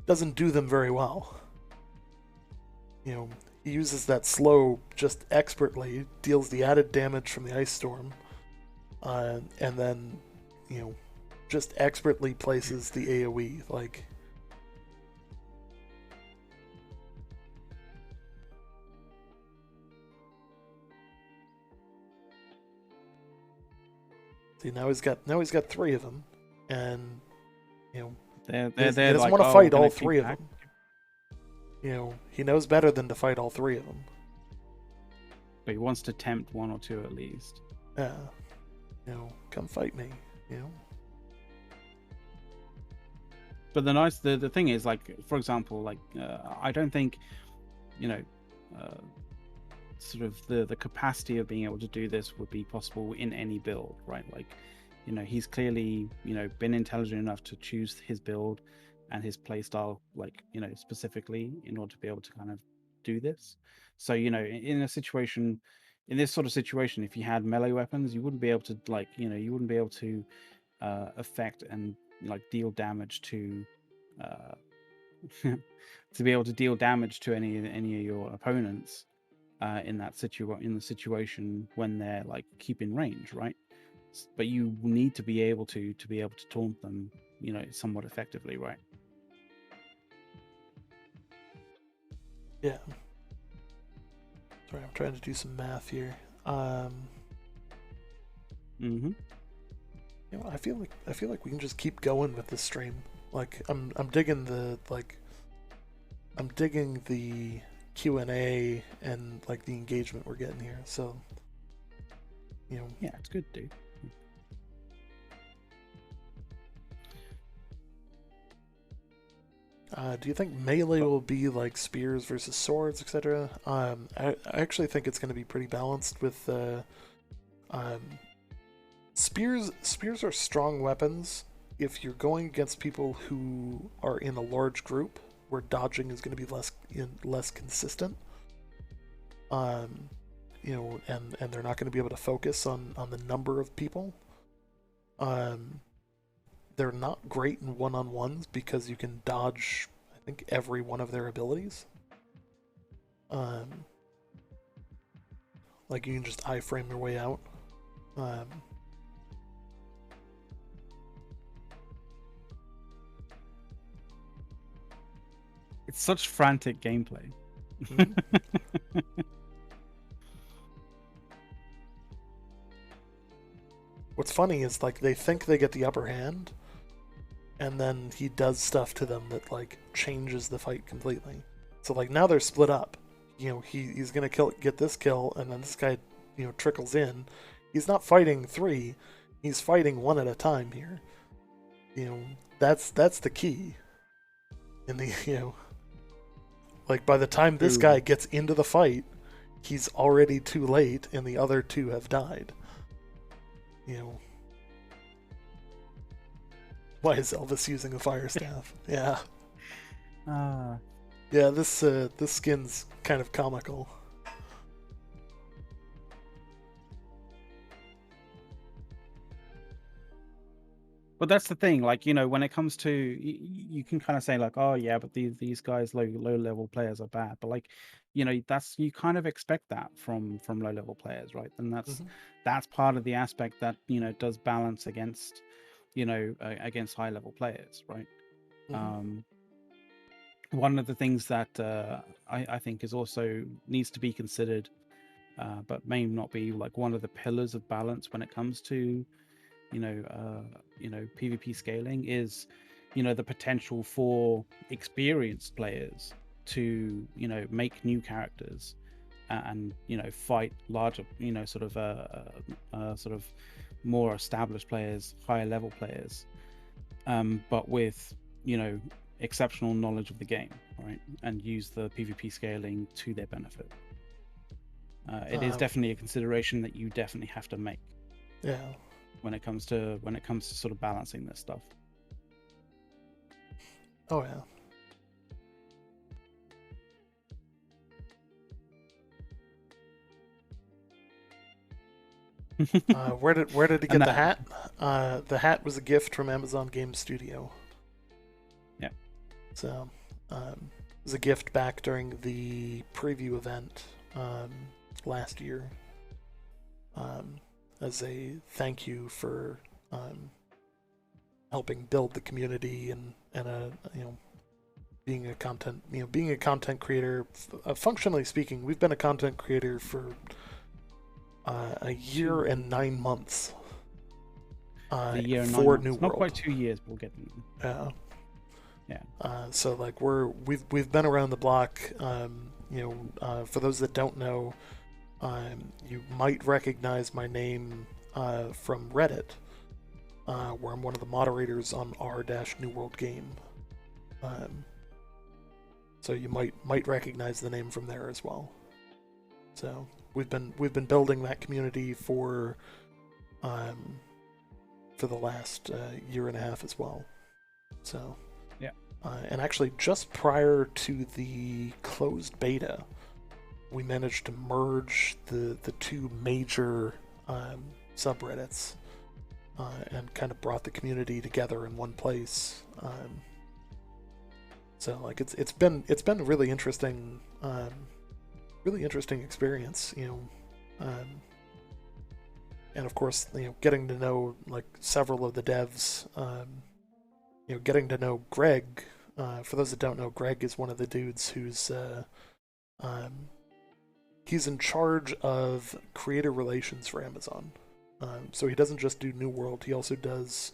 them very well. He uses that slow just expertly, deals the added damage from the ice storm, and then just expertly places the AoE. Like, see, now he's got three of them, and They're he doesn't like, want to oh, fight we're all gonna three keep of them. He knows better than to fight all three of them. But he wants to tempt one or two at least. Yeah, come fight me. But the thing is, like, for example, like, I don't think, sort of the capacity of being able to do this would be possible in any build, right? Like, he's clearly, been intelligent enough to choose his build and his playstyle, like, specifically in order to be able to kind of do this. So, in this sort of situation, if you had melee weapons, you wouldn't be able to, like, you wouldn't be able to affect and like deal damage to to be able to deal damage to any of your opponents in the situation when they're like keeping range, right? But you need to be able to taunt them, somewhat effectively, right? Yeah. Sorry, I'm trying to do some math here. I feel like we can just keep going with this stream. Like, I'm digging the Q&A and like the engagement we're getting here. So, yeah, it's good, dude. Do you think melee will be like spears versus swords, etc.? I actually think it's going to be pretty balanced with spears. Spears are strong weapons if you're going against people who are in a large group where dodging is going to be less consistent. And they're not going to be able to focus on the number of people. They're not great in one-on-ones because you can dodge, I think, every one of their abilities. Like, you can just iframe your way out. It's such frantic gameplay. Mm-hmm. What's funny is, like, they think they get the upper hand, and then he does stuff to them that, like, changes the fight completely. So, like, now they're split up. He's gonna get this kill, and then this guy, trickles in. He's not fighting three, he's fighting one at a time here. That's the key. In the, like, by the time this guy gets into the fight, he's already too late, and the other two have died. Why is Elvis using a fire staff? Yeah. Yeah, this skin's kind of comical. But that's the thing, like, when it comes to, you can kind of say like, oh yeah, but these guys, low level players are bad. But like, that's, you kind of expect that from low level players, right? And that's part of the aspect that does balance against against high level players, right? One of the things that I think is also needs to be considered, but may not be like one of the pillars of balance when it comes to PvP scaling, is the potential for experienced players to make new characters and fight larger sort of more established players, higher level players, but with exceptional knowledge of the game, right? And use the PvP scaling to their benefit. It is definitely a consideration that you definitely have to make. Yeah. When it comes to sort of balancing this stuff. Oh yeah. Where did he get the hat? The hat was a gift from Amazon Game Studio. Yeah. So, it was a gift back during the preview event last year. a thank you for um, helping build the community and a being a content creator. Functionally speaking, we've been a content creator for a year and 9 months. The year and for 9 months. New Not World. quite 2 years, but we'll get them. Yeah. So like we've been around the block. For those that don't know, you might recognize my name from Reddit, where I'm one of the moderators on r-new world game. So you might recognize the name from there as well. So we've been building that community for the last year and a half as well. So yeah. And actually, just prior to the closed beta, we managed to merge the two major subreddits and kind of brought the community together in one place. So like it's been a really interesting experience, and of course, getting to know like several of the devs, getting to know Greg. For those that don't know, Greg is one of the dudes who's he's in charge of creator relations for Amazon. So he doesn't just do New World; he also does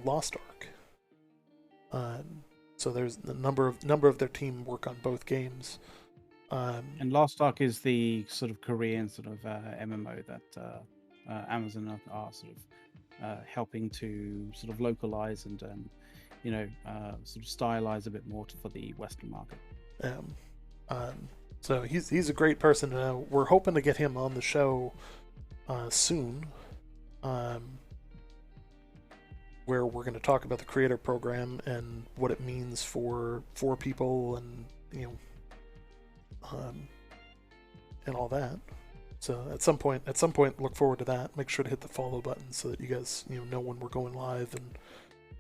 Lost Ark. So there's a number of their team work on both games. And Lost Ark is the sort of Korean sort of MMO that Amazon are sort of helping to sort of localize and sort of stylize a bit more for the Western market. So he's a great person to know. We're hoping to get him on the show soon, where we're going to talk about the creator program and what it means for people and and all that. So at some point, look forward to that. Make sure to hit the follow button so that you guys know when we're going live, and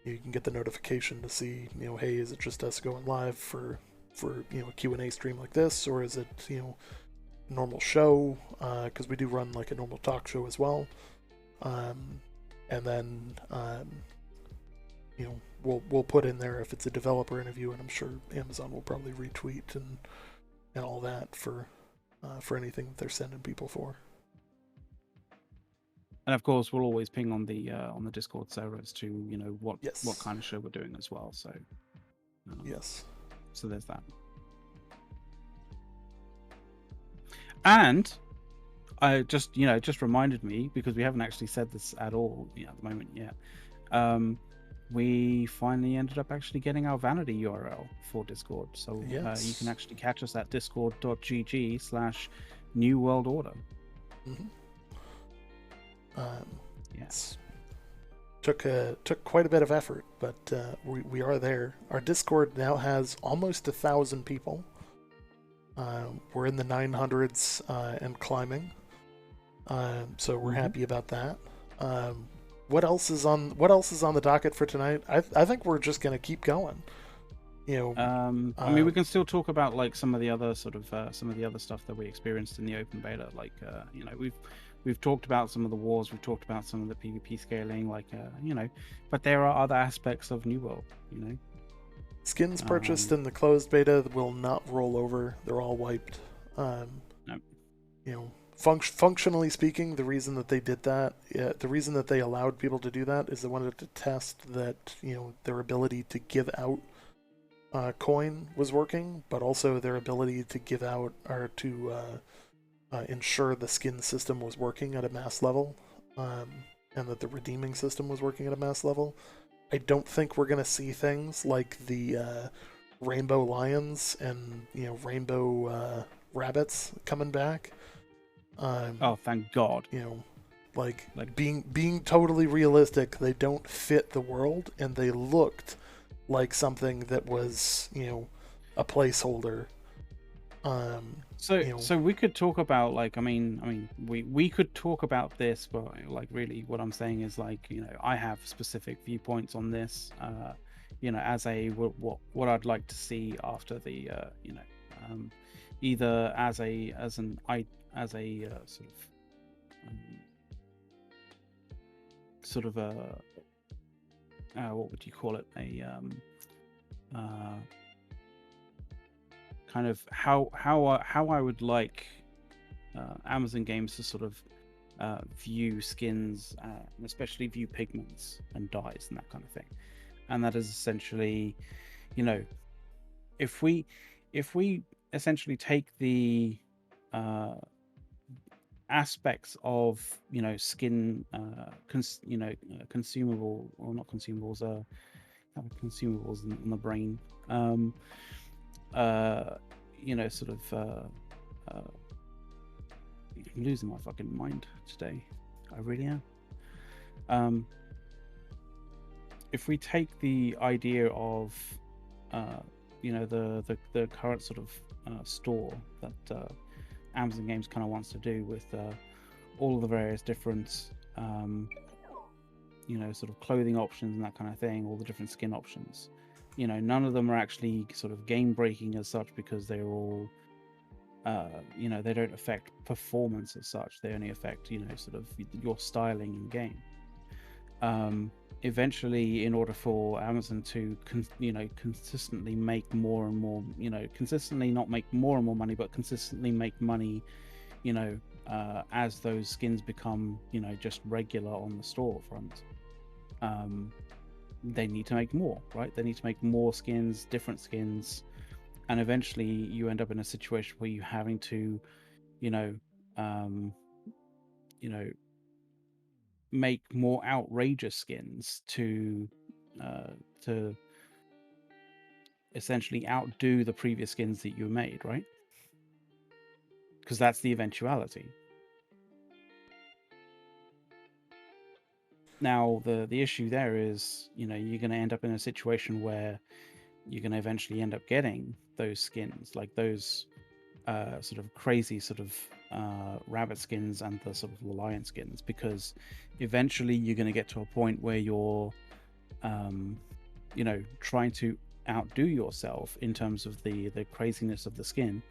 you can get the notification to see hey, is it just us going live for a Q&A stream like this, or is it a normal show? Because we do run like a normal talk show as well. And then we'll put in there if it's a developer interview, and I'm sure Amazon will probably retweet and all that for anything that they're sending people for. And of course, we'll always ping on the Discord server as to what kind of show we're doing as well. So yes. So there's that. And I just reminded me, because we haven't actually said this at all at the moment yet. We finally ended up actually getting our vanity URL for Discord. So you can actually catch us at discord.gg/New World Order. Mm-hmm. Yes. Took quite a bit of effort, but we are there. Our Discord now has almost 1,000 people. We're in the 900s and climbing. So we're happy about that. What else is on the docket for tonight? I think we're just gonna keep going. I mean, we can still talk about like some of the other sort of some of the other stuff that we experienced in the open beta. Like we've talked about some of the wars, we've talked about some of the PvP scaling, like but there are other aspects of New World. Skins purchased in the closed beta will not roll over; they're all wiped. No. Functionally speaking, the reason that they did that, the reason that they allowed people to do that, is they wanted to test that their ability to give out coin was working, but also their ability to give out or to ensure the skin system was working at a mass level, and that the redeeming system was working at a mass level. I don't think we're gonna see things like the rainbow lions and rainbow rabbits coming back. Oh, thank God! Like being totally realistic, they don't fit the world, and they looked like something that was a placeholder. So we could talk about like we could talk about this, but like really what I'm saying is like I have specific viewpoints on this. As a what I'd like to see after the either as a um, sort of a what would you call it, a uh, kind of how I would like Amazon games to sort of view skins, and especially view pigments and dyes and that kind of thing. And that is essentially, you know, if we essentially take the aspects of skin consumable, or not consumables, consumables in the brain, sort of I'm losing my fucking mind today. I really am. If we take the idea of the current sort of store that Amazon Games kind of wants to do with all of the various different sort of clothing options and that kind of thing, all the different skin options, none of them are actually sort of game breaking as such, because they're all they don't affect performance as such. They only affect sort of your styling in game. Eventually, in order for Amazon to consistently make more and more, consistently not make more and more money, but consistently make money, as those skins become just regular on the storefront, they need to make more, right? They need to make more skins, different skins, and eventually you end up in a situation where you're having to make more outrageous skins to essentially outdo the previous skins that you made, right? Because that's the eventuality. Now the issue there is, you're going to end up in a situation where you're going to eventually end up getting those skins, like those sort of crazy sort of rabbit skins and the sort of lion skins, because eventually you're going to get to a point where you're trying to outdo yourself in terms of the craziness of the skin,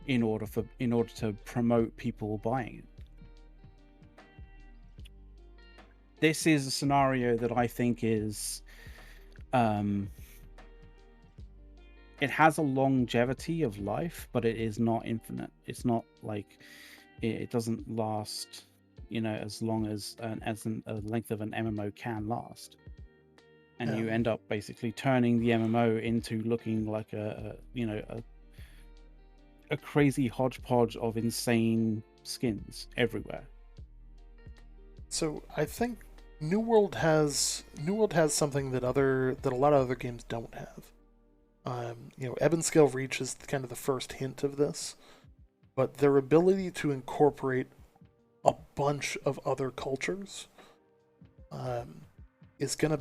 in order to promote people buying it. This is a scenario that I think is it has a longevity of life, but it is not infinite. It's not like it doesn't last, as long as a length of an MMO can last. And you end up basically turning the MMO into looking like a crazy hodgepodge of insane skins everywhere. So I think New World has something that a lot of other games don't have. Ebb and Scale Reach is kind of the first hint of this, but their ability to incorporate a bunch of other cultures is gonna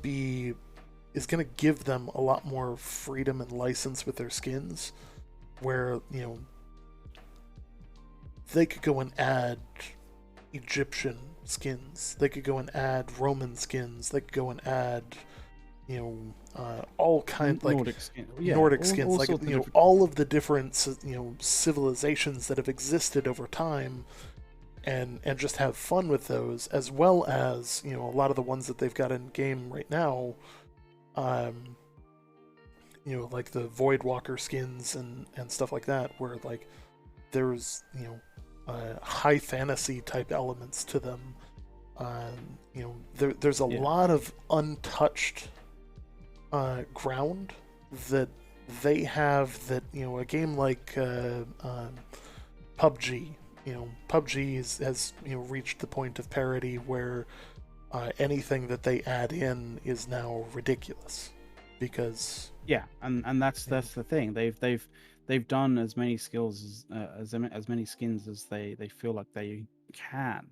give them a lot more freedom and license with their skins, where they could go and add Egyptian skins, they could go and add Roman skins, they could go and add all kind, like Nordic skins, like all of the different civilizations that have existed over time, and just have fun with those, as well as a lot of the ones that they've got in game right now, like the Voidwalker skins and stuff like that, where like there's high fantasy type elements to them. There's a lot of untouched ground that they have, that a game like PUBG, PUBG has reached the point of parity where anything that they add in is now ridiculous, because and that's the thing. They've done as many skills as many skins as they feel like they can.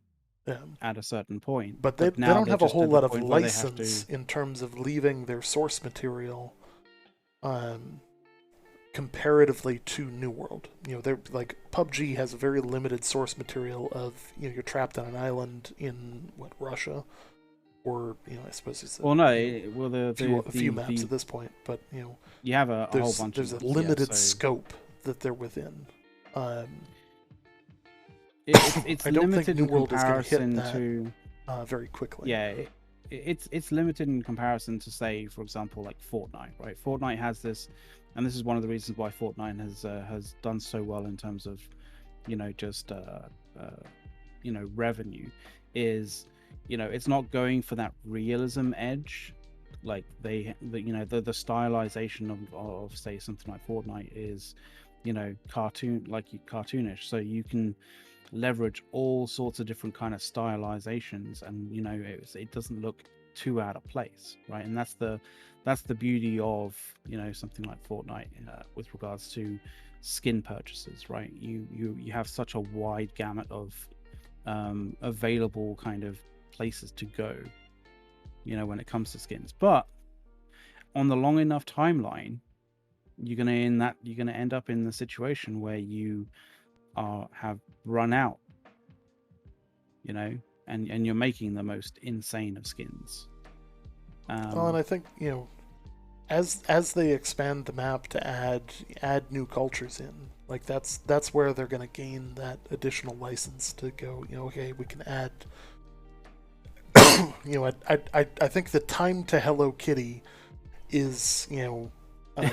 At a certain point, but they don't have a whole lot of license in terms of leaving their source material comparatively to New World. They're like, PUBG has a very limited source material of you're trapped on an island in Russia, or I suppose it's a few maps at this point, but you have a whole bunch. There's a limited scope that they're within. Um, It's I don't think limited New in World is going to hit comparison that to very quickly. yeah. It's limited in comparison to, say, for example, like Fortnite, right? Fortnite has this, and this is one of the reasons why Fortnite has done so well in terms of, just revenue, is, it's not going for that realism edge. Like the stylization of say something like Fortnite is, cartoonish, so you can leverage all sorts of different kind of stylizations, and it doesn't look too out of place, right? And that's the beauty of something like Fortnite with regards to skin purchases, right? You have such a wide gamut of available kind of places to go, when it comes to skins. But on the long enough timeline, you're gonna end up in the situation where you have run out, and you're making the most insane of skins. Well, and I think as they expand the map to add new cultures in, like that's where they're going to gain that additional license to go. Okay, we can add. I think the time to Hello Kitty is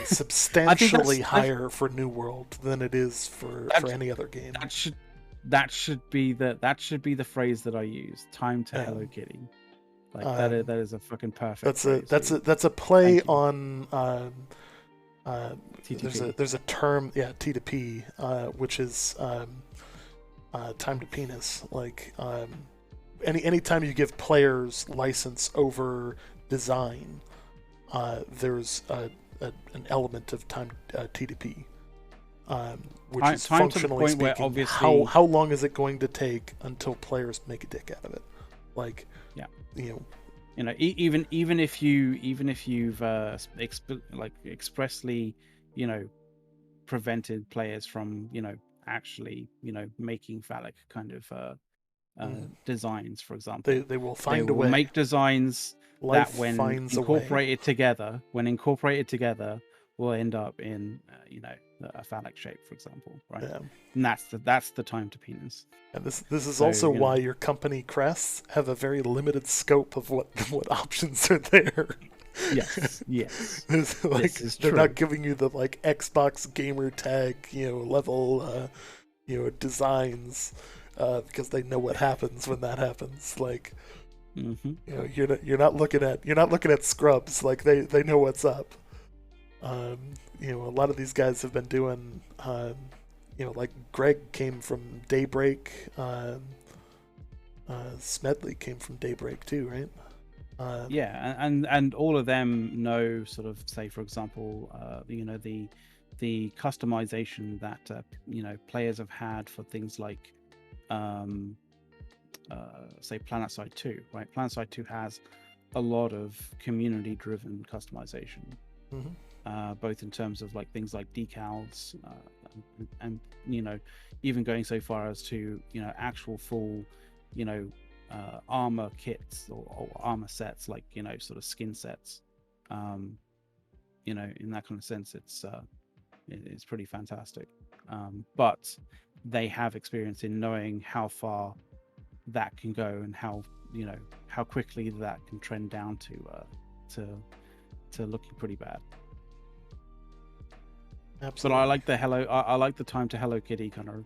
substantially higher for New World than it is for any other game. That should be the phrase that I use. Time to Hello Kitty. Like that is a fucking perfect. That's a play on TTP. there's a term, T to P, which is time to penis. Like anytime you give players license over design, there's an element of time TDP, which is functionally speaking, how long is it going to take until players make a dick out of it? Like, even if you've expressly prevented players from actually making phallic kind of designs, for example, they will find a way. Make designs Life that when incorporated together will end up in a phallic shape, for example, right? Yeah. And that's the time to penis. And this is also why your company crests have a very limited scope of what options are there. Yes. Like, they're not giving you the Xbox gamer tag level designs because they know what happens when that happens. Like, you're not looking at scrubs. Like, they know what's up. A lot of these guys have been doing like Greg came from Daybreak, Smedley came from Daybreak too, right? And all of them know, sort of, say, for example, the customization that players have had for things like say PlanetSide 2, right? PlanetSide 2 has a lot of community driven customization. Both in terms of things like decals, and even going so far as to actual full armor kits or armor sets, like sort of skin sets. In that kind of sense, it's pretty fantastic. But they have experience in knowing how far that can go and how quickly that can trend down to looking pretty bad. Absolutely. But I like the time to Hello Kitty kind of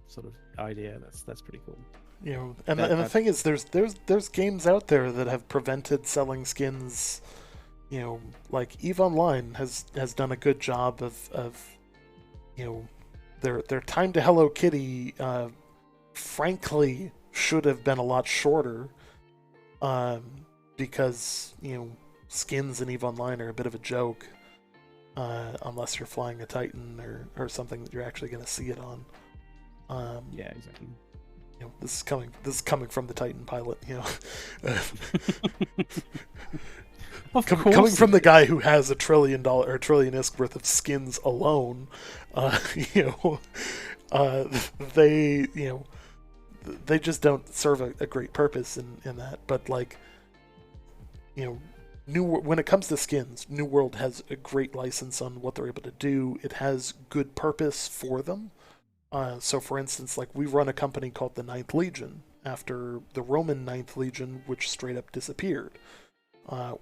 sort of idea. That's pretty cool. The thing is, there's games out there that have prevented selling skins. Like EVE Online has done a good job of their time to Hello Kitty. Frankly, should have been a lot shorter. Because skins in EVE Online are a bit of a joke. Unless you're flying a Titan or something that you're actually going to see it on. Yeah, exactly. This is coming from the Titan pilot. Coming from the guy who has $1 trillion or $1 trillion worth of skins alone. They just don't serve a great purpose in that. But when it comes to skins, New World has a great license on what they're able to do. It has good purpose for them. So, for instance, like we run a company called the Ninth Legion after the Roman Ninth Legion, which straight up disappeared.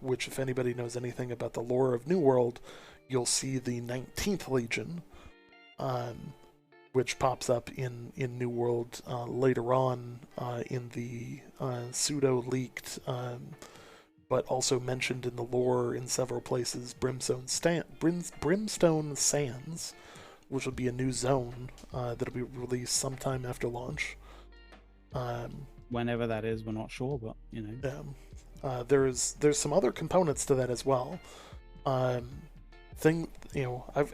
Which, if anybody knows anything about the lore of New World, you'll see the 19th Legion, which pops up in New World later on in the pseudo-leaked, but also mentioned in the lore in several places, Brimstone Sands, which will be a new zone that'll be released sometime after launch. Whenever that is, we're not sure, but you know. Yeah. There's some other components to that as well. I've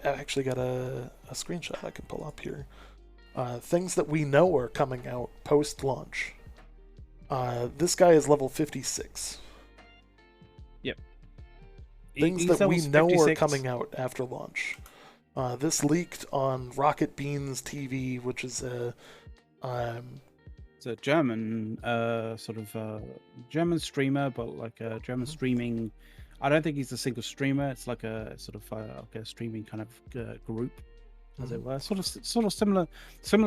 actually got a screenshot I can pull up here. Things that we know are coming out post-launch. This guy is level 56. Yep. Things He's that we know 56. are coming out after launch. This leaked on Rocket Beans TV, which is a it's a German German streamer, but like a German streaming. I don't think he's a single streamer. It's like a sort of like a streaming kind of group, as it were. Sort of similar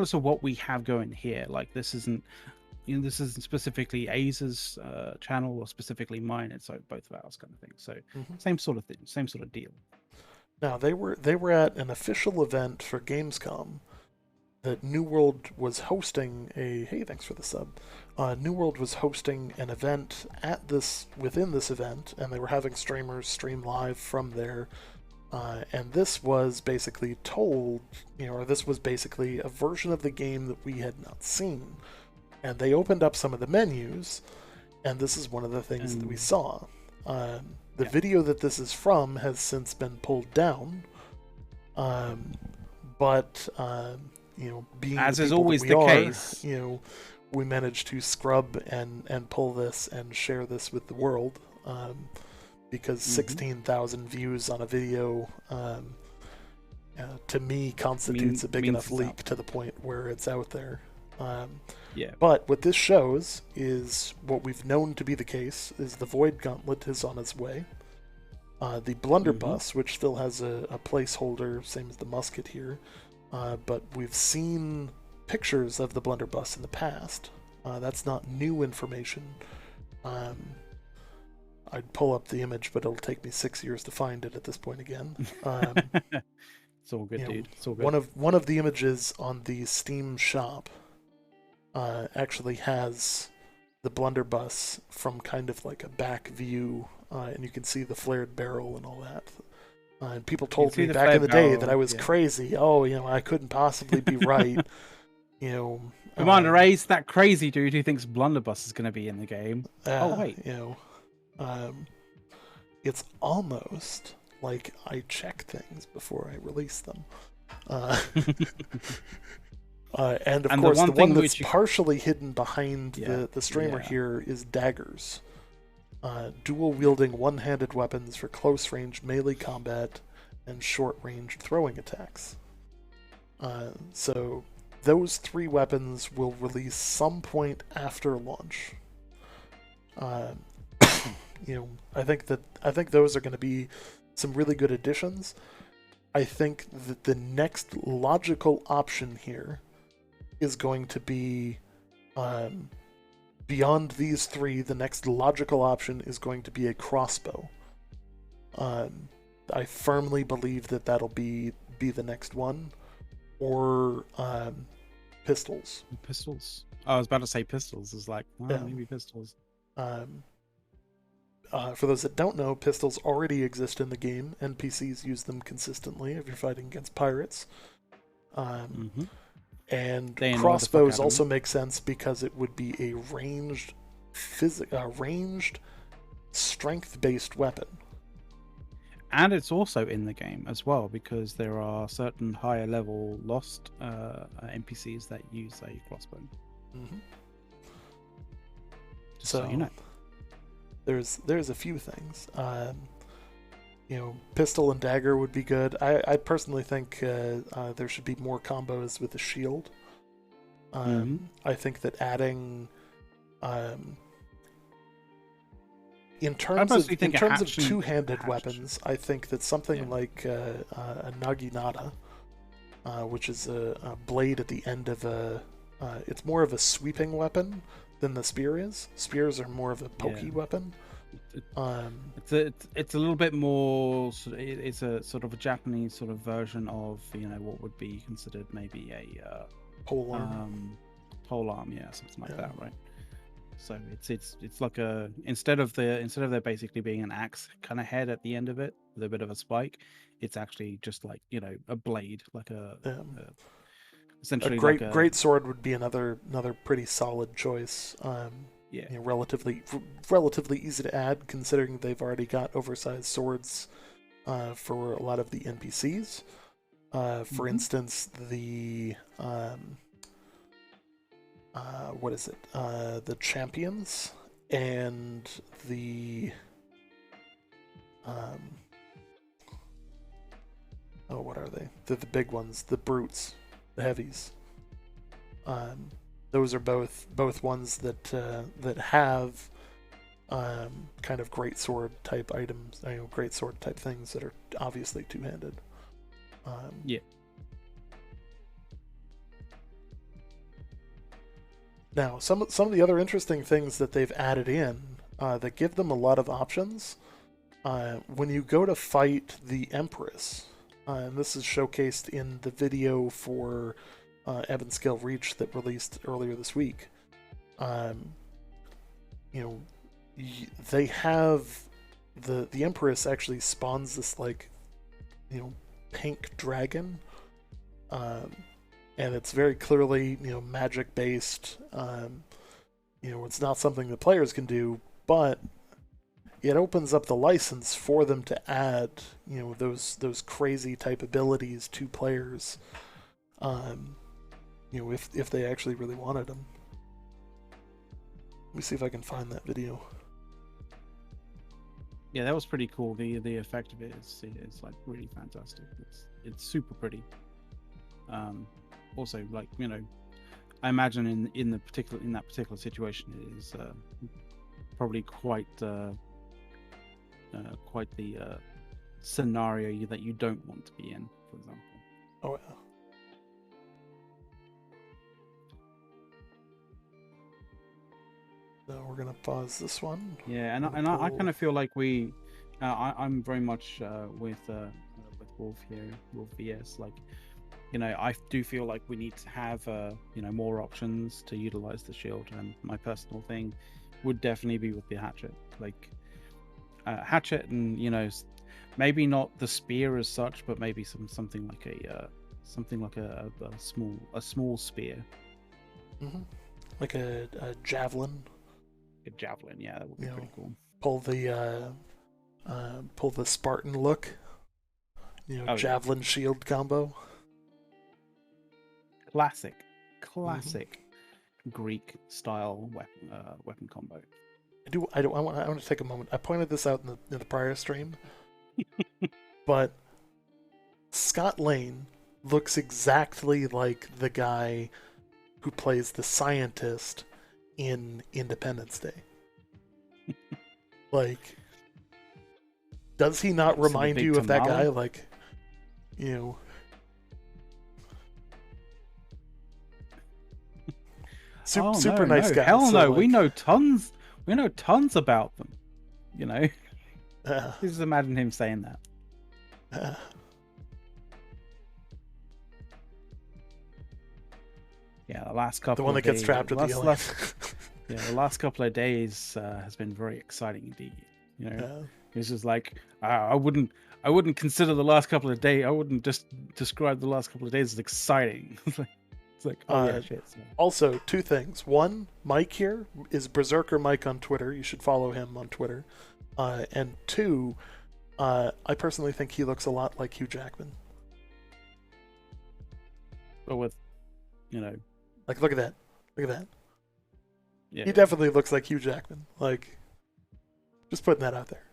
to what we have going here. Like this isn't specifically Aza's channel or specifically mine. It's like both of ours kind of thing. So same sort of thing, same sort of deal. Now they were at an official event for Gamescom that New World was hosting thanks for the sub. New World was hosting an event within this event, and they were having streamers stream live from there. And this was basically this was basically a version of the game that we had not seen. And they opened up some of the menus, and this is one of the things that we saw. The video that this is from has since been pulled down, but being as the is people always that the we case, we managed to scrub and pull this and share this with the world, because 16,000 views on a video to me constitutes a big enough leak to the point where it's out there. But what this shows is what we've known to be the case is the Void Gauntlet is on its way. The Blunderbuss, which still has a placeholder, same as the musket here, but we've seen pictures of the Blunderbuss in the past. That's not new information. I'd pull up the image, but it'll take me 6 years to find it at this point again. It's all good, dude. It's all good. One of the images on the Steam shop actually has the Blunderbuss from kind of like a back view, and you can see the flared barrel and all that. And people told me back in the day that I was crazy. I couldn't possibly be right. Commander Ace, that crazy dude who thinks Blunderbuss is going to be in the game. Wait. It's almost like I check things before I release them. And of course, the one that's partially hidden behind the streamer here is daggers. Dual-wielding one-handed weapons for close-range melee combat and short-range throwing attacks. So those three weapons will release some point after launch. I think those are going to be some really good additions. I think that the next logical option here is going to be, beyond these three, the next logical option is going to be a crossbow. I firmly believe that that'll be the next one, or pistols. Pistols. I was about to say pistols. It's like, maybe pistols. For those that don't know, pistols already exist in the game. NPCs use them consistently if you're fighting against pirates. And crossbows also make sense because it would be a ranged strength-based weapon. And it's also in the game as well, because there are certain higher level lost NPCs that use a crossbow. So you know. There's a few things. Pistol and dagger would be good. I personally think there should be more combos with the shield. I think that adding In I terms mostly of think two-handed hatch. weapons, I think that something Yeah. like a naginata, which is a blade at the end of a, it's more of a sweeping weapon than the spear is. Spears are more of a pokey weapon. It's a little bit more. It's a sort of a Japanese sort of version of what would be considered maybe a pole arm. Pole arm, yeah, something like that, right? So it's like a instead of there basically being an axe kind of head at the end of it with a bit of a spike, it's actually just like a blade, like essentially like a great sword would be another pretty solid choice. Relatively easy to add considering they've already got oversized swords for a lot of the NPCs. For instance, the what is it? The champions and the what are they? They're the big ones, the brutes, the heavies. Those are both ones that have kind of great sword type items, great sword type things that are obviously two-handed. Now, some of the other interesting things that they've added in that give them a lot of options. When you go to fight the Empress, and this is showcased in the video for Evanskill Reach that released earlier this week. They have the Empress actually spawns this like pink dragon, and it's very clearly magic based. It's not something the players can do, but it opens up the license for them to add those crazy type abilities to players. If they actually really wanted them. Let me see if I can find that video. Yeah, that was pretty cool. The effect of it is like really fantastic. It's super pretty. Also, like I imagine in that particular situation, it is probably quite the scenario that you don't want to be in, for example. Oh yeah. So we're gonna pause this one. Yeah, and I kind of feel like I'm very much with Wolf here, Wolf VS. Like, I do feel like we need to have more options to utilize the shield, and my personal thing would definitely be with the hatchet. Like, hatchet, and maybe not the spear as such, but maybe something like a small spear, like a javelin. A javelin, yeah, that would be pretty cool. Pull the Spartan look, javelin shield combo. Classic Greek style weapon combo. I want to take a moment. I pointed this out in the prior stream, but Scott Lane looks exactly like the guy who plays the scientist in Independence Day. Like, does he not remind you of that guy? Like, super nice guy. Hell no, we know tons about them. Just imagine him saying that. Yeah, the last couple. The one that gets trapped with the alien. Yeah, the last couple of days has been very exciting indeed. It's just like I wouldn't consider the last couple of days. I wouldn't just describe the last couple of days as exciting. It's like shit. So. Also, two things. One, Mike here is Berserker Mike on Twitter. You should follow him on Twitter. And two, I personally think he looks a lot like Hugh Jackman. But with, like look at that. Yeah. He definitely looks like Hugh Jackman. Like, just putting that out there.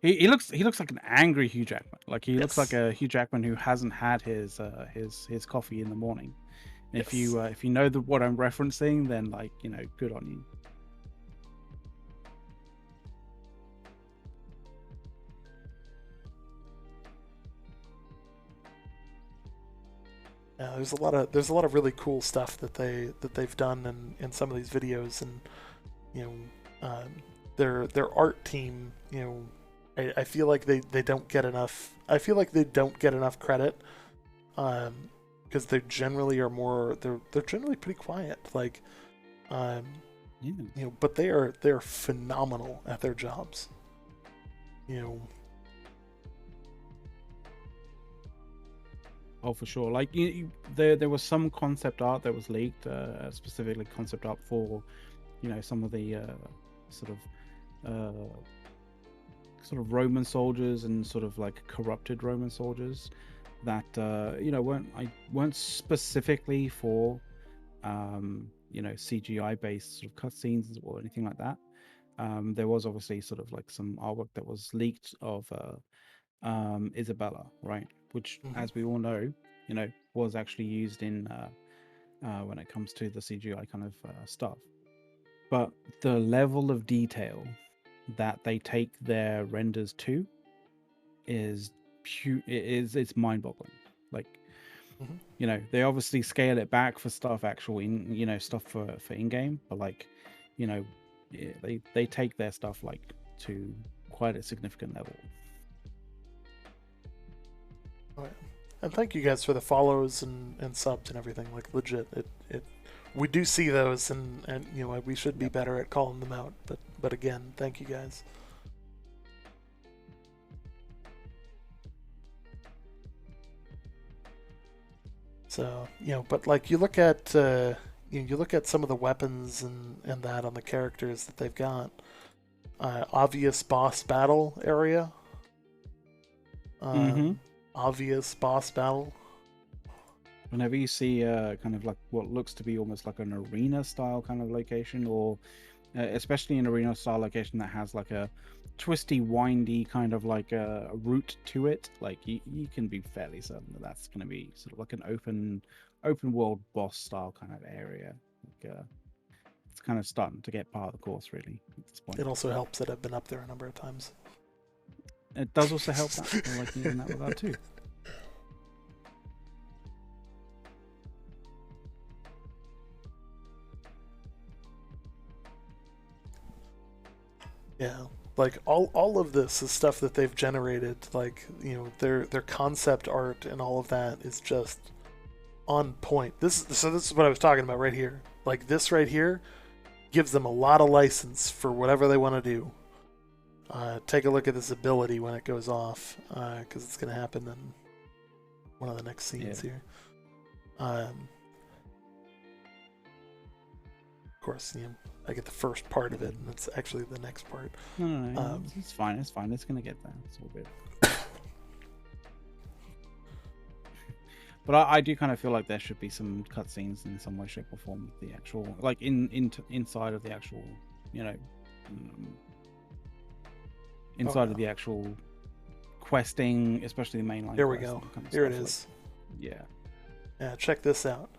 He looks like an angry Hugh Jackman. Like he looks like a Hugh Jackman who hasn't had his coffee in the morning. And if you know what I'm referencing, then good on you. Yeah, there's a lot of really cool stuff that they've done in some of these videos, and you know, their art team, I feel like they don't get enough. I feel like they don't get enough credit, because they generally are more. They're generally pretty quiet. Like, um, Yeah. but they're phenomenal at their jobs. You know, Oh, for sure. Like there was some concept art that was leaked, specifically concept art for, some of the sort of uh, Roman soldiers and sort of like corrupted Roman soldiers that weren't specifically for CGI based sort of cutscenes or anything like that. There was obviously sort of like some artwork that was leaked of Isabella, right? Which, mhm. as we all know, was actually used in when it comes to the CGI kind of stuff. But the level of detail that they take their renders to is it's mind-boggling. Like, Mhm. they obviously scale it back for stuff actual stuff for in-game, but like, they take their stuff like to quite a significant level. Oh, yeah. And thank you guys for the follows and subs and everything. Like, legit, it we do see those, and we should be Yep. better at calling them out. But again, thank you guys. So but like you look at some of the weapons and that on the characters that they've got. Obvious boss battle area. Mm-hmm. Obvious boss battle. Whenever you see kind of like what looks to be almost like an arena style kind of location, or especially an arena style location that has like a twisty, windy kind of like a route to it, like you can be fairly certain that that's going to be sort of like an open world boss style kind of area. Like, it's kind of starting to get part of the course really at this point. It also helps that I've been up there a number of times. It does also help that, like in that regard too. Yeah. Like all of this is stuff that they've generated. Like, their concept art and all of that is just on point. This is what I was talking about right here. Like, this right here gives them a lot of license for whatever they want to do. Take a look at this ability when it goes off, because it's going to happen in one of the next scenes here. Of course, I get the first part of it, and it's actually the next part. No, it's fine. It's fine. It's gonna get there. It's all good. But I do kind of feel like there should be some cutscenes in some way, shape, or form. The actual, like inside of the actual, inside of the actual questing, especially the mainline. Here we go. Kind of Here it stuff, is. Like, Yeah. Check this out.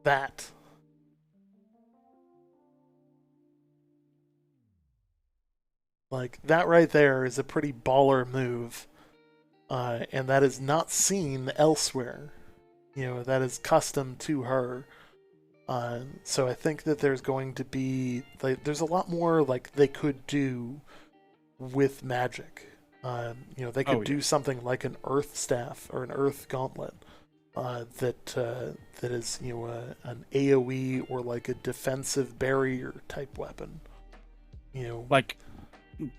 That. Like, that right there is a pretty baller move. And that is not seen elsewhere. That is custom to her. So I think that there's going to be there's a lot more like they could do with magic. They could do something like an earth staff or an earth gauntlet that is an AOE or like a defensive barrier type weapon. like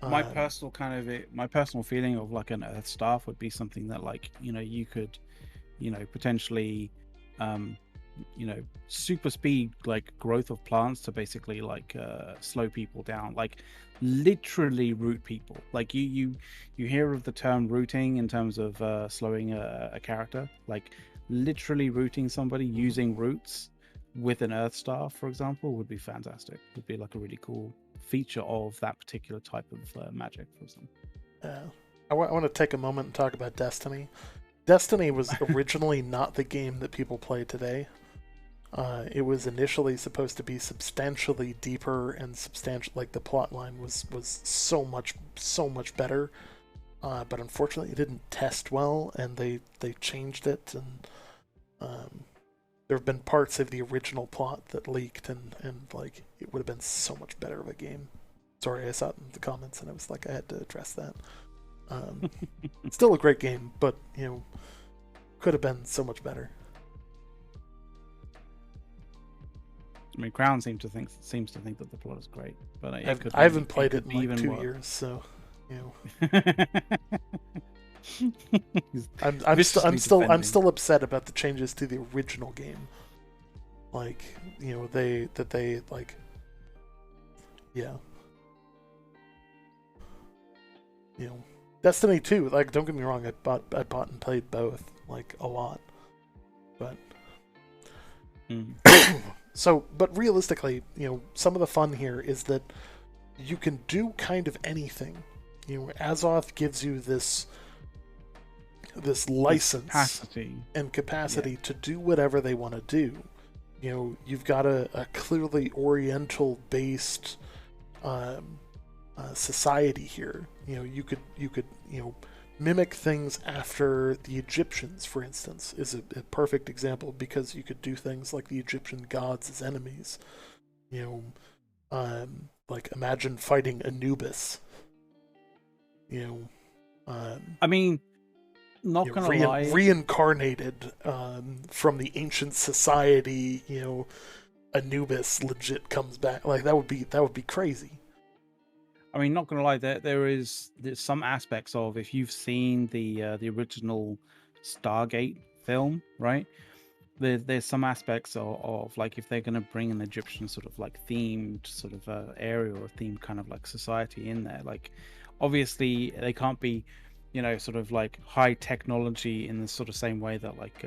my personal feeling of like an earth staff would be something that like you could potentially super speed like growth of plants to basically like slow people down, like literally root people. Like you hear of the term rooting in terms of slowing a character, like literally rooting somebody using roots with an earth staff, for example, would be fantastic. Would be like a really cool feature of that particular type of magic, for example. I want to take a moment and talk about Destiny. Destiny was originally not the game that people play today. It was initially supposed to be substantially deeper and substantial. Like, the plot line was so much better. But unfortunately, it didn't test well, and they changed it. And There have been parts of the original plot that leaked, and like it would have been so much better of a game. Sorry, I saw it in the comments and I was like, I had to address that. Still a great game, but could have been so much better. I mean, Crown seems to think that the plot is great, but I haven't played it in like 2 years, so I'm still upset about the changes to the original game. Like they like Destiny 2. Like, don't get me wrong, I bought and played both like a lot, but. So, but realistically, some of the fun here is that you can do kind of anything. Azoth gives you this license and capacity to do whatever they want to do. You've got a clearly Oriental-based society here. You could mimic things after the Egyptians, for instance, is a perfect example, because you could do things like the Egyptian gods as enemies. Like imagine fighting Anubis. I mean, not gonna lie, reincarnated from the ancient society. Anubis legit comes back. Like that would be crazy. I mean, not gonna lie, there's some aspects of, if you've seen the original Stargate film, right? There's some aspects of like, if they're gonna bring an Egyptian sort of like themed sort of area or themed kind of like society in there, like obviously they can't be, sort of like high technology in the sort of same way that like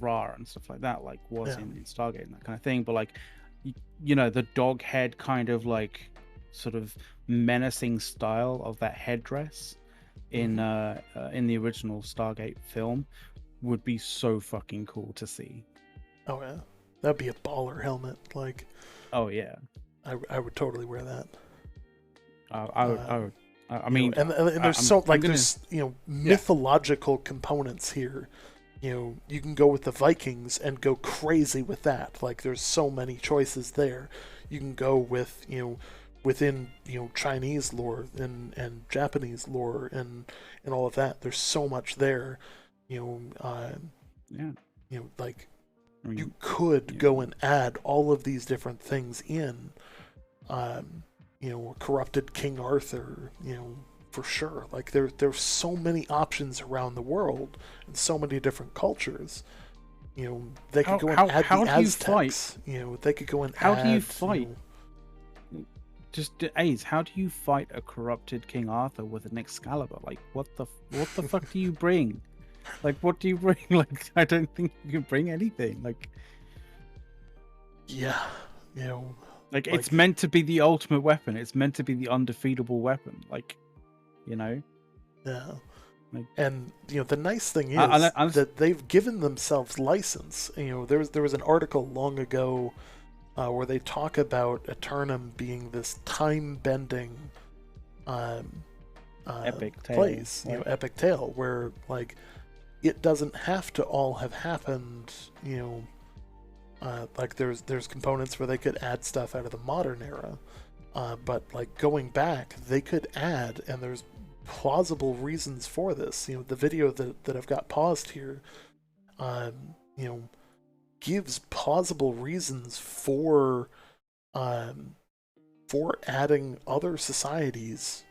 Ra and stuff like that like was in Stargate and that kind of thing, but like the dog head kind of like sort of menacing style of that headdress in the original Stargate film would be so fucking cool to see. Oh yeah, that'd be a baller helmet. Like, oh yeah, I would totally wear that. I would. I mean, and there's there's mythological components here. You can go with the Vikings and go crazy with that. Like, there's so many choices there. You can go with within Chinese lore and Japanese lore and all of that. There's so much there. Like, you could go and add all of these different things in. Corrupted King Arthur, for sure. Like, there's so many options around the world and so many different cultures. They could go and add the Aztecs. They could go and how do you fight? Just Ace, how do you fight a corrupted King Arthur with an Excalibur? Like, what the fuck do you bring? Like, what do you bring? Like, I don't think you can bring anything. Like, like, it's meant to be the ultimate weapon. It's meant to be the undefeatable weapon. Like, Yeah. Like, and the nice thing is that they've given themselves license. There was an article long ago where they talk about Eternum being this time-bending epic tale, place, epic tale, where like it doesn't have to all have happened. Like there's components where they could add stuff out of the modern era, but like going back, they could add, and there's plausible reasons for this. The video that I've got paused here, gives plausible reasons for adding other societies,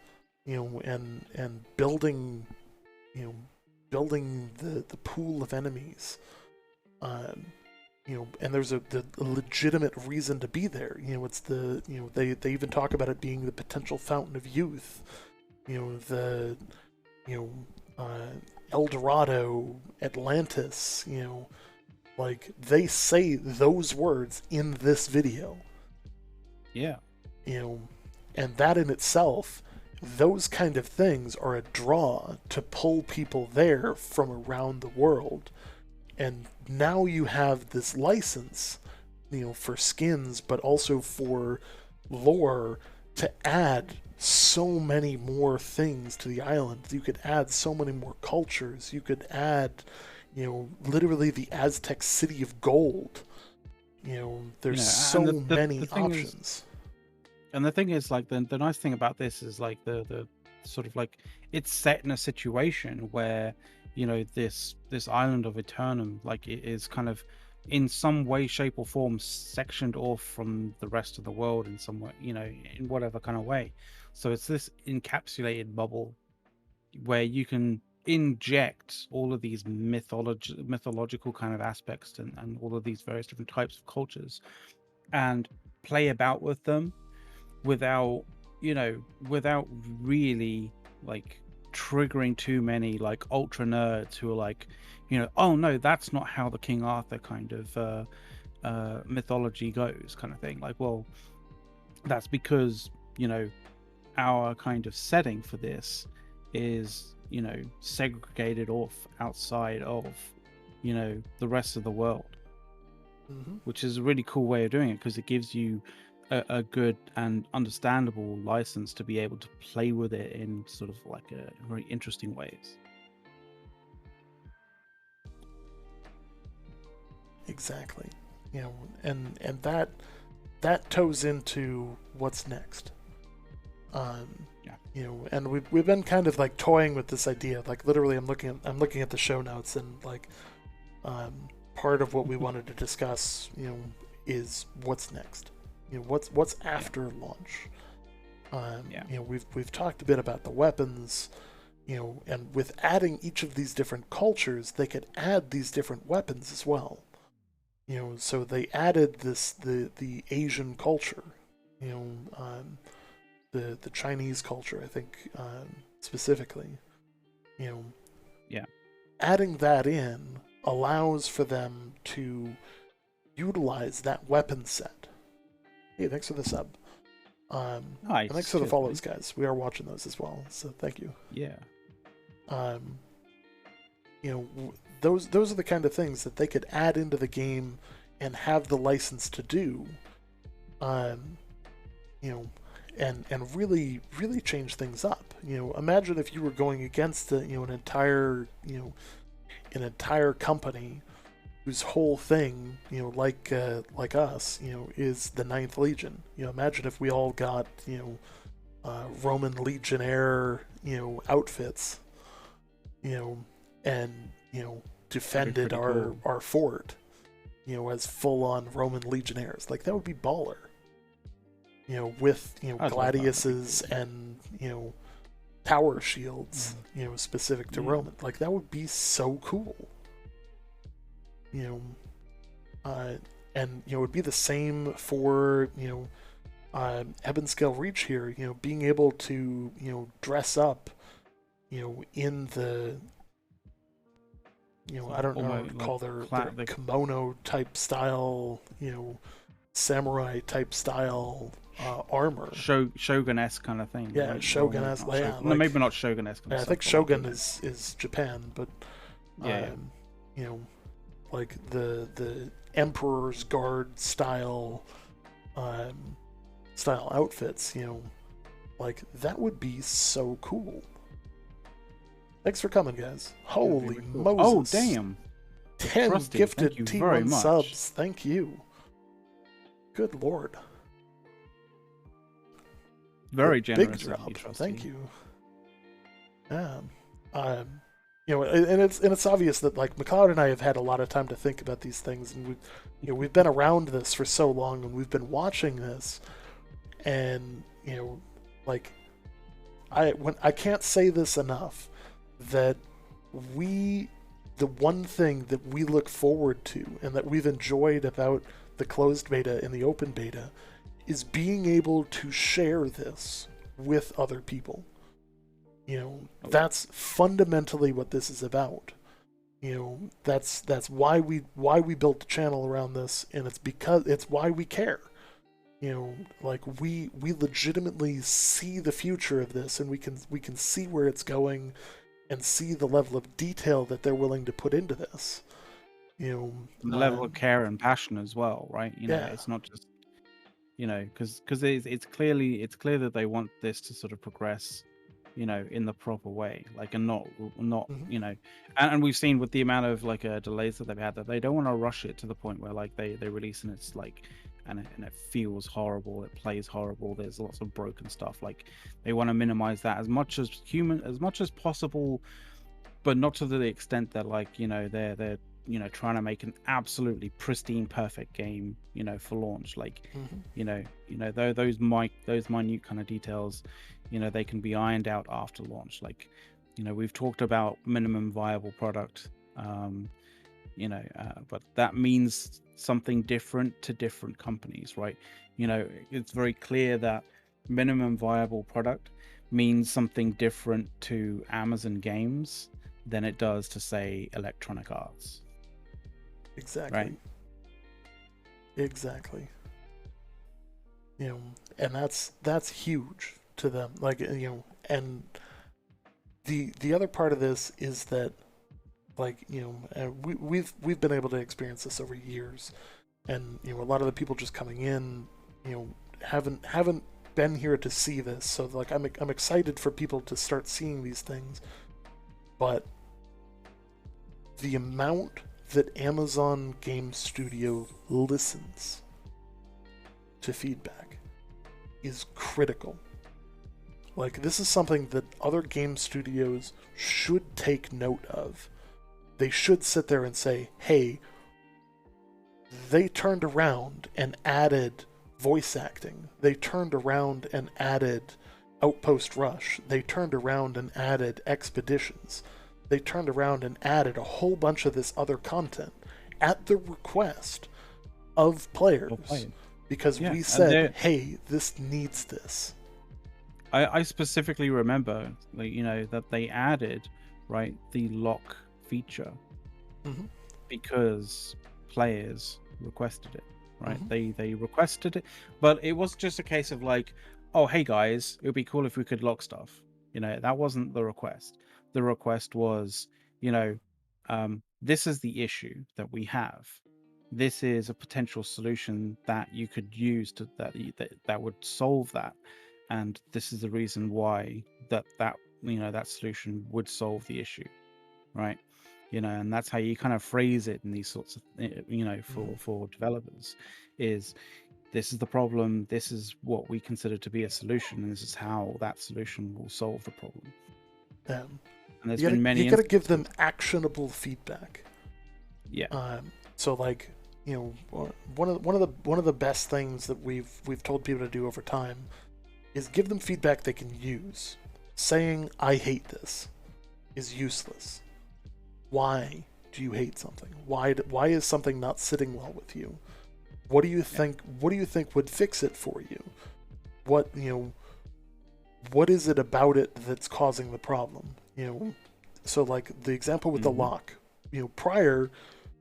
and building the pool of enemies, and there's a legitimate reason to be there. It's they even talk about it being the potential fountain of youth. El Dorado, Atlantis. Like, they say those words in this video. Yeah. And that in itself, those kind of things are a draw to pull people there from around the world. And now you have this license, for skins, but also for lore, to add so many more things to the island. You could add so many more cultures. You could add, literally the Aztec city of gold. There's so and the many thing is, options. and the thing is, like the nice thing about this is like the sort of like it's set in a situation where this island of Eternum, like it is kind of in some way, shape, or form sectioned off from the rest of the world in some way, in whatever kind of way. So it's this encapsulated bubble where you can inject all of these mythological kind of aspects and all of these various different types of cultures and play about with them without without really like triggering too many like ultra nerds who are like, oh no, that's not how the King Arthur kind of mythology goes, kind of thing. Like, well, that's because our kind of setting for this is segregated off outside of the rest of the world, which is a really cool way of doing it because it gives you a good and understandable license to be able to play with it in sort of like a very interesting ways. Exactly. And that toes into what's next. And we've been kind of like toying with this idea. Like literally, I'm looking at the show notes, and like part of what we wanted to discuss, is what's next. What's after launch. We've talked a bit about the weapons. And with adding each of these different cultures, they could add these different weapons as well. So they added the Asian culture. You know, the Chinese culture, I think, specifically. Yeah. Adding that in allows for them to utilize that weapon set. Hey, thanks for the sub. Nice. And thanks for the follows, guys. We are watching those as well, so thank you. Yeah. Those are the kind of things that they could add into the game and have the license to do. And really change things up. Imagine if you were going against an entire company whose whole thing, like us, is the Ninth Legion. Imagine if we all got Roman Legionnaire outfits, and defended our fort, as full on Roman Legionnaires. Like that would be baller. With gladiuses and tower shields, specific to Roman. Like that would be so cool. And it would be the same for Ebonscale Reach here. Being able to dress up, in the I don't know what to call their kimono type style, samurai type style armor. Shogun-esque kind of thing. Yeah, right? Shogun-esque. No, maybe not Shogun-esque. Yeah, I think Shogun is Japan, but like the Emperor's Guard style outfits, like that would be so cool. Thanks for coming, guys. Holy Moses! Oh damn! 10 Trusty, gifted T1 subs. Thank you. Good lord. Very generous. Big drop. Thank you. And it's obvious that like McLeod and I have had a lot of time to think about these things, and we've been around this for so long, and we've been watching this, and like I can't say this enough, that the one thing that we look forward to and that we've enjoyed about the closed beta and the open beta is being able to share this with other people. That's fundamentally what this is about. That's why we built the channel around this, and it's why we care. Like we legitimately see the future of this, and we can see where it's going and see the level of detail that they're willing to put into this. The level of care and passion as well, right? Yeah. It's not just because it's clear that they want this to sort of progress in the proper way, like, and not Mhm. and we've seen with the amount of like delays that they've had, that they don't want to rush it to the point where like they release and it's like, and it feels horrible, it plays horrible, there's lots of broken stuff. Like, they want to minimize that as much as possible, but not to the extent that, like, they're trying to make an absolutely pristine, perfect game, for launch. Like, Mhm. those minute kind of details, they can be ironed out after launch. Like, we've talked about minimum viable product, but that means something different to different companies, right? It's very clear that minimum viable product means something different to Amazon Games than it does to, say, Electronic Arts, right? Exactly. Exactly. And that's huge to them. Like, and the other part of this is that, like, we've been able to experience this over years, and a lot of the people just coming in, haven't been here to see this. So, like, I'm excited for people to start seeing these things, but the amount that Amazon Game Studio listens to feedback is critical. Like, this is something that other game studios should take note of. They should sit there and say, hey, they turned around and added voice acting. They turned around and added Outpost Rush. They turned around and added Expeditions. They turned around and added a whole bunch of this other content at the request of players. Because we said, hey, this needs this. I specifically remember, like, that they added, right, the lock feature, because players requested it, right? They requested it, but it was just a case of like, oh, hey guys, it would be cool if we could lock stuff. That wasn't the request. The request was, this is the issue that we have. This is a potential solution that you could use that would solve that, and this is the reason why that solution would solve the issue, right? And that's how you kind of phrase it in these sorts of for developers, is this is the problem, this is what we consider to be a solution, and this is how that solution will solve the problem. And there's been many you gotta give them actionable feedback. Yeah. So, like, one of the best things that we've told people to do over time is give them feedback they can use. Saying I hate this is useless. Why do you hate something? Why is something not sitting well with you? What do you think? What do you think would fix it for you? What is it about it that's causing the problem? So, like, the example with the lock. Prior,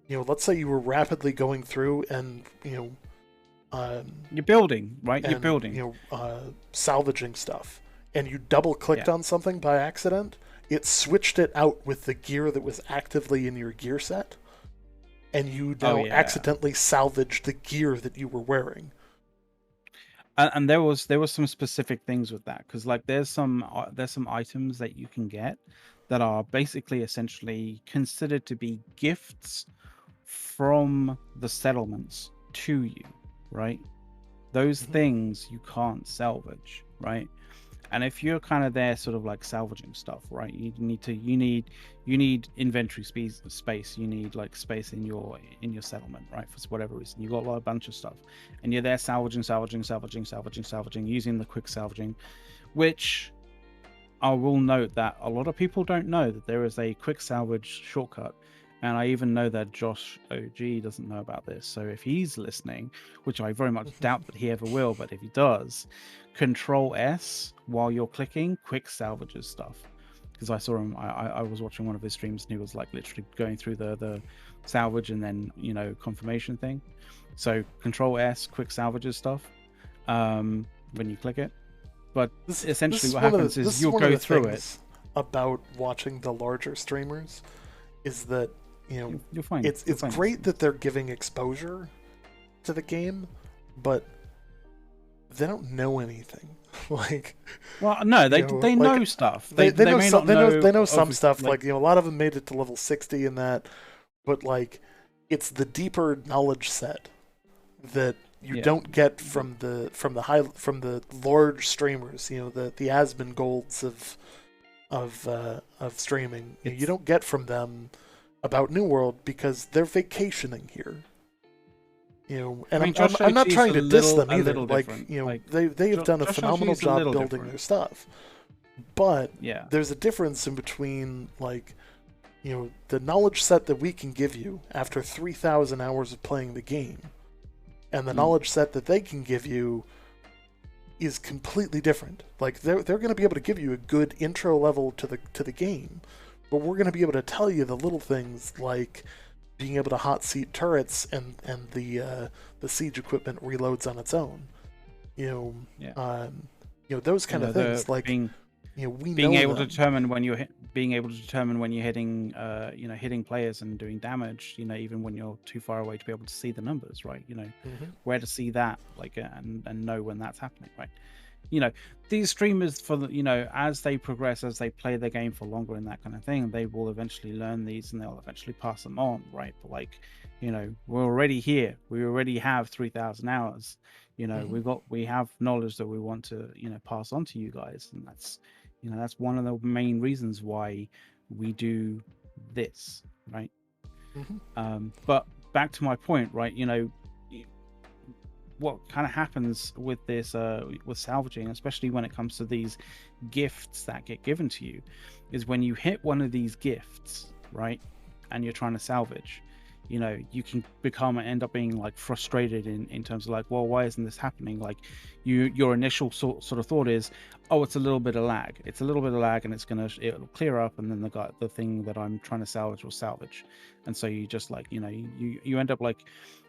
let's say you were rapidly going through and you're building, right? You're building, salvaging stuff, and you double clicked on something by accident. It switched it out with the gear that was actively in your gear set, and you now accidentally salvaged the gear that you were wearing. And there was some specific things with that, because like there's some items that you can get that are basically essentially considered to be gifts from the settlements to you, right? Those things you can't salvage, right? And if you're kind of there sort of like salvaging stuff, right, you need inventory space, you need like space in your settlement, right, for whatever reason. You got a bunch of stuff and you're there salvaging using the quick salvaging, which I will note that a lot of people don't know that there is a quick salvage shortcut. And I even know that Josh OG doesn't know about this. So if he's listening, which I very much doubt that he ever will, but if he does, Control S while you're clicking quick salvages stuff. Because I saw him, I was watching one of his streams and he was like literally going through the salvage and then, confirmation thing. So Control S quick salvages stuff when you click it. But essentially what happens is you'll go through it. About watching the larger streamers is that you'll find it's great that they're giving exposure to the game, but they don't know anything. Like, Well, no, you they like know stuff. they They know may not know they know some of stuff. like Like, a lot of them made it to level 60 in that, but like it's the deeper knowledge set that you yeah. don't get from the large streamers. The Asmongold's of streaming. You It's don't get from them about New World because they're vacationing here. I And mean, I'm not Josh is trying to diss them a either. little Like, different. Like they have done a Josh phenomenal is a job little building different. their stuff, but Yeah. there's a difference in between, like, the knowledge set that we can give you after 3,000 hours of playing the game, and the Mm. knowledge set that they can give you is completely different. Like, they're going to be able to give you a good intro level to the game, but we're going to be able to tell you the little things like being able to hot seat turrets and the siege equipment reloads on its own. Yeah. Those kind of The things. Like, being we being know able to them. determine when you're being able to determine when you're hitting hitting players and doing damage, even when you're too far away to be able to see the numbers, right? Mhm. Where to see that, like, and know when that's happening, right? These streamers, for as they progress, as they play the game for longer and that kind of thing, they will eventually learn these and they'll eventually pass them on, right? But, like, we're already here, we already have 3,000 hours. Mhm. We have knowledge that we want to pass on to you guys, and that's one of the main reasons why we do this, right? Mhm. But back to my point, right? What kind of happens with this with salvaging, especially when it comes to these gifts that get given to you, is when you hit one of these gifts, right, and you're trying to salvage, you can end up being like frustrated in terms of like, well, why isn't this happening? Like, your initial sort of thought is, oh, it's a little bit of lag, and it'll clear up, and then the thing that I'm trying to salvage will salvage. And so you just, like, you end up like,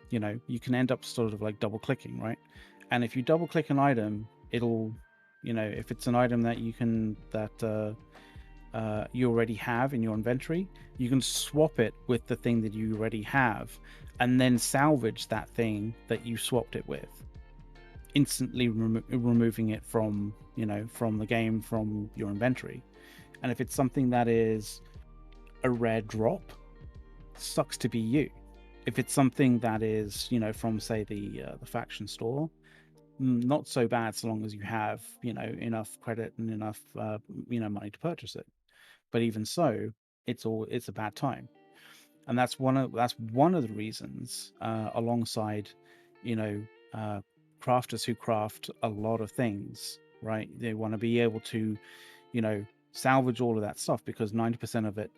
you can end up sort of like double clicking, right? And if you double click an item, it'll, if it's an item that you already have in your inventory, you can swap it with the thing that you already have, and then salvage that thing that you swapped it with, instantly removing it from from the game, from your inventory. And if it's something that is a rare drop, sucks to be you. If it's something that is from, say, the faction store, not so bad, so long as you have enough credit and enough money to purchase it. But even so, it's a bad time. And that's one of the reasons, alongside uh, crafters who craft a lot of things, right? They want to be able to salvage all of that stuff, because 90% of it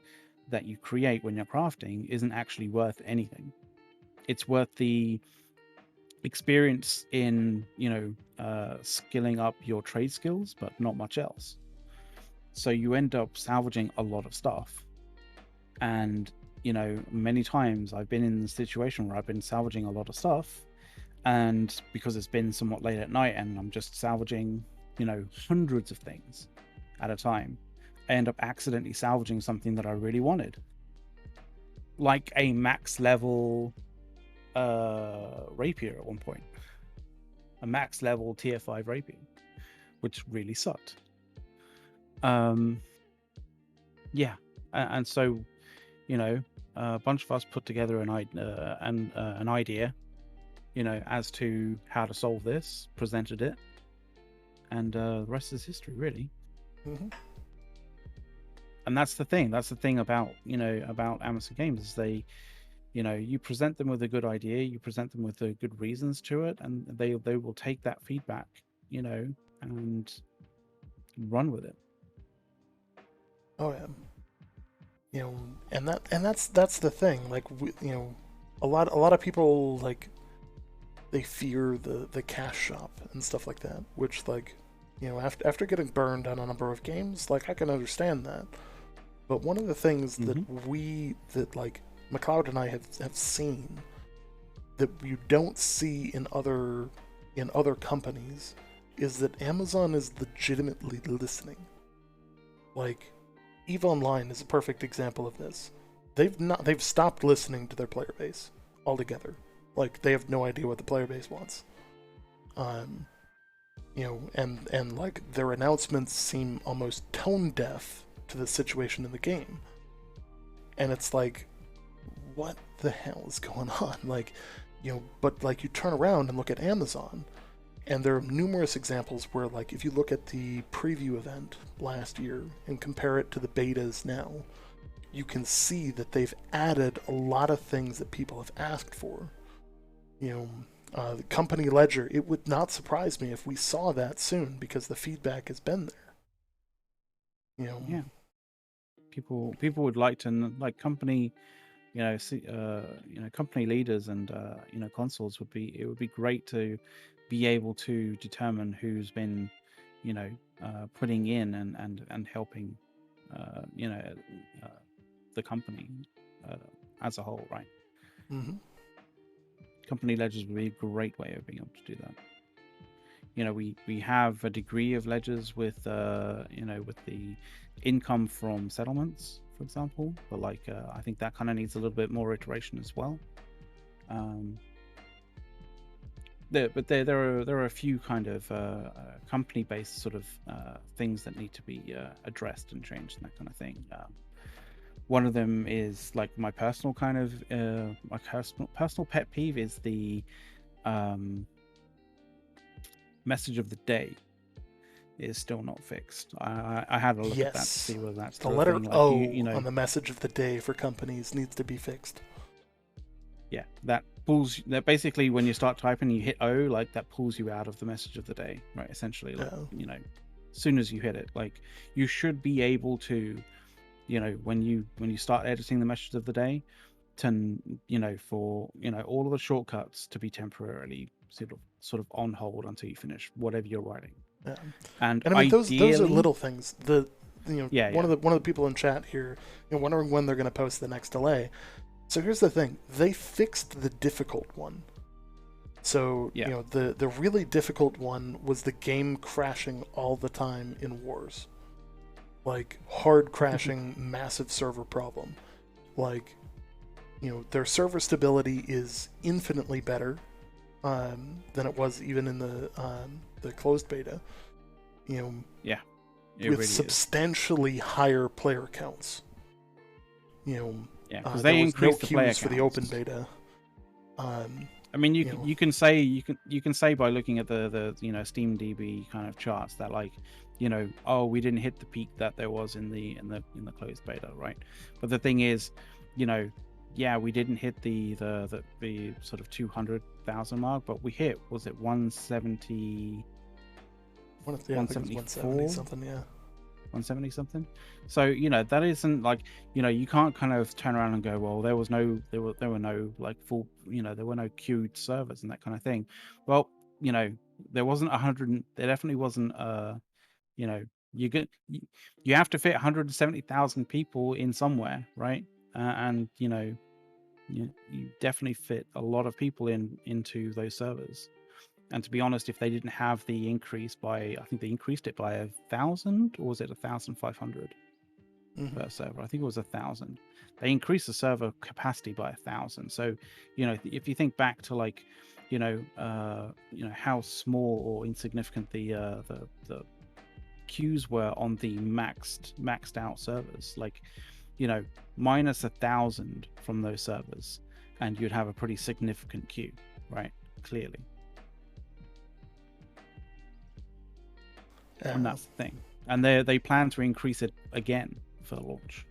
that you create when you're crafting isn't actually worth anything. It's worth the experience in skilling up your trade skills, but not much else. So you end up salvaging a lot of stuff. And many times I've been in the situation where I've been salvaging a lot of stuff, and because it's been somewhat late at night and I'm just salvaging hundreds of things at a time, I end up accidentally salvaging something that I really wanted, like a max level rapier at one point, a max level tier 5 rapier, which really sucked. Yeah, and so a bunch of us put together an idea, as to how to solve this, presented it, and the rest is history, really. Mhm. And that's the thing about about Amazon Games, is they, you present them with a good idea, you present them with the good reasons to it, and they will take that feedback, and run with it. Oh yeah. And that's the thing. Like, a lot of people, like, they fear the cash shop and stuff like that, which, like, after getting burned on a number of games, like, I can understand that. But one of the things Mm-hmm. that like McLeod and I have seen that you don't see in other companies is that Amazon is legitimately listening. Like, EVE Online is a perfect example of this. They've stopped listening to their player base altogether. Like, they have no idea what the player base wants. and like their announcements seem almost tone deaf to the situation in the game. And it's like, what the hell is going on? Like, but like you turn around and look at Amazon, and there are numerous examples where, like, if you look at the preview event last year and compare it to the betas now, you can see that they've added a lot of things that people have asked for. The company ledger, it would not surprise me if we saw that soon because the feedback has been there. Yeah. People would like to, like, company, company leaders and consoles it would be great to be able to determine who's been, putting in and helping, the company as a whole, right? Mm-hmm. Company ledgers would be a great way of being able to do that. We have a degree of ledgers with with the income from settlements, for example, but like I think that kind of needs a little bit more iteration as well. There are a few kind of company-based sort of things that need to be addressed and changed and that kind of thing. One of them is like my personal kind of my personal pet peeve is the message of the day is still not fixed. I had a look at that to see whether that's the letter thing. O like, on the message of the day for companies needs to be fixed. Yeah, that basically when you start typing, you hit O, like that pulls you out of the message of the day, right? Essentially, like, as soon as you hit it, like you should be able to, when you start editing the message of the day, to for all of the shortcuts to be temporarily sort of on hold until you finish whatever you're writing. Yeah. And I mean, those are little things. One of the people in chat here, wondering when they're going to post the next delay. So here's the thing: they fixed the difficult one. So the really difficult one was the game crashing all the time in Wars, like hard crashing, massive server problem. Like, their server stability is infinitely better than it was even in the closed beta. With really substantially higher player counts. Because they increased the player counts for the open beta. I mean, you can say by looking at the SteamDB kind of charts that, like, we didn't hit the peak that there was in the closed beta, right? But the thing is, we didn't hit the sort of 200,000 mark, but we hit, was it 170? 174 something, 170 something. So that isn't like, you can't kind of turn around and go, well, there were no like full, there were no queued servers and that kind of thing. Well, there wasn't 100, there definitely wasn't you have to fit 170,000 people in somewhere, right? And you definitely fit a lot of people into those servers. And to be honest, if they didn't have the increase by, I think they increased it by 1,000, or was it 1,500 per server? I think it was 1,000. They increased the server capacity by 1,000. So, if you think back to, like, how small or insignificant the queues were on the maxed out servers, like, minus 1,000 from those servers, and you'd have a pretty significant queue, right? Clearly. And that's the thing. And they plan to increase it again for the launch.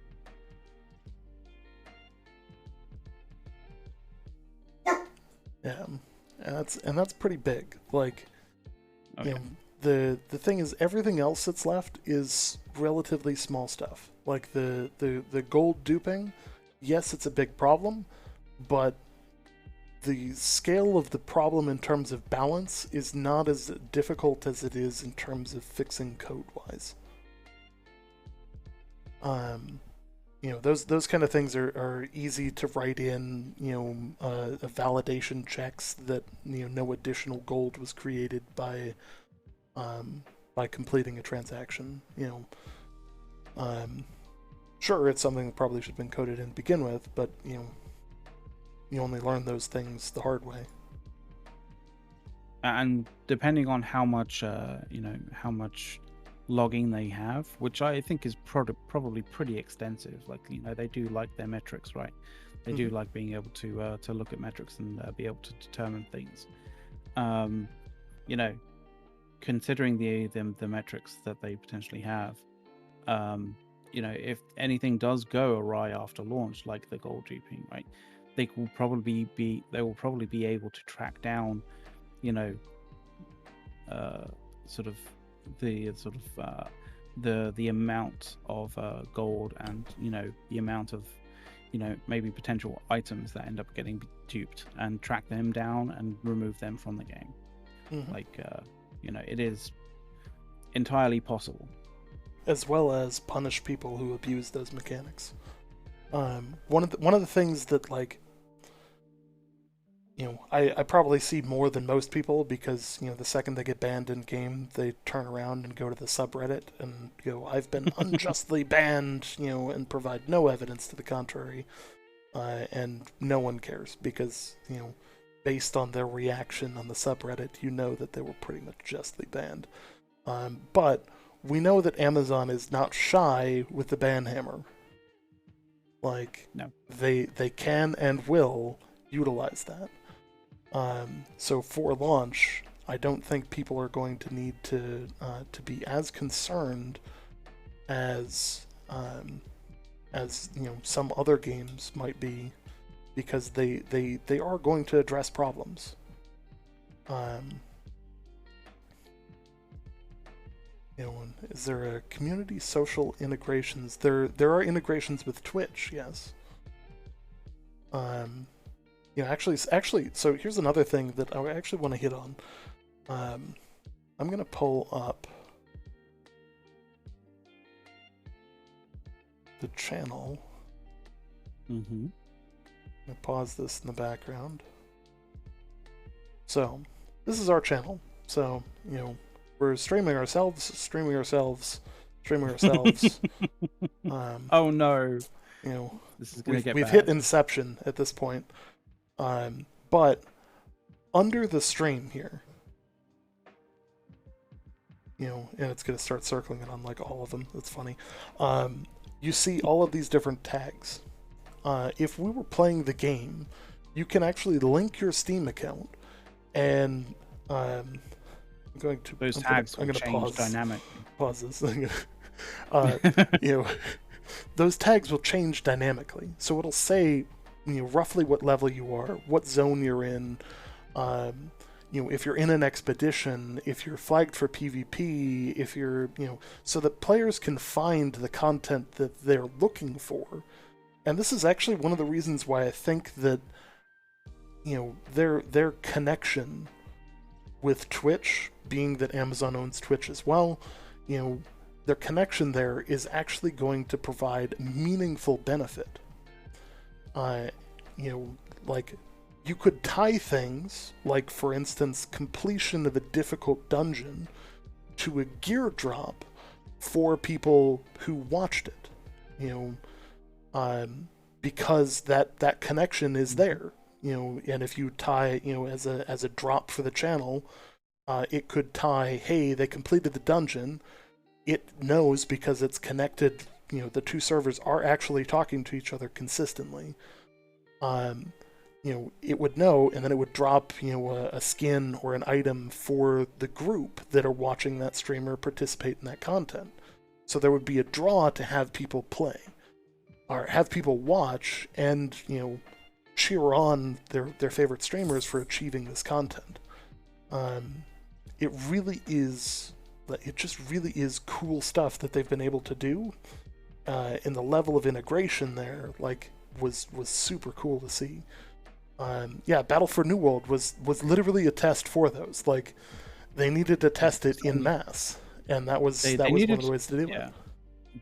Yeah, and that's pretty big. Like, the thing is, everything else that's left is relatively small stuff. Like the gold duping, yes, it's a big problem, but the scale of the problem in terms of balance is not as difficult as it is in terms of fixing code-wise. Those kind of things are easy to write in, a validation checks that, no additional gold was created by completing a transaction. Sure, it's something that probably should have been coded in to begin with, but, you only learn those things the hard way. and depending on how much how much logging they have, which I think is probably pretty extensive. Like, they do like their metrics, right? They do Mhm. like being able to look at metrics and be able to determine things. Um, you know, considering the metrics that they potentially have, um, if anything does go awry after launch, like the gold GP, right, they will probably be able to track down, you know, sort of the amount of gold, and the amount of maybe potential items that end up getting duped, and track them down and remove them from the game. Mhm. Like, it is entirely possible. As well as punish people who abuse those mechanics. One of the things that, like, I probably see more than most people, because the second they get banned in game, they turn around and go to the subreddit and go, "I've been unjustly banned," and provide no evidence to the contrary, and no one cares, because based on their reaction on the subreddit, you know that they were pretty much justly banned. But we know that Amazon is not shy with the ban hammer. Like, No. they can and will utilize that. So for launch, I don't think people are going to need to be as concerned as some other games might be, because they are going to address problems. Um, is there a community social integrations? There are integrations with Twitch, yes. Actually, so here's another thing that I actually want to hit on. I'm gonna pull up the channel. Mm-hmm. I'm gonna pause this in the background. So, this is our channel. So, we're streaming ourselves, streaming ourselves, streaming ourselves. Oh no, You know, this is gonna get we've bad. hit Inception at this point. But under the stream here, and it's gonna start circling it on like all of them. That's funny. You see all of these different tags. If we were playing the game, you can actually link your Steam account, and I'm going to Those I'm tags gonna, I'm will gonna change dynamically. pause this. uh, those tags will change dynamically. So it'll say, roughly what level you are, what zone you're in, if you're in an expedition, if you're flagged for PvP, if you're, so that players can find the content that they're looking for. And this is actually one of the reasons why I think that, their connection with Twitch, being that Amazon owns Twitch as well, their connection there is actually going to provide meaningful benefit. Like, you could tie things, like, for instance, completion of a difficult dungeon to a gear drop for people who watched it, because that connection is there, and if you tie, as a drop for the channel, it could tie, hey, they completed the dungeon. It knows, because it's connected, the two servers are actually talking to each other consistently. It would know, and then it would drop, a skin or an item for the group that are watching that streamer participate in that content. So there would be a draw to have people play, or have people watch, and, cheer on their favorite streamers for achieving this content. It really is, it just really is cool stuff that they've been able to do, and the level of integration there, like, was super cool to see. Battle for New World was literally a test for those. Like, they needed to test it in mass, and that was one of the ways to do it.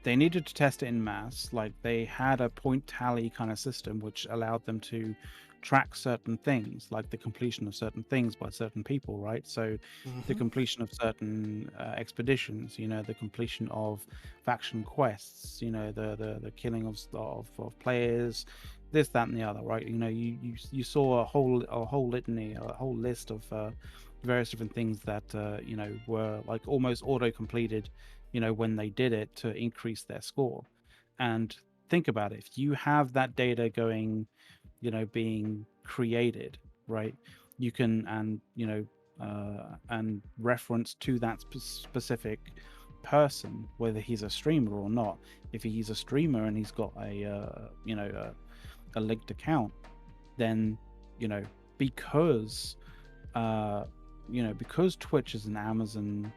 They needed to test it in mass. Like, they had a point tally kind of system which allowed them to track certain things, like the completion of certain things by certain people, right? So the completion of certain expeditions, the completion of faction quests, the killing of players, this, that, and the other, right? You saw a whole litany, a whole list of various different things that were like almost auto completed, when they did it to increase their score. And think about it, if you have that data going, being created, right? You can, and reference to that specific person, whether he's a streamer or not. If he's a streamer and he's got a linked account, then because because Twitch is an Amazon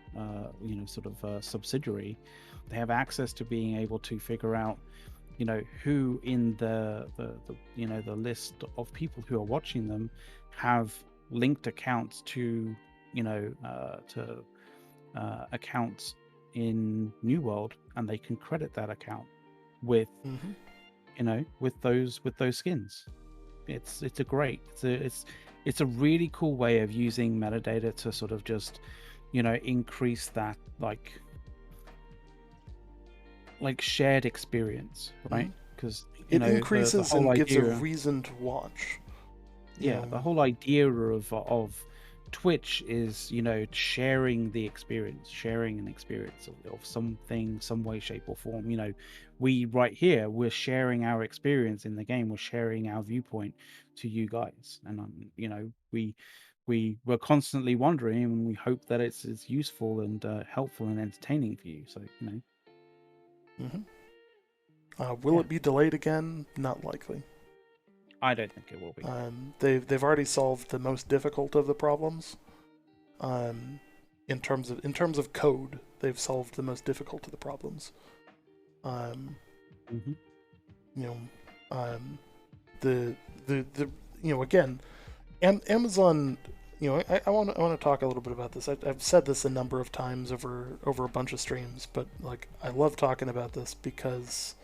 sort of subsidiary, they have access to being able to figure out who in the list of people who are watching them have linked accounts to accounts in New World, and they can credit that account with with those skins. It's a really cool way of using metadata to sort of just increase that like shared experience, right? Because it increases the whole and gives idea, a reason to watch. the whole idea of Twitch is sharing the experience, sharing an experience of something, some way, shape, or form. We right here, we're sharing our experience in the game, we're sharing our viewpoint to you guys, and we're constantly wondering, and we hope that it's useful and helpful and entertaining for you. So will it be delayed again? Not likely. I don't think it will be. They've already solved the most difficult of the problems. In terms of code, they've solved the most difficult of the problems. Again, Amazon. I want to talk a little bit about this. I've said this a number of times over a bunch of streams, but like I love talking about this because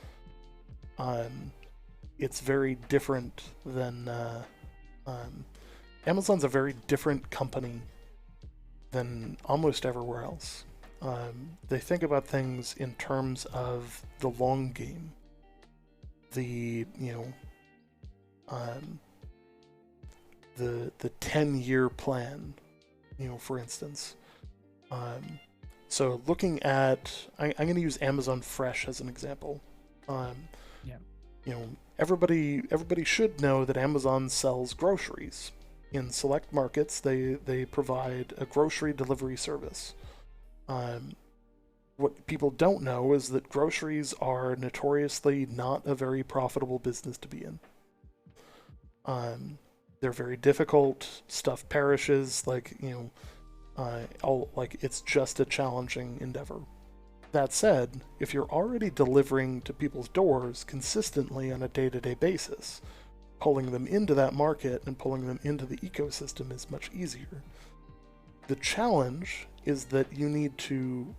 it's very different than Amazon's a very different company than almost everywhere else. They think about things in terms of the long game. The 10-year plan, for instance. So looking at, I'm going to use Amazon Fresh as an example. Everybody should know that Amazon sells groceries. In select markets, they provide a grocery delivery service. What people don't know is that groceries are notoriously not a very profitable business to be in. They're very difficult. Stuff perishes. It's just a challenging endeavor. That said, if you're already delivering to people's doors consistently on a day-to-day basis, pulling them into that market and pulling them into the ecosystem is much easier. The challenge is that you need to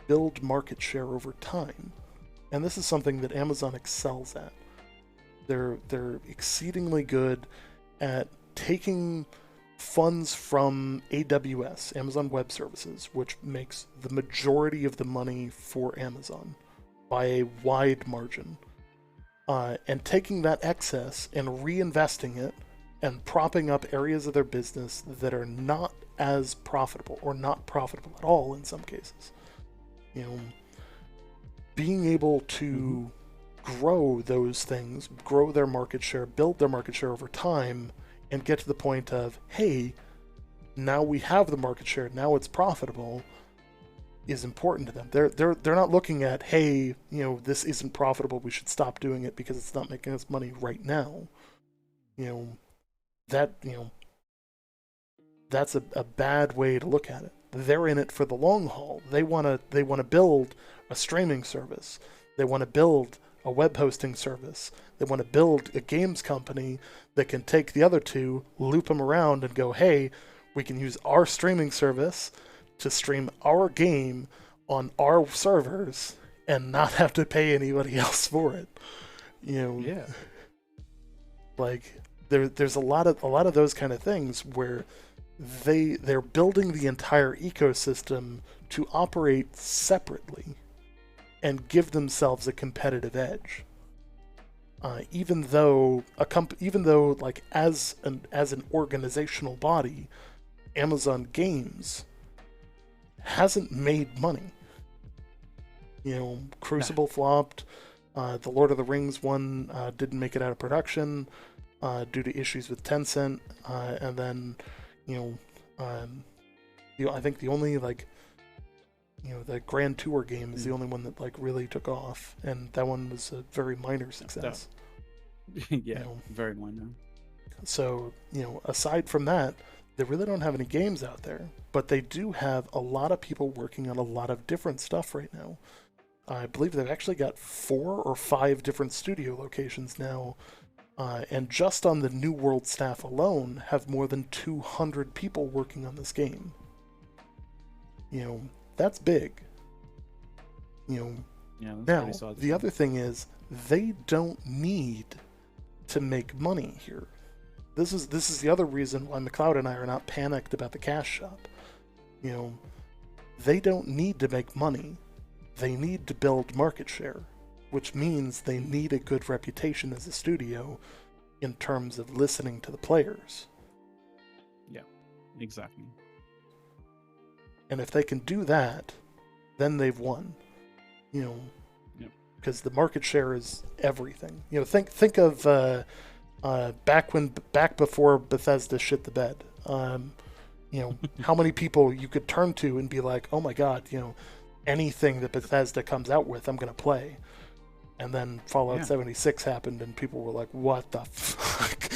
build market share over time, and this is something that Amazon excels at. They're exceedingly good at taking funds from AWS, Amazon Web Services, which makes the majority of the money for Amazon by a wide margin, and taking that excess and reinvesting it and propping up areas of their business that are not as profitable or not profitable at all in some cases. Being able to grow those things, grow their market share, build their market share over time, and get to the point of, hey, now we have the market share, now it's profitable, is important to them. They're not looking at, hey, this isn't profitable, we should stop doing it because it's not making us money right now. That's a bad way to look at it. They're in it for the long haul. They want to build a streaming service. They want to build a web hosting service. They want to build a games company that can take the other two, loop them around, and go, hey, we can use our streaming service to stream our game on our servers and not have to pay anybody else for it. There's a lot of those kind of things where they're building the entire ecosystem to operate separately and give themselves a competitive edge. Even though as an organizational body, Amazon Games hasn't made money. No. Crucible flopped. The Lord of the Rings one didn't make it out of production due to issues with Tencent, and then, you know, um, I think the only the Grand Tour game is the only one that really took off, and that one was a very minor success. Yeah, very minor. So aside from that, they really don't have any games out there, but they do have a lot of people working on a lot of different stuff right now. I believe they've actually got 4 or 5 different studio locations now, and just on the New World staff alone have more than 200 people working on this game. That's big. Yeah, Now, the other thing is they don't need to make money here. This is the other reason why McLeod and I are not panicked about the cash shop. They don't need to make money. They need to build market share, which means they need a good reputation as a studio in terms of listening to the players. Yeah, exactly. And if they can do that, then they've won. Because the market share is everything. Think of back before Bethesda shit the bed. How many people you could turn to and be like, oh my god, anything that Bethesda comes out with, I'm gonna play. And then Fallout 76 happened, and people were like, "What the fuck?"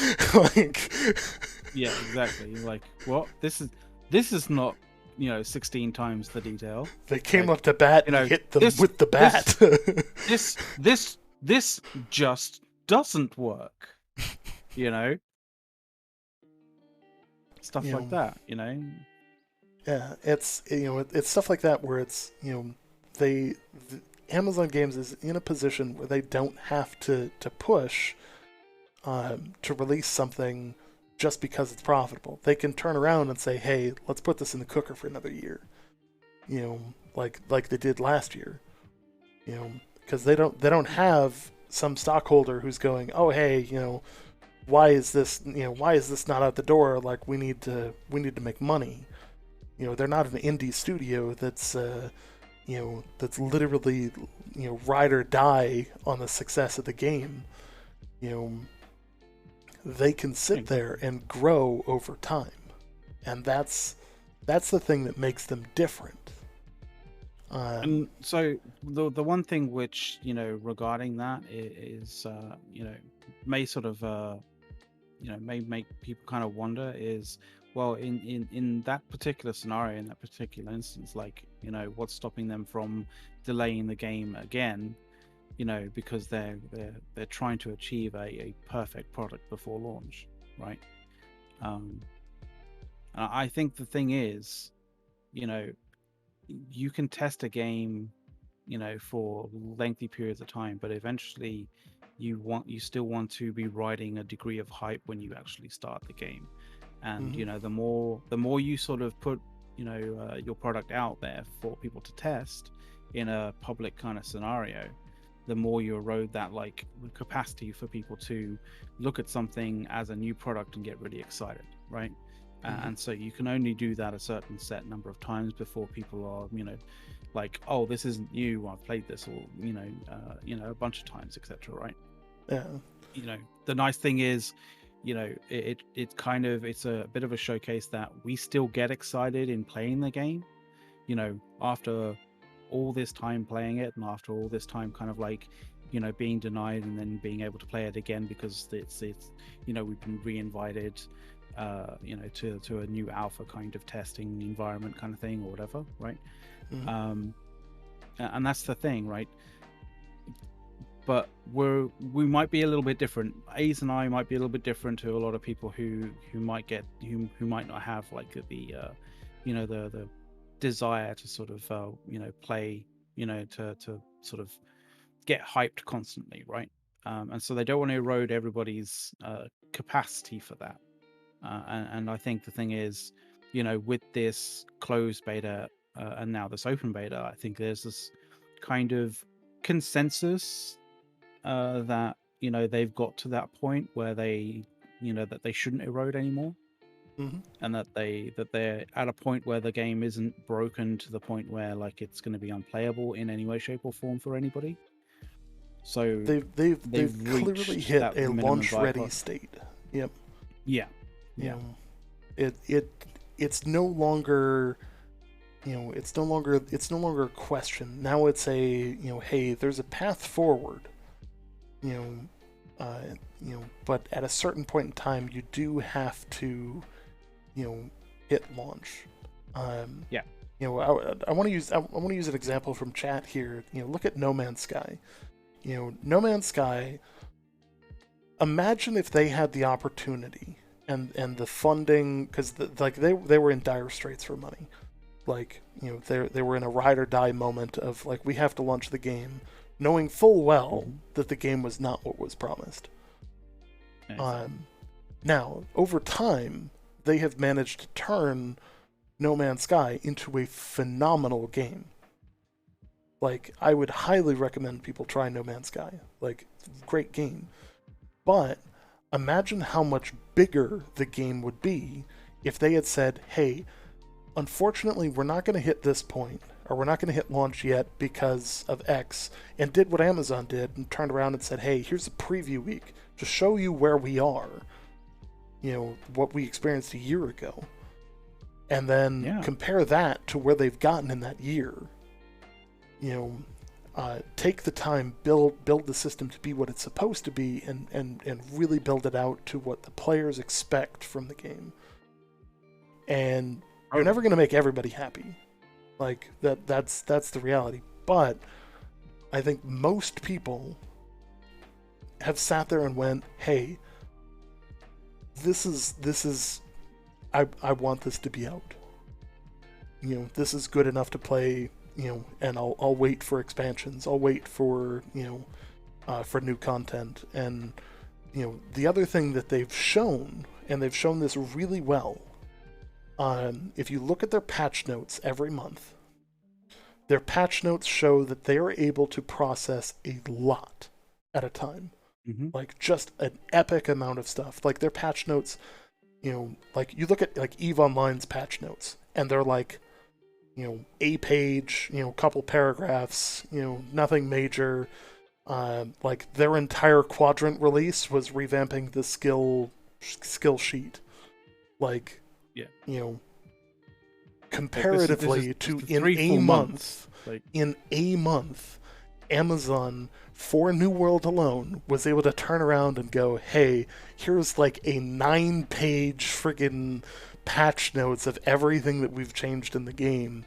Yeah, exactly. Like, what? This is not 16 times the detail. They came up to bat and hit them with the bat. This just doesn't work. Stuff like that. Yeah, it's it's stuff like that where it's Amazon Games is in a position where they don't have to push to release something just because it's profitable. They can turn around and say, "Hey, let's put this in the cooker for another year," like they did last year. Because they don't have some stockholder who's going, "Oh, hey, why is this not out the door? Like we need to make money." They're not an indie studio that's that's literally ride or die on the success of the game. They can sit there and grow over time, and that's the thing that makes them different. And so the one thing which regarding that is may sort of may make people kind of wonder is, well, in that particular scenario, in that particular instance, like what's stopping them from delaying the game again, because they're trying to achieve a perfect product before launch, right? I think the thing is, you can test a game for lengthy periods of time, but eventually you still want to be riding a degree of hype when you actually start the game. And the more you sort of put your product out there for people to test in a public kind of scenario, the more you erode that capacity for people to look at something as a new product and get really excited, right? And so you can only do that a certain set number of times before people are like, oh, this isn't new, I've played this all a bunch of times, etc., right? Yeah. The nice thing is it's a bit of a showcase that we still get excited in playing the game after all this time playing it, and after all this time kind of being denied and then being able to play it again because it's we've been re-invited to a new alpha kind of testing environment kind of thing or whatever, right? And that's the thing, right? But we might be a little bit different. Ace and I might be a little bit different to a lot of people who might not have the desire to sort of play, to sort of get hyped constantly, right? And so they don't want to erode everybody's capacity for that. And I think the thing is, with this closed beta and now this open beta, I think there's this kind of consensus that they've got to that point where they that they shouldn't erode anymore. Mm-hmm. and that they're at a point where the game isn't broken to the point where like it's going to be unplayable in any way, shape, or form for anybody. So They've they've clearly reached hit that a minimum launch ready viable. state. Yep. Yeah, You yeah, know, it's no longer, it's no longer a question. Now it's a, hey, there's a path forward. You know, but at a certain point in time, you do have to, hit launch. Um, yeah. I want to use an example from chat here. Look at No Man's Sky. No Man's Sky. Imagine if they had the opportunity and the funding, because they were in dire straits for money. Like, they were in a ride or die moment of like, we have to launch the game, knowing full well that the game was not what was promised. Exactly. Now, over time, they have managed to turn No Man's Sky into a phenomenal game. Like, I would highly recommend people try No Man's Sky. Like, great game. But imagine how much bigger the game would be if they had said, hey, unfortunately, we're not going to hit this point, or we're not going to hit launch yet because of X, and did what Amazon did and turned around and said, hey, here's a preview week to show you where we are, what we experienced a year ago. And then compare that to where they've gotten in that year. Take the time, build the system to be what it's supposed to be, and really build it out to what the players expect from the game. And you're never going to make everybody happy. Like, that's the reality. But I think most people have sat there and went, hey, this is I want this to be out. This is good enough to play, and I'll wait for expansions. I'll wait for, for new content. And, the other thing that they've shown, and they've shown this really well, if you look at their patch notes every month, their patch notes show that they are able to process a lot at a time. Like, just an epic amount of stuff. Like, their patch notes, like, you look at, like, EVE Online's patch notes, and they're like, a page, couple paragraphs, nothing major. Like, their entire quadrant release was revamping the skill sheet. Like, comparatively to in a month, Amazon, for New World alone, was able to turn around and go, hey, here's like a 9-page friggin' patch notes of everything that we've changed in the game,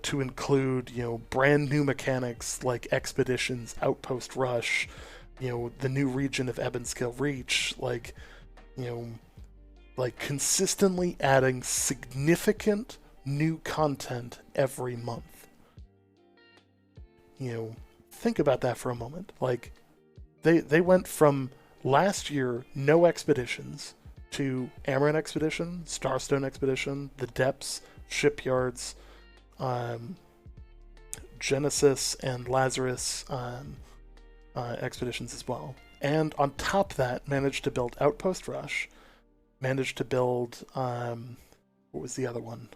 to include, brand new mechanics like expeditions, outpost rush, the new region of Ebonskill Reach, like consistently adding significant new content every month. Think about that for a moment. Like, they went from last year, no expeditions, to Amaran Expedition, Starstone Expedition, the Depths, Shipyards, Genesis and Lazarus expeditions as well. And on top of that, managed to build Outpost Rush, managed to build, what was the other one?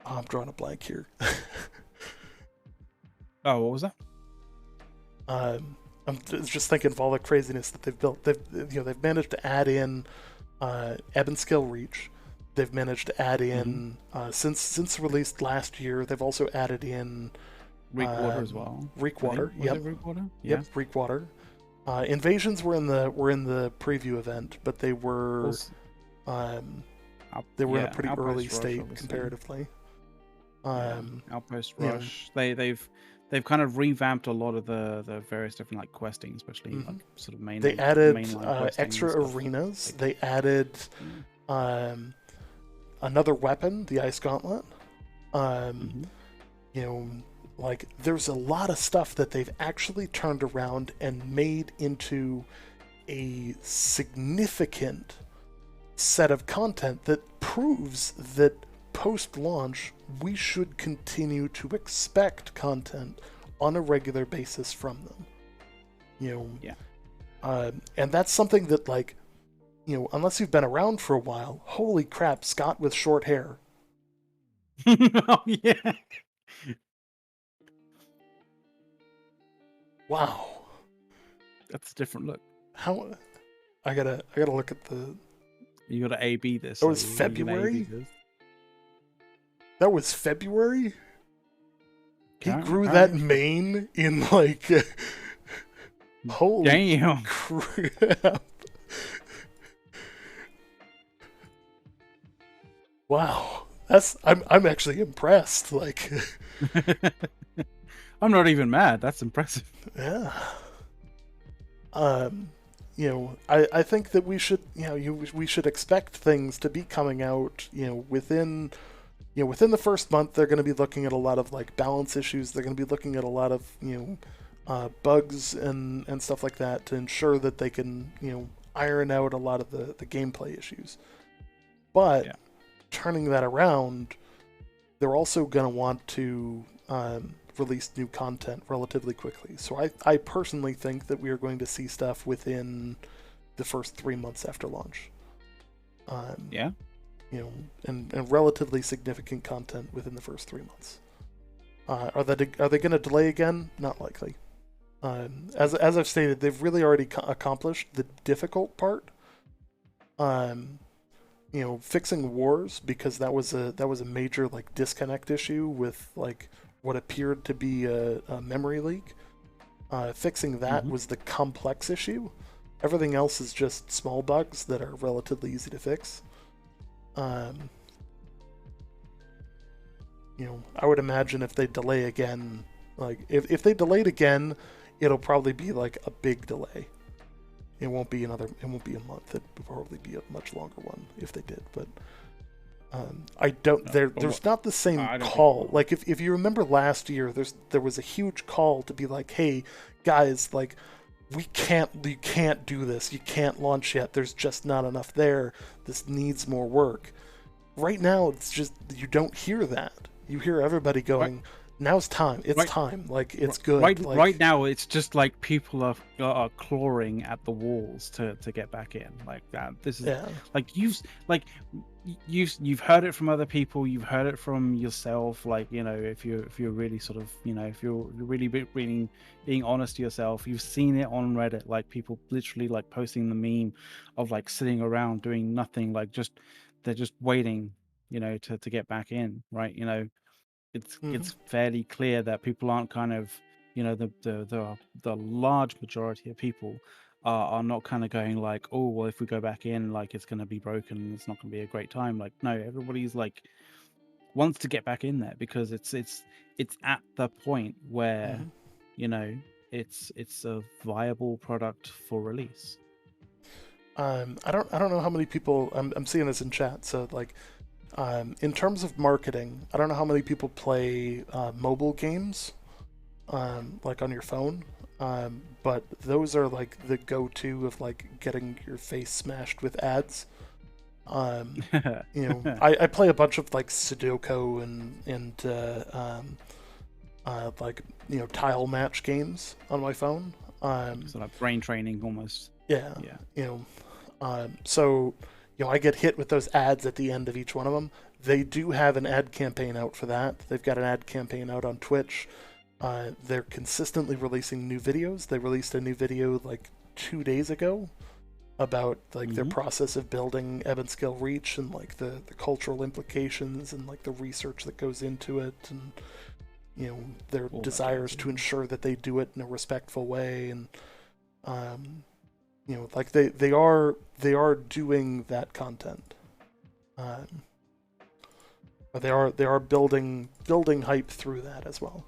I'm drawing a blank here. Oh, what was that? I'm just thinking of all the craziness that they've built. They've managed to add in Ebonskill Reach. They've managed to add in since released last year. They've also added in Reekwater as well. Reekwater, yep. Reekwater? Yeah. Yep, Reekwater. Invasions were in the preview event, but they were in a pretty early state comparatively. Outpost Rush. They've kind of revamped a lot of the various different like questing, especially like sort of main. They added extra arenas. They added another weapon, the Ice Gauntlet. Like, there's a lot of stuff that they've actually turned around and made into a significant set of content that proves that post-launch we should continue to expect content on a regular basis from them. And that's something that, like, you know, unless you've been around for a while, holy crap, Scott with short hair. Oh yeah. Wow. That's a different look. How I gotta look at the. You got to A/B this. That was You gonna A/B February. this? That was February. He grew that Apparently so. mane in like. Holy Damn. crap! Wow, I'm actually impressed. Like, I'm not even mad. That's impressive. yeah. You know, I think that we should, you know, we should expect things to be coming out, within the first month. They're going to be looking at a lot of like balance issues. They're going to be looking at a lot of, bugs and stuff like that to ensure that they can, iron out a lot of the gameplay issues. But Yeah. turning that around, they're also going to want to release new content relatively quickly. So I personally think that we are going to see stuff within the first 3 months after launch. Yeah. And relatively significant content within the first 3 months. Are they going to delay again? Not likely. As I've stated, they've really already accomplished the difficult part. Fixing wars, because that was a major like disconnect issue with like what appeared to be a memory leak. Fixing that was the complex issue. Everything else is just small bugs that are relatively easy to fix. I would imagine if they delay again, like if they delayed again, it'll probably be like a big delay. It won't be a month. It will probably be a much longer one if they did. But I don't. There's not the same call. Like if you remember last year, there was a huge call to be like, hey guys, like you can't do this. You can't launch yet. There's just not enough there. This needs more work. Right now, it's just you don't hear that. You hear everybody going, now's time. It's time. Like it's good. Right now, it's just like people are clawing at the walls to get back in. Like that. This is like you've heard it from other people. You've heard it from yourself. Like if you're really sort of if you're really being honest to yourself, you've seen it on Reddit. Like people literally like posting the meme of like sitting around doing nothing. Like they're just waiting. To get back in. Right. It's fairly clear that people aren't kind of the large majority of people are not kind of going like, oh well, if we go back in, like it's going to be broken and it's not going to be a great time. Like no, everybody's like wants to get back in there because it's at the point where it's a viable product for release. I don't know how many people I'm seeing this in chat. So like in terms of marketing, I don't know how many people play mobile games, like on your phone, but those are like the go-to of like getting your face smashed with ads. I play a bunch of like Sudoku and like tile match games on my phone. So like brain training almost. Yeah. So. I get hit with those ads at the end of each one of them. They do have an ad campaign out for that. They've got an ad campaign out on Twitch. They're consistently releasing new videos. They released a new video like 2 days ago about like their process of building Ebonskill Reach and like the cultural implications and like the research that goes into it and their desires to ensure that they do it in a respectful way and like they are doing that content. They are building hype through that as well.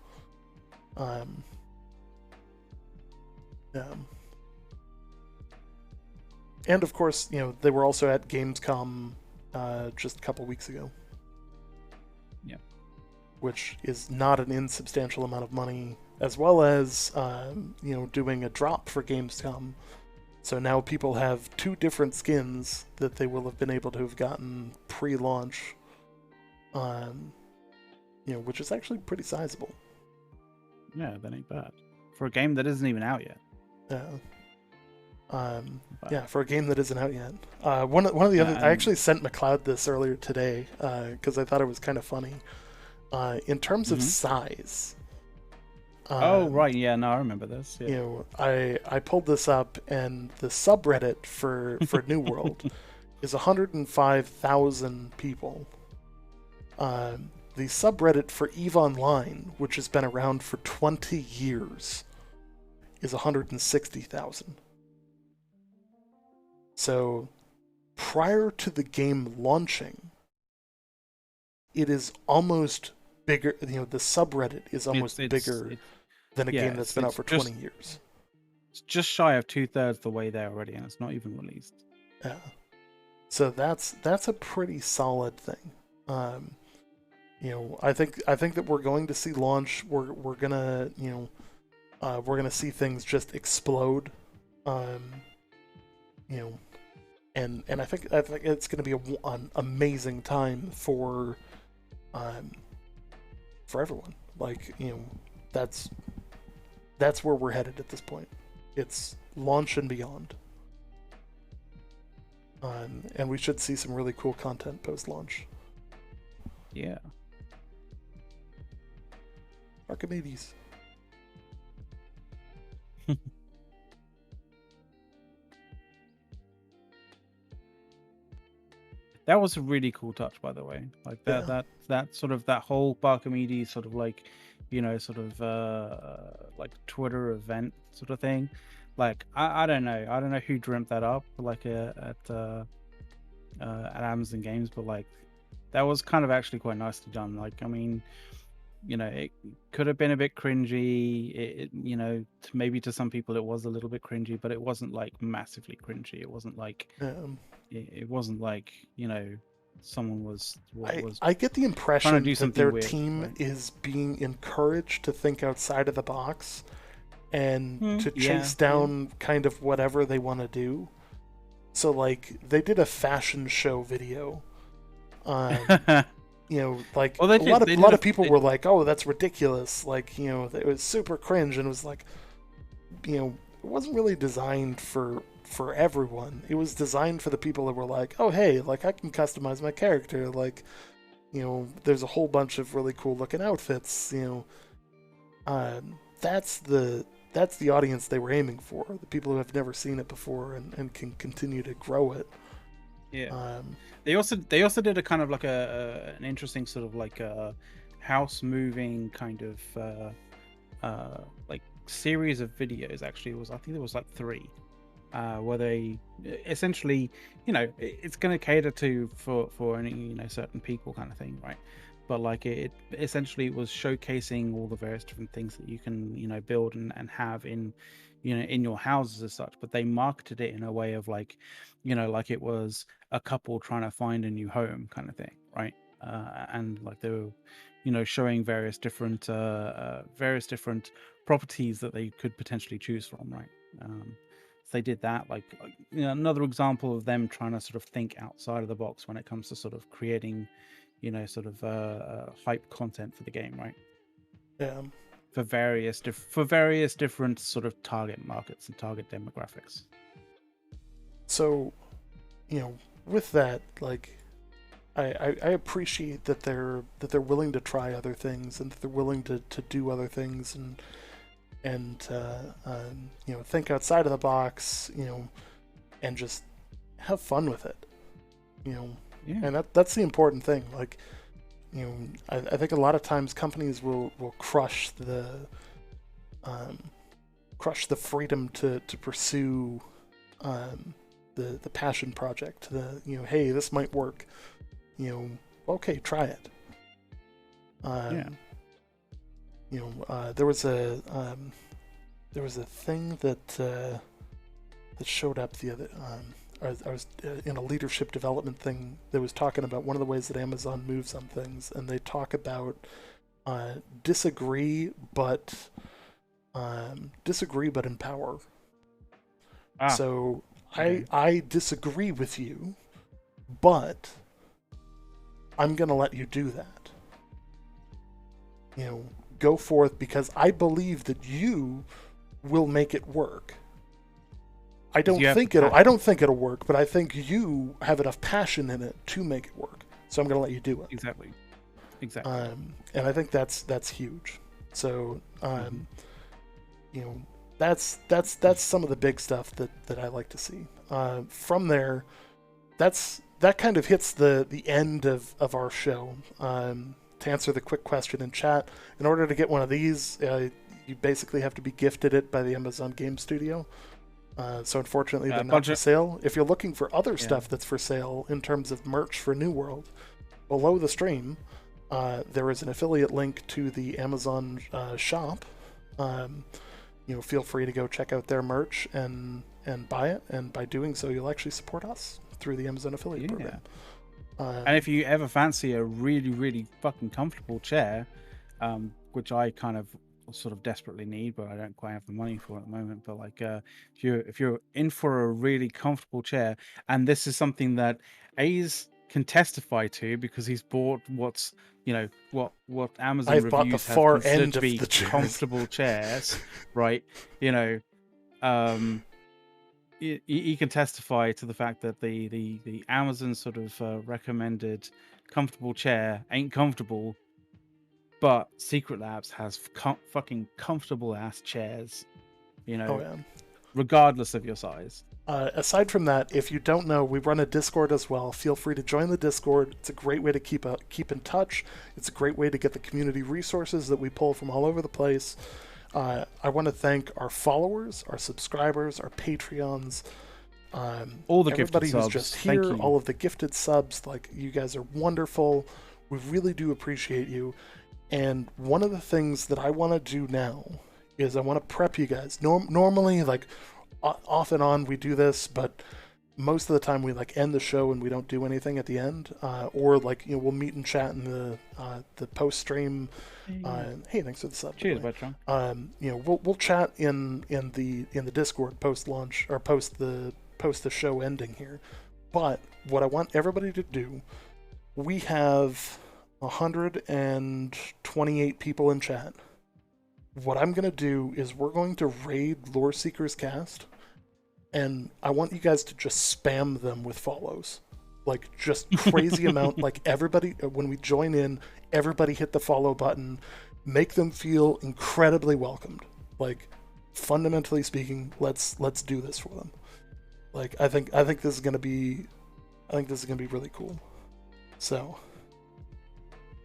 And of course, they were also at Gamescom just a couple weeks ago. Yeah. Which is not an insubstantial amount of money, as well as doing a drop for Gamescom. So now people have 2 different skins that they will have been able to have gotten pre-launch, which is actually pretty sizable. Yeah, that ain't bad for a game that isn't even out yet. Yeah. Yeah, for a game that isn't out yet. One of the other, I And actually sent McLeod this earlier today because I thought it was kind of funny. In terms of mhm. size, Oh um, right, yeah, no, I remember this. Yeah. I pulled this up, and the subreddit for New World is 105,000 people. The subreddit for EVE Online, which has been around for 20 years, is 160,000. So prior to the game launching, it is almost bigger. The subreddit is It's almost it's bigger it's than a yeah, game that's been out for 20 years. it's just shy of 2/3 the way there already, and it's not even released. Yeah. So that's a pretty solid thing. Um, I think that we're going to see launch. We're gonna we're gonna see things just explode. Um, you know, and I think it's gonna be an amazing time um, for everyone. Like that's that's where we're headed at this point. It's launch and beyond. And we should see some really cool content post launch. Yeah. Archimedes. That was a really cool touch, by the way. Like that, Yeah. that sort of that whole Barkamidi sort of like, like Twitter event sort of thing. Like I don't know, who dreamt that up, like at Amazon Games, but like that was kind of actually quite nicely done. Like I mean, it could have been a bit cringy. Maybe to some people it was a little bit cringy, but it wasn't like massively cringy. It wasn't like it wasn't like someone was I get the trying to impression do that something their weird, team right? is being encouraged to think outside of the box and to Yeah, chase down kind of whatever they want to do. So like they did a fashion show video. yeah. Like Well, a lot of they a did lot a of people were like, "Oh, that's ridiculous!" Like it was super cringe, and it was like, it wasn't really designed for everyone. It was designed for the people that were like, "Oh, hey, like I can customize my character." Like, there's a whole bunch of really cool looking outfits. That's the audience they were aiming for. The people who have never seen it before and can continue to grow it. Yeah. Um, They also did a kind of like an interesting sort of like a house moving kind of like series of videos. Actually, it was, I think there was like 3, where they essentially, it's going to cater to for any certain people kind of thing, right? But like it essentially was showcasing all the various different things that you can build and have in in your houses as such. But they marketed it in a way of like like it was a couple trying to find a new home kind of thing, right? And like they were showing various different properties that they could potentially choose from, right? So they did that, like another example of them trying to sort of think outside of the box when it comes to sort of creating sort of hype content for the game, right? yeah. For various different sort of target markets and target demographics. So, with that, like, I appreciate that they're willing to try other things and that they're willing to do other things and think outside of the box, and just have fun with it, Yeah. and that's the important thing. Like, I think a lot of times companies will crush the freedom to pursue the passion project. Hey, this might work. Okay, try it. Yeah. There was a thing that showed up the other. I was in a leadership development thing that was talking about one of the ways that Amazon moves on things, and they talk about disagree but empower. So okay. I disagree with you, but I'm gonna let you do that. Go forth because I believe that you will make it work. I don't You have think the it'll. I passion. don't think it'll work, but I think you have enough passion in it to make it work. So I'm going to let you do it. Exactly. And I think that's huge. So Mhm. you know, that's some of the big stuff that I like to see. From there, that kind of hits the end of our show. To answer the quick question in chat, in order to get one of these, you basically have to be gifted it by the Amazon Game Studio. So unfortunately, they're not for sale. If you're looking for other stuff that's for sale in terms of merch for New World, below the stream, there is an affiliate link to the Amazon shop. Feel free to go check out their merch and buy it. And by doing so, you'll actually support us through the Amazon affiliate program. And if you ever fancy a really, really fucking comfortable chair, which I kind of sort of desperately need, but I don't quite have the money for at the moment. But like, if you're in for a really comfortable chair, and this is something that A's can testify to because he's bought what Amazon I've bought the reviews have far considered end to of be the chairs. comfortable chairs, right? He can testify to the fact that the Amazon sort of recommended comfortable chair ain't comfortable, but Secret Labs has fucking comfortable ass chairs, Oh yeah. regardless of your size. Aside from that, if you don't know, we run a Discord as well. Feel free to join the Discord. It's a great way to keep in touch. It's a great way to get the community resources that we pull from all over the place. I want to thank our followers, our subscribers, our Patreons, all the everybody gifted who's subs. just here, Thank you. all of the gifted subs. Like, you guys are wonderful. We really do appreciate you. And one of the things that I want to do now is I want to prep you guys. Normally, like, off and on we do this, but most of the time we like end the show and we don't do anything at the end, or like we'll meet and chat in the post stream. Hey, thanks for the sub. Cheers, Bertrand. We'll chat in the Discord post launch or post the show ending here. But what I want everybody to do, we have 128 people in chat. What I'm gonna do is we're going to raid Lore Seekers Cast. And I want you guys to just spam them with follows. Like, just crazy amount. Like, everybody, when we join in, everybody hit the follow button. Make them feel incredibly welcomed. Like, fundamentally speaking, let's do this for them. Like, I think this is gonna be really cool. So,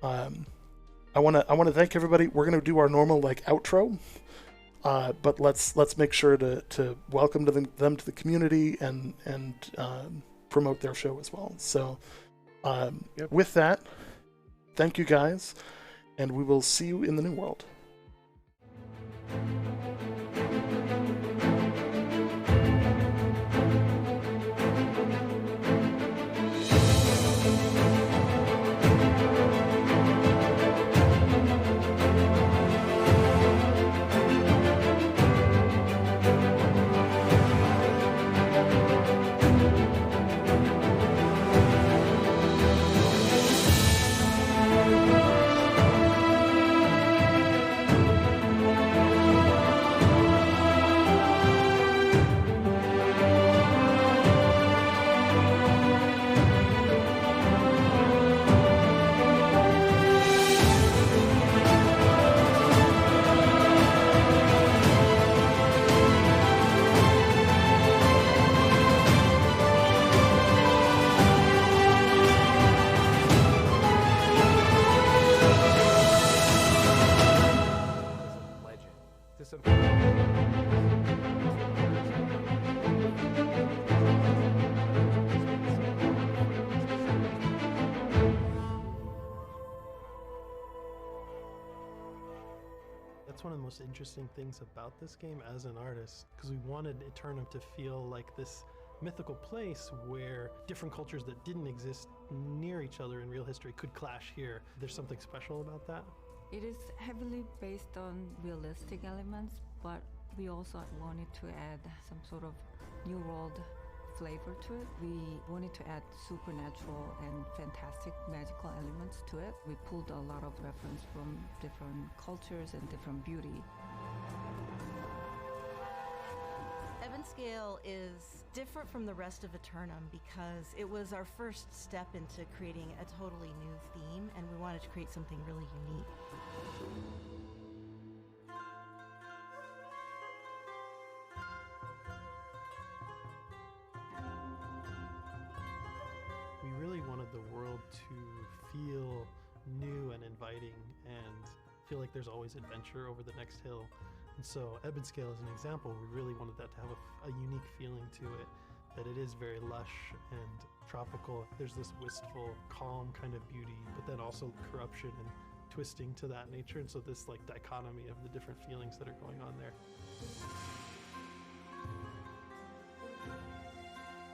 I wanna thank everybody. We're gonna do our normal like outro. But let's make sure to welcome them to the community and promote their show as well. So with that, thank you guys, and we will see you in the New World. That's one of the most interesting things about this game as an artist, because we wanted Eternum to feel like this mythical place where different cultures that didn't exist near each other in real history could clash here. There's something special about that? It is heavily based on realistic elements, but we also wanted to add some sort of New World flavor to it. We wanted to add supernatural and fantastic magical elements to it. We pulled a lot of reference from different cultures and different beauty. Ebenscale is different from the rest of Eternum because it was our first step into creating a totally new theme, and we wanted to create something really unique. We really wanted the world to feel new and inviting and feel like there's always adventure over the next hill. And so Ebenscale is an example. We really wanted that to have a unique feeling to it, that it is very lush and tropical. There's this wistful, calm kind of beauty, but then also corruption and twisting to that nature. And so this like dichotomy of the different feelings that are going on there.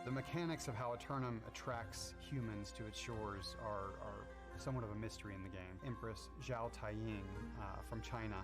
The mechanics of how Eternum attracts humans to its shores are somewhat of a mystery in the game. Empress Zhao Taiying from China